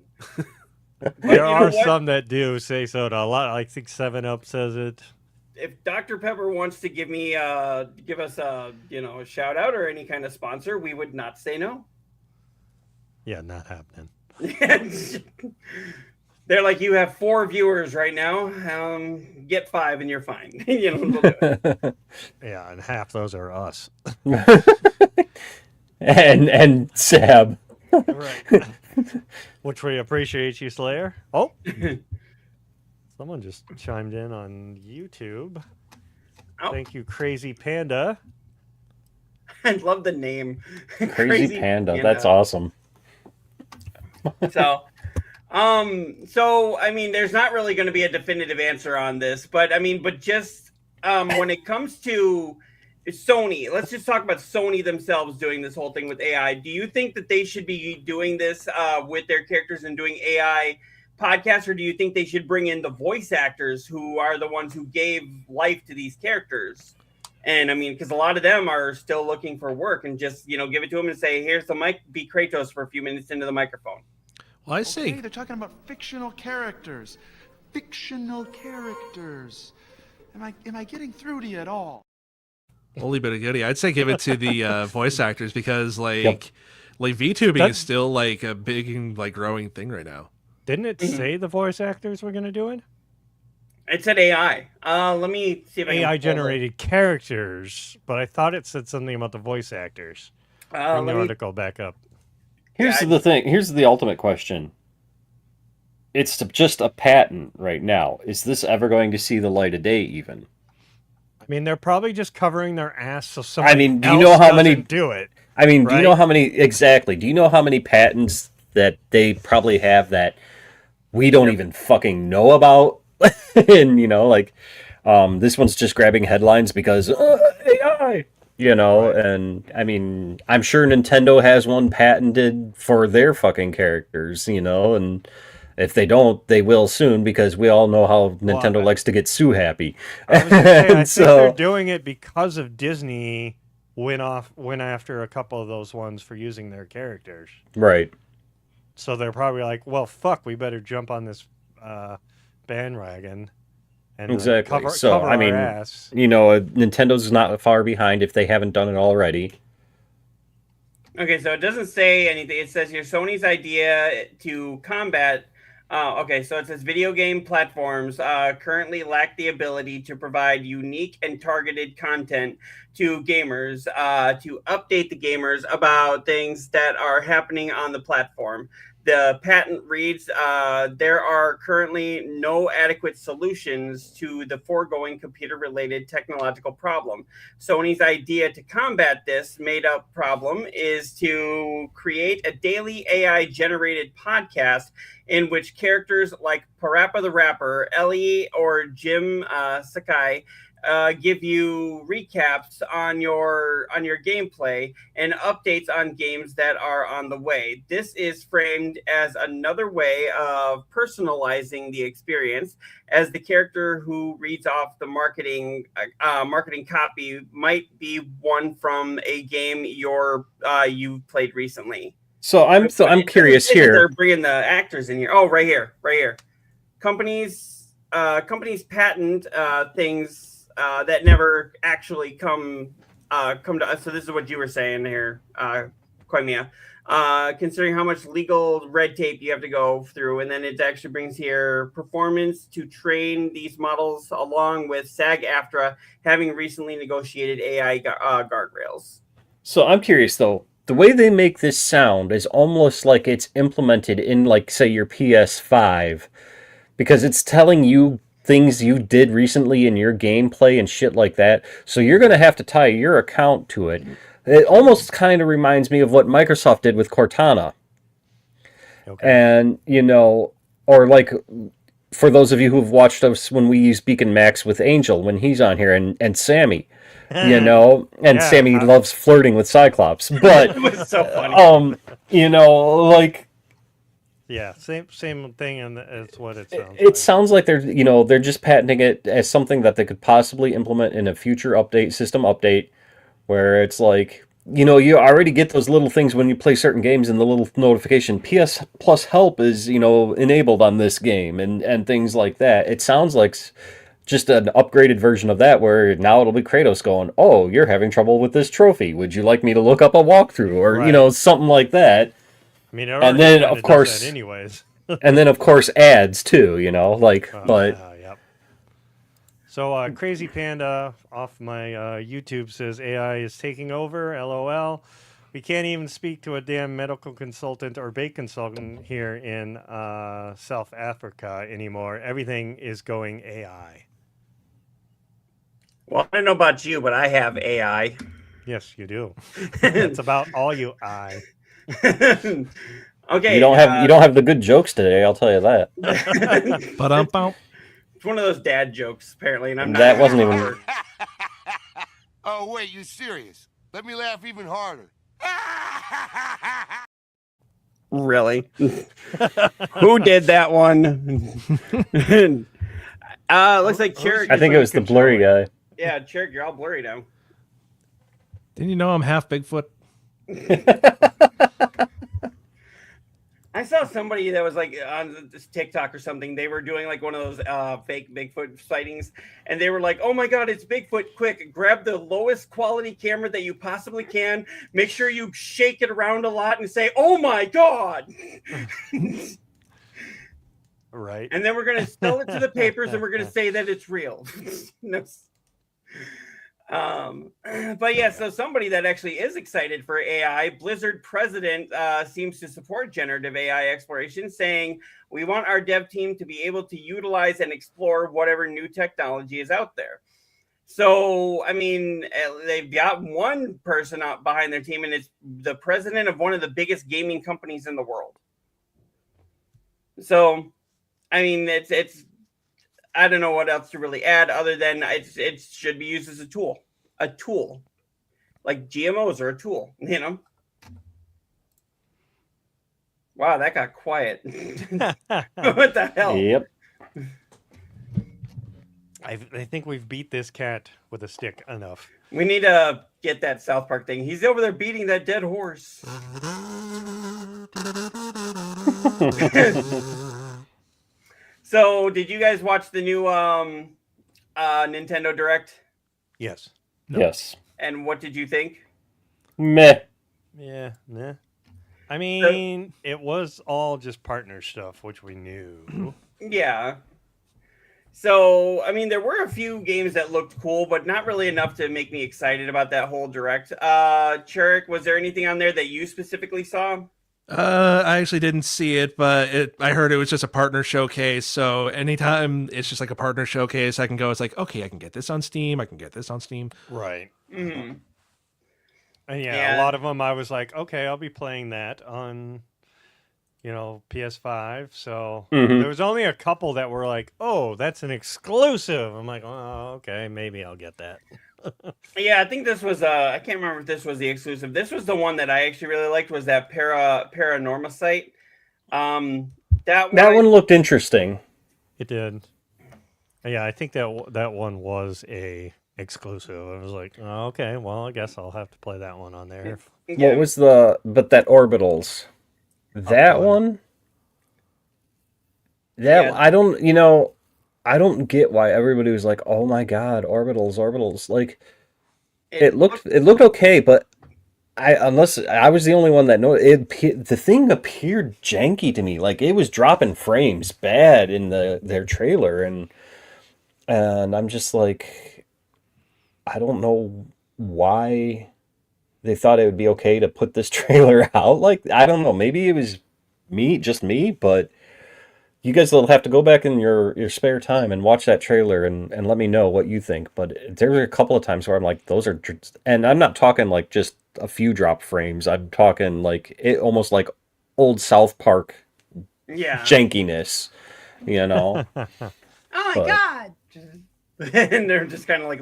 There are some that do say soda. A lot. I think 7-Up says it. If Dr. Pepper wants to give us a shout out or any kind of sponsor, we would not say no. Yeah, not happening. They're like, you have 4 viewers right now. Get 5 and you're fine. We'll do it. Yeah, and half those are us. and Sab. Right. Which we appreciate you, Slayer. Oh. Someone just chimed in on YouTube. Oh. Thank you, Crazy Panda. I love the name. Crazy Panda. That's awesome. So I mean, there's not really going to be a definitive answer on this, but just when it comes to Sony, let's just talk about Sony themselves doing this whole thing with AI. Do you think that they should be doing this with their characters and doing AI podcasts, or do you think they should bring in the voice actors who are the ones who gave life to these characters? And I mean, because a lot of them are still looking for work, and just give it to them and say, "Here's the mic, be Kratos for a few minutes into the microphone." Well, I say they're talking about fictional characters. Fictional characters. Am I getting through to you at all? holy bit of goodie. I'd say give it to the voice actors because like VTubing is still like a big and like growing thing right now. Didn't it say the voice actors were going to do it? It said AI. Let me see if I can AI generated characters, but I thought it said something about the voice actors. Bring the article back up. Here's the thing. Here's the ultimate question. It's just a patent right now. Is this ever going to see the light of day even? I mean, they're probably just covering their ass so somebody do else you know how many doesn't do it? I mean, do you know right? how many exactly? Do you know how many patents that they probably have that we don't even fucking know about? And this one's just grabbing headlines because AI, and I mean, I'm sure Nintendo has one patented for their fucking characters, and if they don't, they will soon because we all know how Nintendo likes to get Sue happy. I was gonna say, I think they're doing it because of Disney went after a couple of those ones for using their characters. Right. So they're probably like, well, fuck, we better jump on this bandwagon and Exactly. cover So, I our mean, ass. Nintendo's not far behind if they haven't done it already. Okay, so it doesn't say anything. It says here Sony's idea to combat. Okay, so it says video game platforms currently lack the ability to provide unique and targeted content to gamers, to update the gamers about things that are happening on the platform. The patent reads, there are currently no adequate solutions to the foregoing computer-related technological problem. Sony's idea to combat this made-up problem is to create a daily AI-generated podcast in which characters like Parappa the Rapper, Ellie, or Jim Sakai give you recaps on your gameplay and updates on games that are on the way. This is framed as another way of personalizing the experience, as the character who reads off the marketing copy might be one from a game you've played recently. So I'm curious here. They're bringing the actors in here. Oh, right here. Companies patent things that never actually come to us. So this is what you were saying here, Koimiya. Considering how much legal red tape you have to go through, and then it actually brings here performance to train these models, along with SAG-AFTRA having recently negotiated AI guardrails. So I'm curious though. The way they make this sound is almost like it's implemented in, like, say, your PS5, because it's telling you things you did recently in your gameplay and shit like that. So you're going to have to tie your account to it. It almost kind of reminds me of what Microsoft did with Cortana. Okay. And, or like, for those of you who've watched us when we use Beacon Max with Angel, when he's on here, and Sammy, Sammy loves flirting with Cyclops. But, it was so funny. like... Yeah, same thing, and it's what it sounds. It sounds like they're just patenting it as something that they could possibly implement in a future system update, where it's like, you already get those little things when you play certain games in the little notification. PS Plus help is enabled on this game, and things like that. It sounds like just an upgraded version of that, where now it'll be Kratos going, "Oh, you're having trouble with this trophy. Would you like me to look up a walkthrough?" Or right. Something like that. I mean, and then of course, anyways. and then of course ads too, but. Yep. So Crazy Panda off my YouTube says AI is taking over. LOL. We can't even speak to a damn medical consultant or bake consultant here in South Africa anymore. Everything is going AI. Well, I don't know about you, but I have AI. Yes, you do. That's about all you I. Okay. You don't have the good jokes today, I'll tell you that. It's one of those dad jokes, apparently, and I'm not. That wasn't even. Oh wait, you serious? Let me laugh even harder. Really? Who did that one? Looks like Cherrick. I think it was the blurry guy. Yeah, Cherrick, you're all blurry now. Didn't you know I'm half Bigfoot? I saw somebody that was like on this TikTok or something. They were doing like one of those fake Bigfoot sightings, and they were like, "Oh my God, it's Bigfoot! Quick, grab the lowest quality camera that you possibly can. Make sure you shake it around a lot and say, 'Oh my God!'" Right. And then we're gonna sell it to the papers, and we're gonna say that it's real. But yeah, so somebody that actually is excited for AI, Blizzard president seems to support generative AI exploration, saying, "We want our dev team to be able to utilize and explore whatever new technology is out there." So, I mean, they've got one person out behind their team, and it's the president of one of the biggest gaming companies in the world. So, I mean, it's I don't know what else to really add other than it should be used as a tool, like GMOs are a tool, Wow, that got quiet. What the hell? Yep. I think we've beat this cat with a stick enough. We need to get that South Park thing. He's over there beating that dead horse. So, did you guys watch the new Nintendo Direct? Yes. Yes. And what did you think? Meh. Yeah. Nah. I mean, it was all just partner stuff, which we knew. Yeah. So, I mean, there were a few games that looked cool, but not really enough to make me excited about that whole Direct. Churik, was there anything on there that you specifically saw? I actually didn't see it, but I heard it was just a partner showcase. So anytime it's just like a partner showcase, I can go. It's like, okay, I can get this on Steam. I can get this on Steam. Right. Mm-hmm. And yeah, Yeah. a lot of them I was like, okay, I'll be playing that on, PS5. So there was only a couple that were like, oh, that's an exclusive. I'm like, oh, okay, maybe I'll get that. Yeah, I think this was I can't remember if this was the exclusive. This was the one that I actually really liked, was that paranormal site. That one looked interesting. It did. Yeah, I think that one was a exclusive. I was like, oh, okay, well, I guess I'll have to play that one on there. Yeah. What was but that Orbitals? That one? Yeah. I don't, I don't get why everybody was like, "Oh my god, Orbitals." Like it looked okay, but unless I was the only one that the thing appeared janky to me. Like it was dropping frames bad in their trailer, and I'm just like, I don't know why they thought it would be okay to put this trailer out. Like, I don't know, maybe it was just me, but you guys will have to go back in your spare time and watch that trailer and let me know what you think. But there were a couple of times where I'm like, those are, and I'm not talking like just a few drop frames. I'm talking like it almost like old South Park jankiness, Oh my god! And they're just kind of like,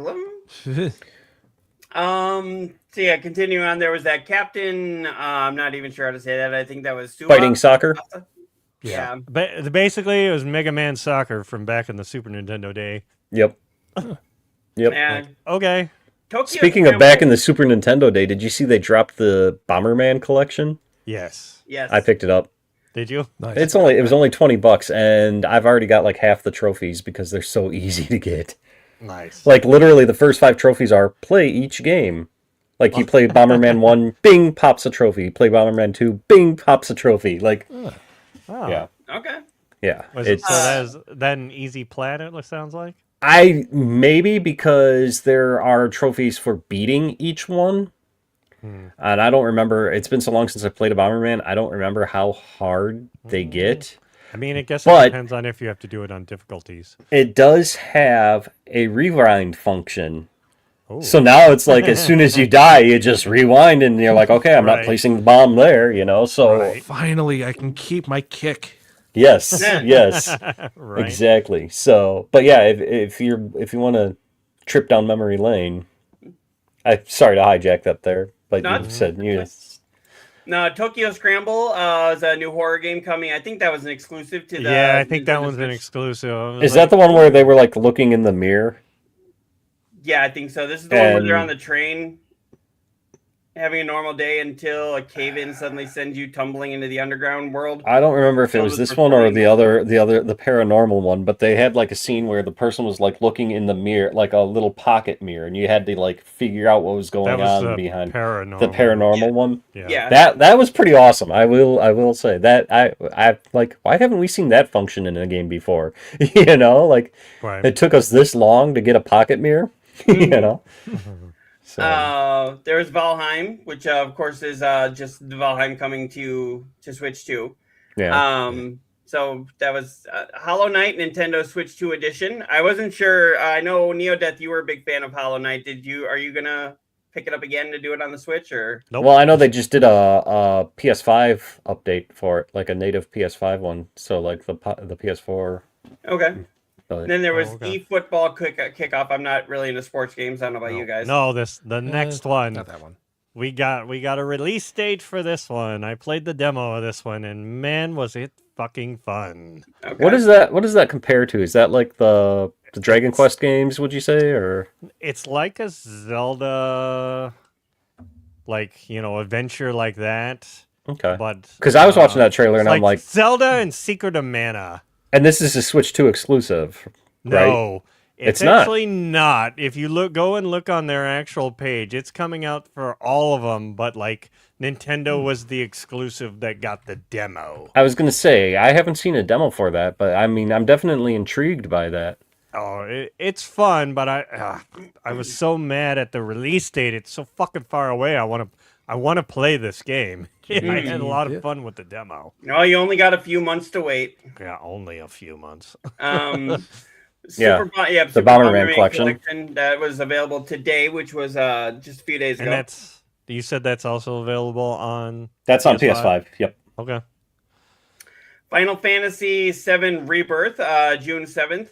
so yeah, continuing on, there was that Captain. I'm not even sure how to say that. I think that was Fighting Soccer. Yeah. Basically, it was Mega Man Soccer from back in the Super Nintendo day. Yep. Yep. And okay. Speaking of back in the Super Nintendo day, did you see they dropped the Bomberman collection? Yes. Yes. I picked it up. Did you? Nice. It was only $20, and I've already got like half the trophies because they're so easy to get. Nice. Like literally, the first 5 trophies are play each game. Like you play Bomberman 1, bing, pops a trophy. You play Bomberman 2, bing, pops a trophy. Like, yeah. Okay. Yeah. So that is that an easy plat, it sounds like? Maybe because there are trophies for beating each one. And I don't remember, it's been so long since I played a Bomberman, I don't remember how hard they get. I mean, I guess it depends on if you have to do it on difficulties. It does have a rewind function. Oh. So now it's like as soon as you die, you just rewind and you're like, okay, I'm not placing the bomb there, so... Finally, I can keep my kick. Yes, yes, exactly. So, but yeah, if you want to trip down memory lane, sorry to hijack that there, but you said No, Tokyo Scramble is a new horror game coming. I think that was an exclusive to the. Yeah, I think that one's an exclusive. Is that the one where they were like looking in the mirror? Yeah, I think so. This is the one where they're on the train, having a normal day until a cave-in suddenly sends you tumbling into the underground world. I don't remember if it was this one or the paranormal one, but they had like a scene where the person was like looking in the mirror, like a little pocket mirror, and you had to like figure out what was going on behind the paranormal one. Yeah. That was pretty awesome. I will say that I like, why haven't we seen that function in a game before? It took us this long to get a pocket mirror, So. There was Valheim, which of course is just the Valheim coming to Switch 2. Yeah. So that was Hollow Knight Nintendo Switch 2 edition. I wasn't sure. I know Neodeath, you were a big fan of Hollow Knight. Are you gonna pick it up again to do it on the Switch or? Nope. Well, I know they just did a PS5 update for it, like a native PS5 one. So like the PS4. Okay. And then there was eFootball kickoff. I'm not really into sports games. I don't know about you guys. No, the next one. Not that one. We got a release date for this one. I played the demo of this one, and man, was it fucking fun. Okay. What does that compare to? Is that like the Dragon Quest games, would you say, or? It's like a Zelda, adventure like that. Okay. But Because I was watching that trailer it's and I'm like, Zelda and Secret of Mana. and this is a Switch 2 exclusive, right? No, It's not. actually not. If you go and look on their actual page, it's coming out for all of them, but like Nintendo was the exclusive that got the demo. I was going to say, I haven't seen a demo for that, but I mean, I'm definitely intrigued by that. Oh, it's fun, but I was so mad at the release date. It's so fucking far away. I want to play this game. I had a lot of fun with the demo. No, you only got a few months to wait. Yeah, only a few months. The Super Bomberman collection that was available today, which was just a few days ago. And you said that's also available on. That's on PS5. Yep. Okay. Final Fantasy VII Rebirth, June 7th.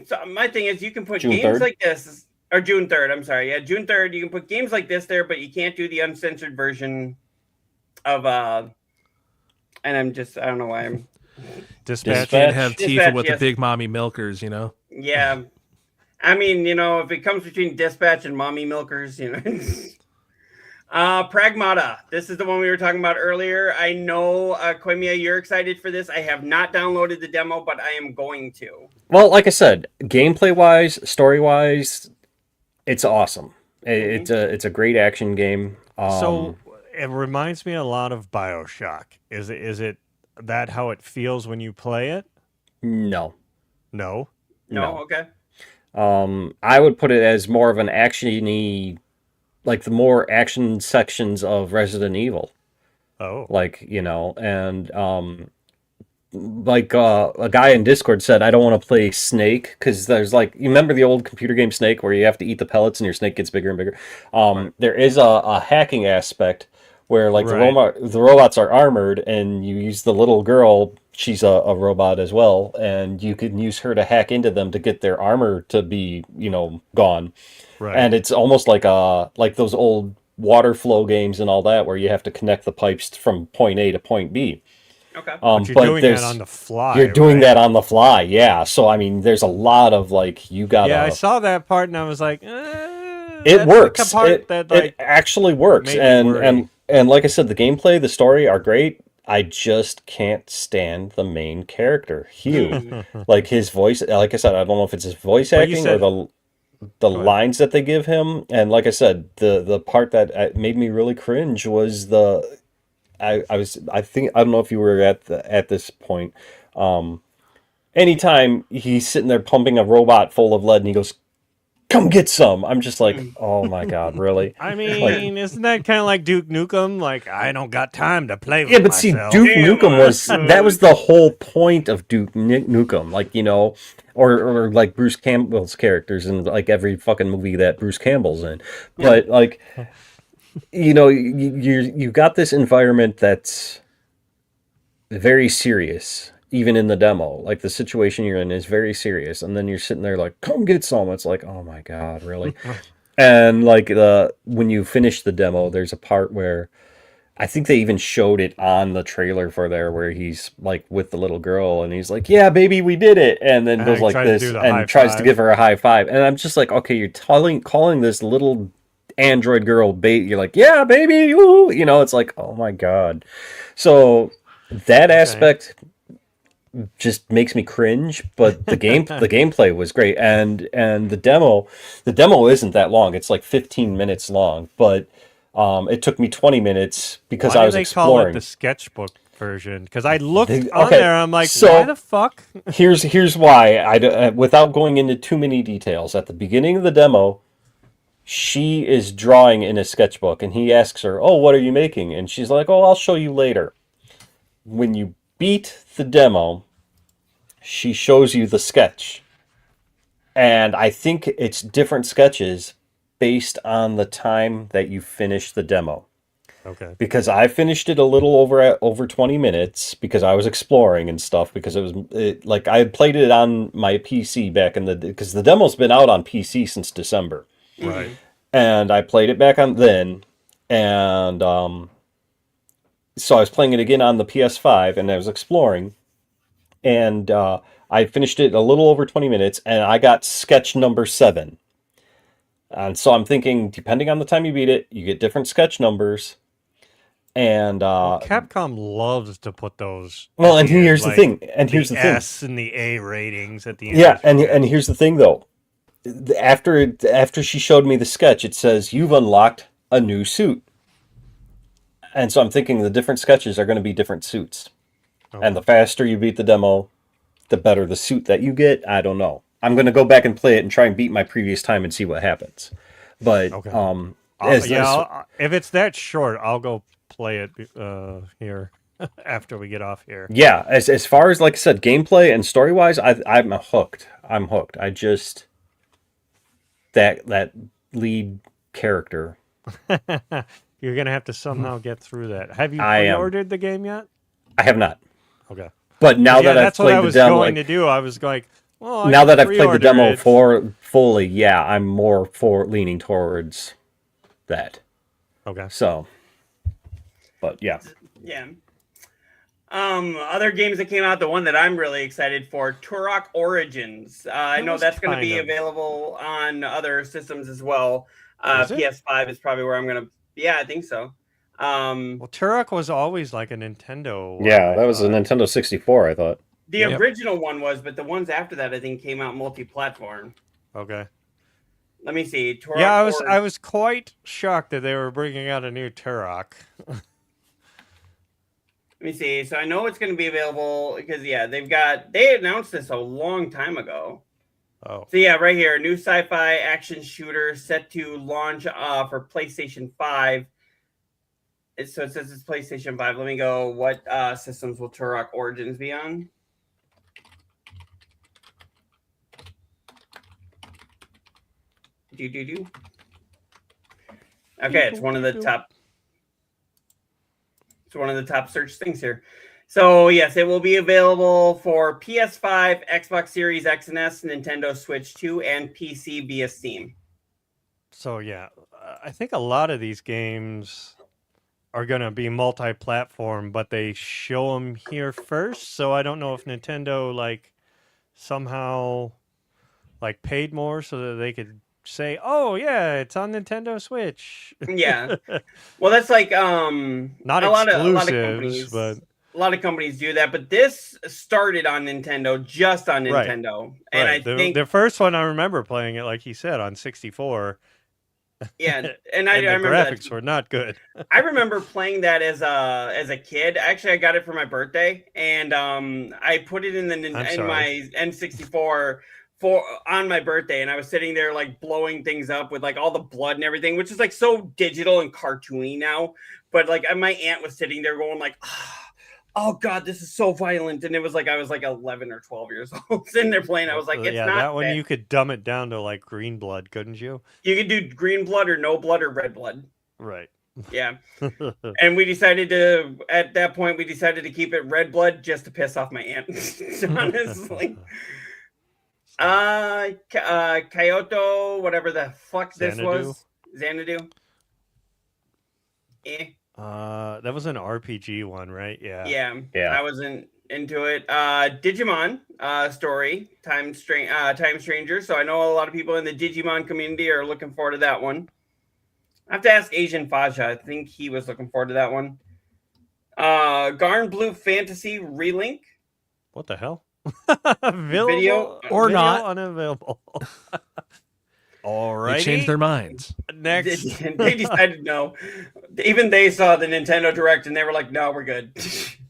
So my thing is, you can put June games 3rd? like this, or June 3rd. I'm sorry, yeah, June 3rd. You can put games like this there, but you can't do the uncensored version of. And I don't know why I'm. Dispatch. Can't have Tifa Dispatch, with yes. the big mommy milkers, you know. Yeah, I mean, if it comes between Dispatch and Mommy Milkers, Pragmata. This is the one we were talking about earlier. I know, Koimiya, you're excited for this. I have not downloaded the demo, but I am going to. Well, like I said, gameplay-wise, story-wise, it's awesome. It's a great action game. So it reminds me a lot of BioShock. Is it that how it feels when you play it? No. No. Okay. I would put it as more of an action-y, like the more action sections of Resident Evil. Oh. Like, and like a guy in Discord said, I don't want to play Snake because there's you remember the old computer game Snake where you have to eat the pellets and your snake gets bigger and bigger. There is a hacking aspect where the robots are armored and you use the little girl. She's a robot as well, and you can use her to hack into them to get their armor to be gone. Right. And it's almost like those old water flow games and all that where you have to connect the pipes from point A to point B. Okay. But you're doing that on the fly. You're doing that on the fly, yeah. So I mean, there's a lot of you got. Yeah, I saw that part and I was like, it works. It actually works, and like I said, the gameplay, the story are great. I just can't stand the main character, Hugh. His voice. Like I said, I don't know if it's his voice acting or the lines that they give him. And like I said, the part that made me really cringe was I don't know if you were at this point. Anytime he's sitting there pumping a robot full of lead and he goes, "Come get some." I'm just like, oh my God, really? I mean, isn't that kind of like Duke Nukem? I don't got time to play with but myself. see, Duke Nukem that was the whole point of Duke Nukem, or like Bruce Campbell's characters in every fucking movie that Bruce Campbell's in. But you got this environment that's very serious. Even in the demo, the situation you're in is very serious, and then you're sitting there "Come get some." It's like, oh my God, really? And when you finish the demo, there's a part where I think they even showed it on the trailer for there, where he's with the little girl, and he's like, "Yeah, baby, we did it," and then goes like this and tries to give her a high five, and I'm just like, okay, you're calling this little android girl bait. You're like, "Yeah, baby, woo!" It's like, oh my God. So that aspect just makes me cringe, but the gameplay was great, and the demo isn't that long. It's 15 minutes long, but it took me 20 minutes because I was exploring. Why do they call it the sketchbook version? Because I looked on there, I'm like, why the fuck? here's why. Without going into too many details, at the beginning of the demo, she is drawing in a sketchbook, and he asks her, "Oh, what are you making?" And she's like, "Oh, I'll show you later." When you beat the demo, she shows you the sketch, and I think it's different sketches based on the time that you finish the demo. Okay. Because I finished it a little over 20 minutes because I was exploring and stuff, because I had played it on my PC back because the demo's been out on PC since December. Right. And I played it back on then, and so I was playing it again on the PS5, and I was exploring, and I finished it a little over 20 minutes, and I got sketch number 7. And so I'm thinking, depending on the time you beat it, you get different sketch numbers. And Well, Capcom loves to put those. well, at and the end, here's the like thing. And here's the thing. S and the A ratings at the end. Yeah, and here's the thing though. After she showed me the sketch, it says you've unlocked a new suit. And so I'm thinking the different sketches are going to be different suits. And the faster you beat the demo, the better the suit that you get. I don't know. I'm going to go back and play it and try and beat my previous time and see what happens. But if it's that short, I'll go play it here after we get off here. Yeah, as far as, like I said, gameplay and story wise, I'm hooked. I'm hooked. I just that lead character. You're gonna have to somehow get through that. Have you I am. pre-ordered the game yet? I have not. Okay. But now that I've that's what played I the was demo, going to do. I was like, well, now that I've played the pre-order demo it. fully, yeah, I'm more for leaning towards that. Okay. So, but yeah. Yeah. Other games that came out, the one that I'm really excited for, Turok Origins. I know that's going to be available on other systems as well. PS5 is probably where I'm going to. Yeah, I think so. Well, Turok was always like a Nintendo. Yeah, that was a Nintendo 64, I thought. The original one was, but the ones after that, I think, came out multi-platform. Okay. Let me see. Turok I was quite shocked that they were bringing out a new Turok. Let me see. So I know it's going to be available because they announced this a long time ago. Oh. So yeah, right here, new sci-fi action shooter set to launch for PlayStation 5. So it says it's PlayStation 5. Let me go. What systems will Turok Origins be on? Okay, it's one of the top. It's one of the top search things here. So yes, it will be available for PS5, Xbox Series X and S, Nintendo Switch 2, and PC via Steam. So yeah, I think a lot of these games are going to be multi-platform, but they show them here first. So I don't know if Nintendo like somehow like paid more so that they could say, "Oh yeah, it's on Nintendo Switch." Yeah, well, that's like not a lot of companies, but a lot of companies do that. But this started on Nintendo, just on Nintendo, and I think the first one I remember playing it, like he said, on 64. Yeah, and I remember graphics were not good. I remember playing that as a kid. Actually, I got it for my birthday, and I put it in my N64 on my birthday, and I was sitting there like blowing things up with like all the blood and everything, which is like so digital and cartoony now. But like my aunt was sitting there going like, "Oh God, this is so violent," and it was like I was like 11 or 12 years old sitting there playing. I was like, "It's not that one. You could dumb it down to like green blood, couldn't you? You could do green blood or no blood or red blood." Right. Yeah. And at that point, we decided to keep it red blood just to piss off my aunt, honestly. Kyoto, whatever the fuck this was. Xanadu. That was an RPG one, right? Yeah. I wasn't into it. Digimon story, Time Stranger. So I know a lot of people in the Digimon community are looking forward to that one. I have to ask Asian Faja. I think he was looking forward to that one. Garn Blue Fantasy Relink. What the hell? Video or not unavailable. All right. They changed their minds. Next. They decided no. Even they saw the Nintendo Direct and they were like, no, we're good.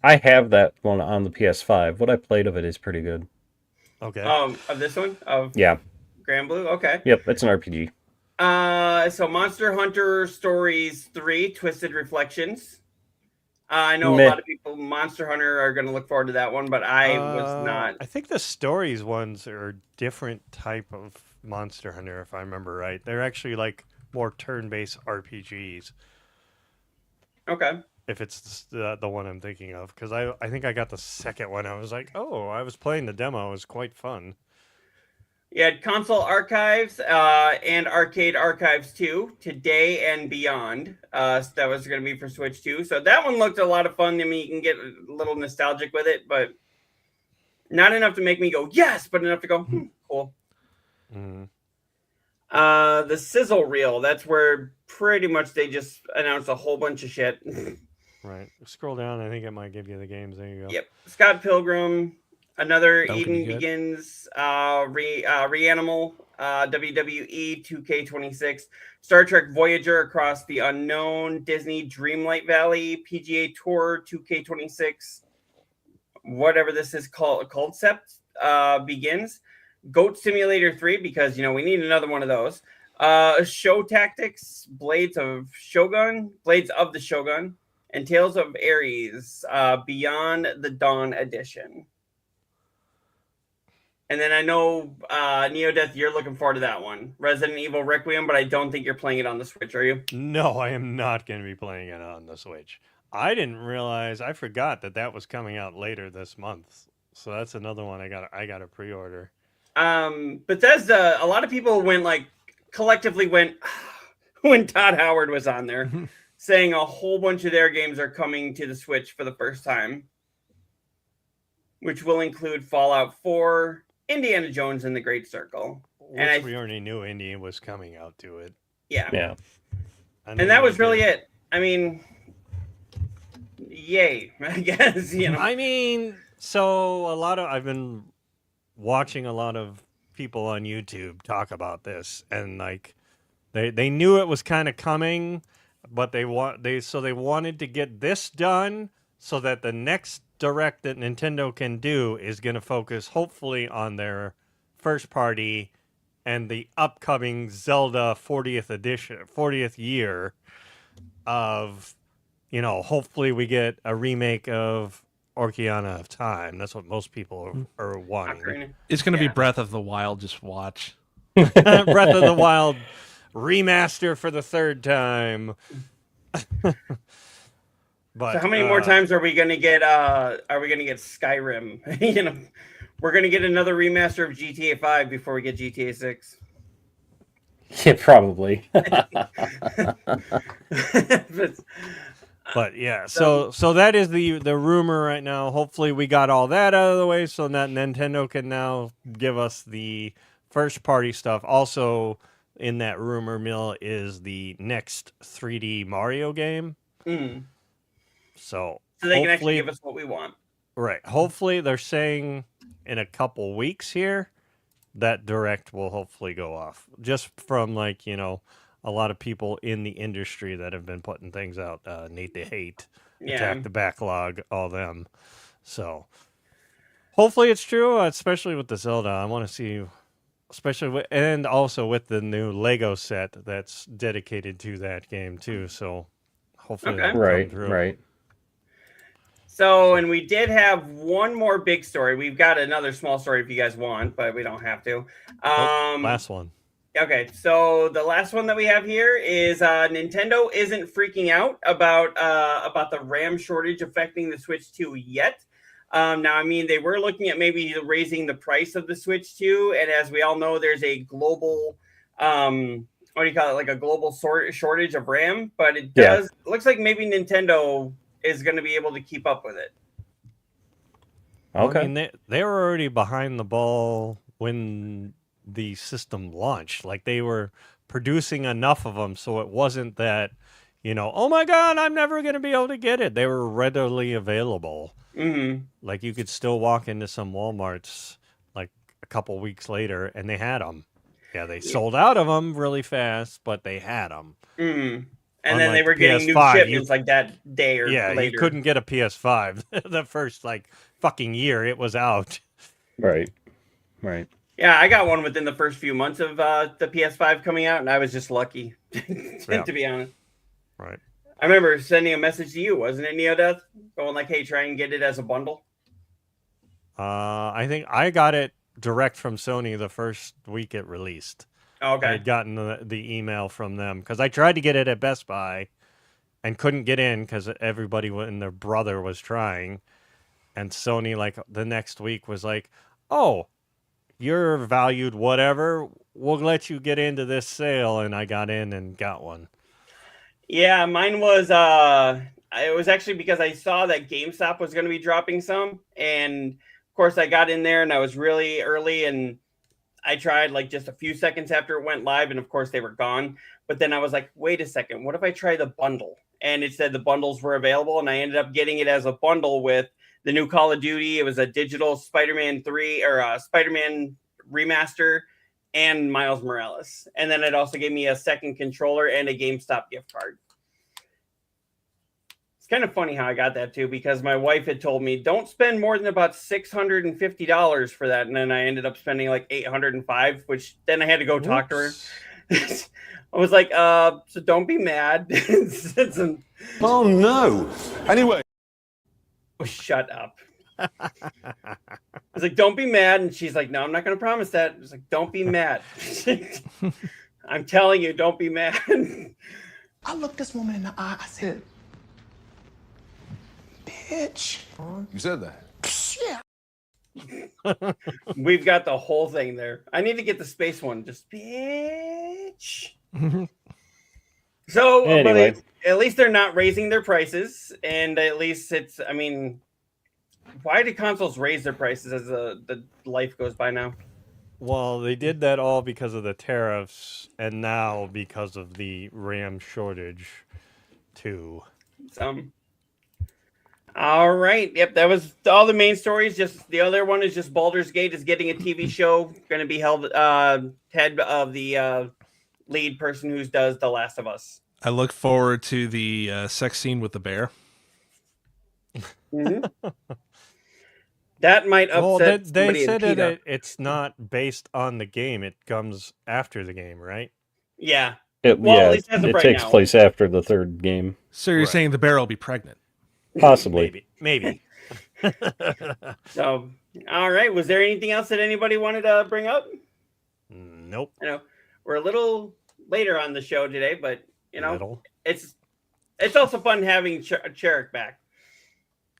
I have that one on the PS5. What I played of it is pretty good. Okay. Of this one? Yeah. Grand Blue? Okay. Yep, it's an RPG. So Monster Hunter Stories 3, Twisted Reflections. I know a lot of people, Monster Hunter, are going to look forward to that one, but I was not. I think the Stories ones are a different type of Monster Hunter, if I remember right. They're actually like more turn-based RPGs. Okay. If it's the one I'm thinking of, because I think I got the second one. I was like, oh, I was playing the demo. It was quite fun. You had Console Archives and Arcade Archives 2, Today and Beyond. So that was going to be for Switch 2. So that one looked a lot of fun. I mean, you can get a little nostalgic with it, but not enough to make me go, yes, but enough to go, cool. Mm-hmm. The Sizzle Reel, that's where pretty much they just announced a whole bunch of shit. Right. Scroll down. I think it might give you the games. There you go. Yep. Scott Pilgrim, another Don't Eden be good. Begins, Reanimal, WWE 2K26, Star Trek Voyager Across the Unknown, Disney Dreamlight Valley, PGA Tour 2K26, whatever this is called, Concept Begins, Goat Simulator 3, because we need another one of those. Show Tactics, Blades of the Shogun, and Tales of Ares, Beyond the Dawn Edition. And then I know, Neodeath, you're looking forward to that one. Resident Evil Requiem, but I don't think you're playing it on the Switch, are you? No, I am not going to be playing it on the Switch. I forgot that was coming out later this month. So that's another one I got to pre-order. Bethesda, a lot of people collectively went when Todd Howard was on there, saying a whole bunch of their games are coming to the Switch for the first time, which will include Fallout 4, Indiana Jones and the Great Circle. Which we already knew Indy was coming out to it. Yeah. And that was really it. I mean, yay, I guess, I mean, so I've been watching a lot of people on YouTube talk about this, and they knew it was kind of coming, but they wanted to get this done so that the next direct that Nintendo can do is going to focus hopefully on their first party and the upcoming Zelda 40th year of, hopefully we get a remake of Ocarina of Time. That's what most people are wanting. It's going to be Breath of the Wild. Just watch. Breath of the Wild remaster for the third time. But so how many more times are we going to get Skyrim? We're going to get another remaster of GTA 5 before we get GTA 6. Yeah, probably. But yeah, so that is the rumor right now. Hopefully we got all that out of the way so that Nintendo can now give us the first party stuff. Also in that rumor mill is the next 3D Mario game. So they can actually give us what we want. Right. Hopefully they're saying in a couple weeks here that direct will hopefully go off. Just from a lot of people in the industry that have been putting things out. Nate the Hate, Attack the Backlog, all them. So hopefully it's true, especially with the Zelda. I want to see, and also with the new Lego set that's dedicated to that game too. So hopefully that'll come through. Right. So, and we did have one more big story. We've got another small story if you guys want, but we don't have to. Last one. Okay, so the last one that we have here is Nintendo isn't freaking out about the RAM shortage affecting the Switch 2 yet. Now, I mean, they were looking at maybe raising the price of the Switch 2, and as we all know, there's a global, what do you call it, like a global shortage of RAM, but it looks like maybe Nintendo is going to be able to keep up with it. Okay. I mean, they were already behind the ball when the system launched. Like, they were producing enough of them, so it wasn't that, oh my God, I'm never going to be able to get it. They were readily available. Mm-hmm. Like, you could still walk into some Walmarts like a couple weeks later, and they had them. Yeah, they sold out of them really fast, but they had them. Mm-hmm. And then they were getting new shipments like that day or later. You couldn't get a PS5 the first fucking year it was out. Right. Yeah, I got one within the first few months of the PS5 coming out, and I was just lucky, to be honest. Right. I remember sending a message to you, wasn't it, Neodeath? Going like, hey, try and get it as a bundle. I think I got it direct from Sony the first week it released. Okay. I had gotten the email from them because I tried to get it at Best Buy and couldn't get in because everybody and their brother was trying. And Sony, the next week was like, oh, you're valued whatever. We'll let you get into this sale. And I got in and got one. Yeah, mine was, it was actually because I saw that GameStop was going to be dropping some. And, of course, I got in there and I was really early and I tried just a few seconds after it went live, and of course they were gone. But then I was like, wait a second, what if I try the bundle? and it said the bundles were available, and I ended up getting it as a bundle with the new Call of Duty. It was a digital Spider-Man 3 or Spider-Man remaster and Miles Morales. And then it also gave me a second controller and a GameStop gift card. It's kind of funny how I got that too, because my wife had told me don't spend more than about $650 for that. And then I ended up spending like $805, which then I had to go talk to her. I was like, so don't be mad. Oh no. Anyway. Oh, shut up. I was like, don't be mad. And she's like, no, I'm not going to promise that. I was like, don't be mad. I'm telling you, don't be mad. I looked this woman in the eye. I said, bitch. You said that. Yeah. We've got the whole thing there. I need to get the space one. Just bitch. So, Anyway. but at least they're not raising their prices. And at least it's, I mean, why do consoles raise their prices as the life goes by now? Well, they did that all because of the tariffs, and now because of the RAM shortage, too. All right. Yep, that was all the main stories. Just the other one is just Baldur's Gate is getting a TV show, going to be held head of the lead person who does The Last of Us. I look forward to the sex scene with the bear. Mm-hmm. That might upset they said PETA. that it's not based on the game. It comes after the game, right? Yeah. It takes place after the third game. So you're saying the bear will be pregnant? Possibly. Maybe. So, all right. Was there anything else that anybody wanted to bring up? Nope. I know we're a little later on the show today, but you know, it's also fun having Cherrick back.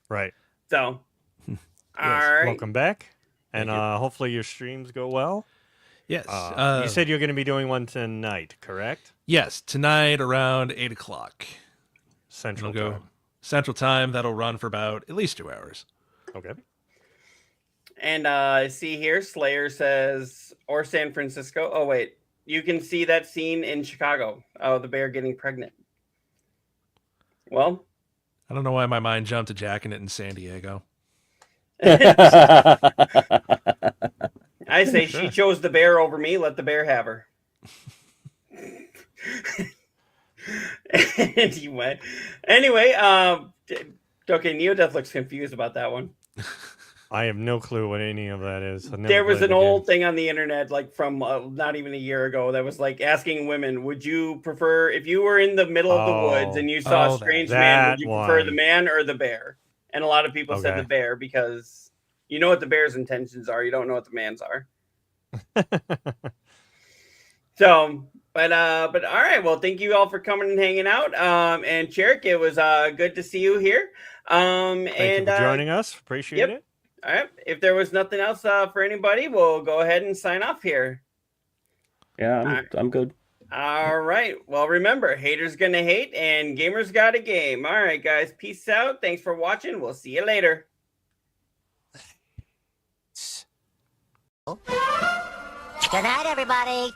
Right. So, yes. All right. Welcome back. And hopefully your streams go well. Yes. You said you're going to be doing one tonight, correct? Yes, tonight around 8 o'clock. Central time. Central time. That'll run for about at least 2 hours. Okay. And see here, Slayer says, or San Francisco. Oh, wait. You can see that scene in Chicago. Oh, the bear getting pregnant. Well, I don't know why my mind jumped to jacking it in San Diego. I say she chose the bear over me. Let the bear have her. Anyway, okay, Neodeath looks confused about that one. I have no clue what any of that is. There was an old thing on the internet, like from not even a year ago, that was like asking women, would you prefer, if you were in the middle of the woods and you saw a strange man, would you prefer the man or the bear? And a lot of people said the bear, because you know what the bear's intentions are. You don't know what the man's are. So, but all right. Well, thank you all for coming and hanging out. And Cherrick, it was good to see you here. Thank you for joining us. Appreciate it. All right. If there was nothing else for anybody, we'll go ahead and sign off here. Yeah, I'm good. All right. Well, remember, haters gonna hate and gamers got a game. All right, guys. Peace out. Thanks for watching. We'll see you later. Good night, everybody.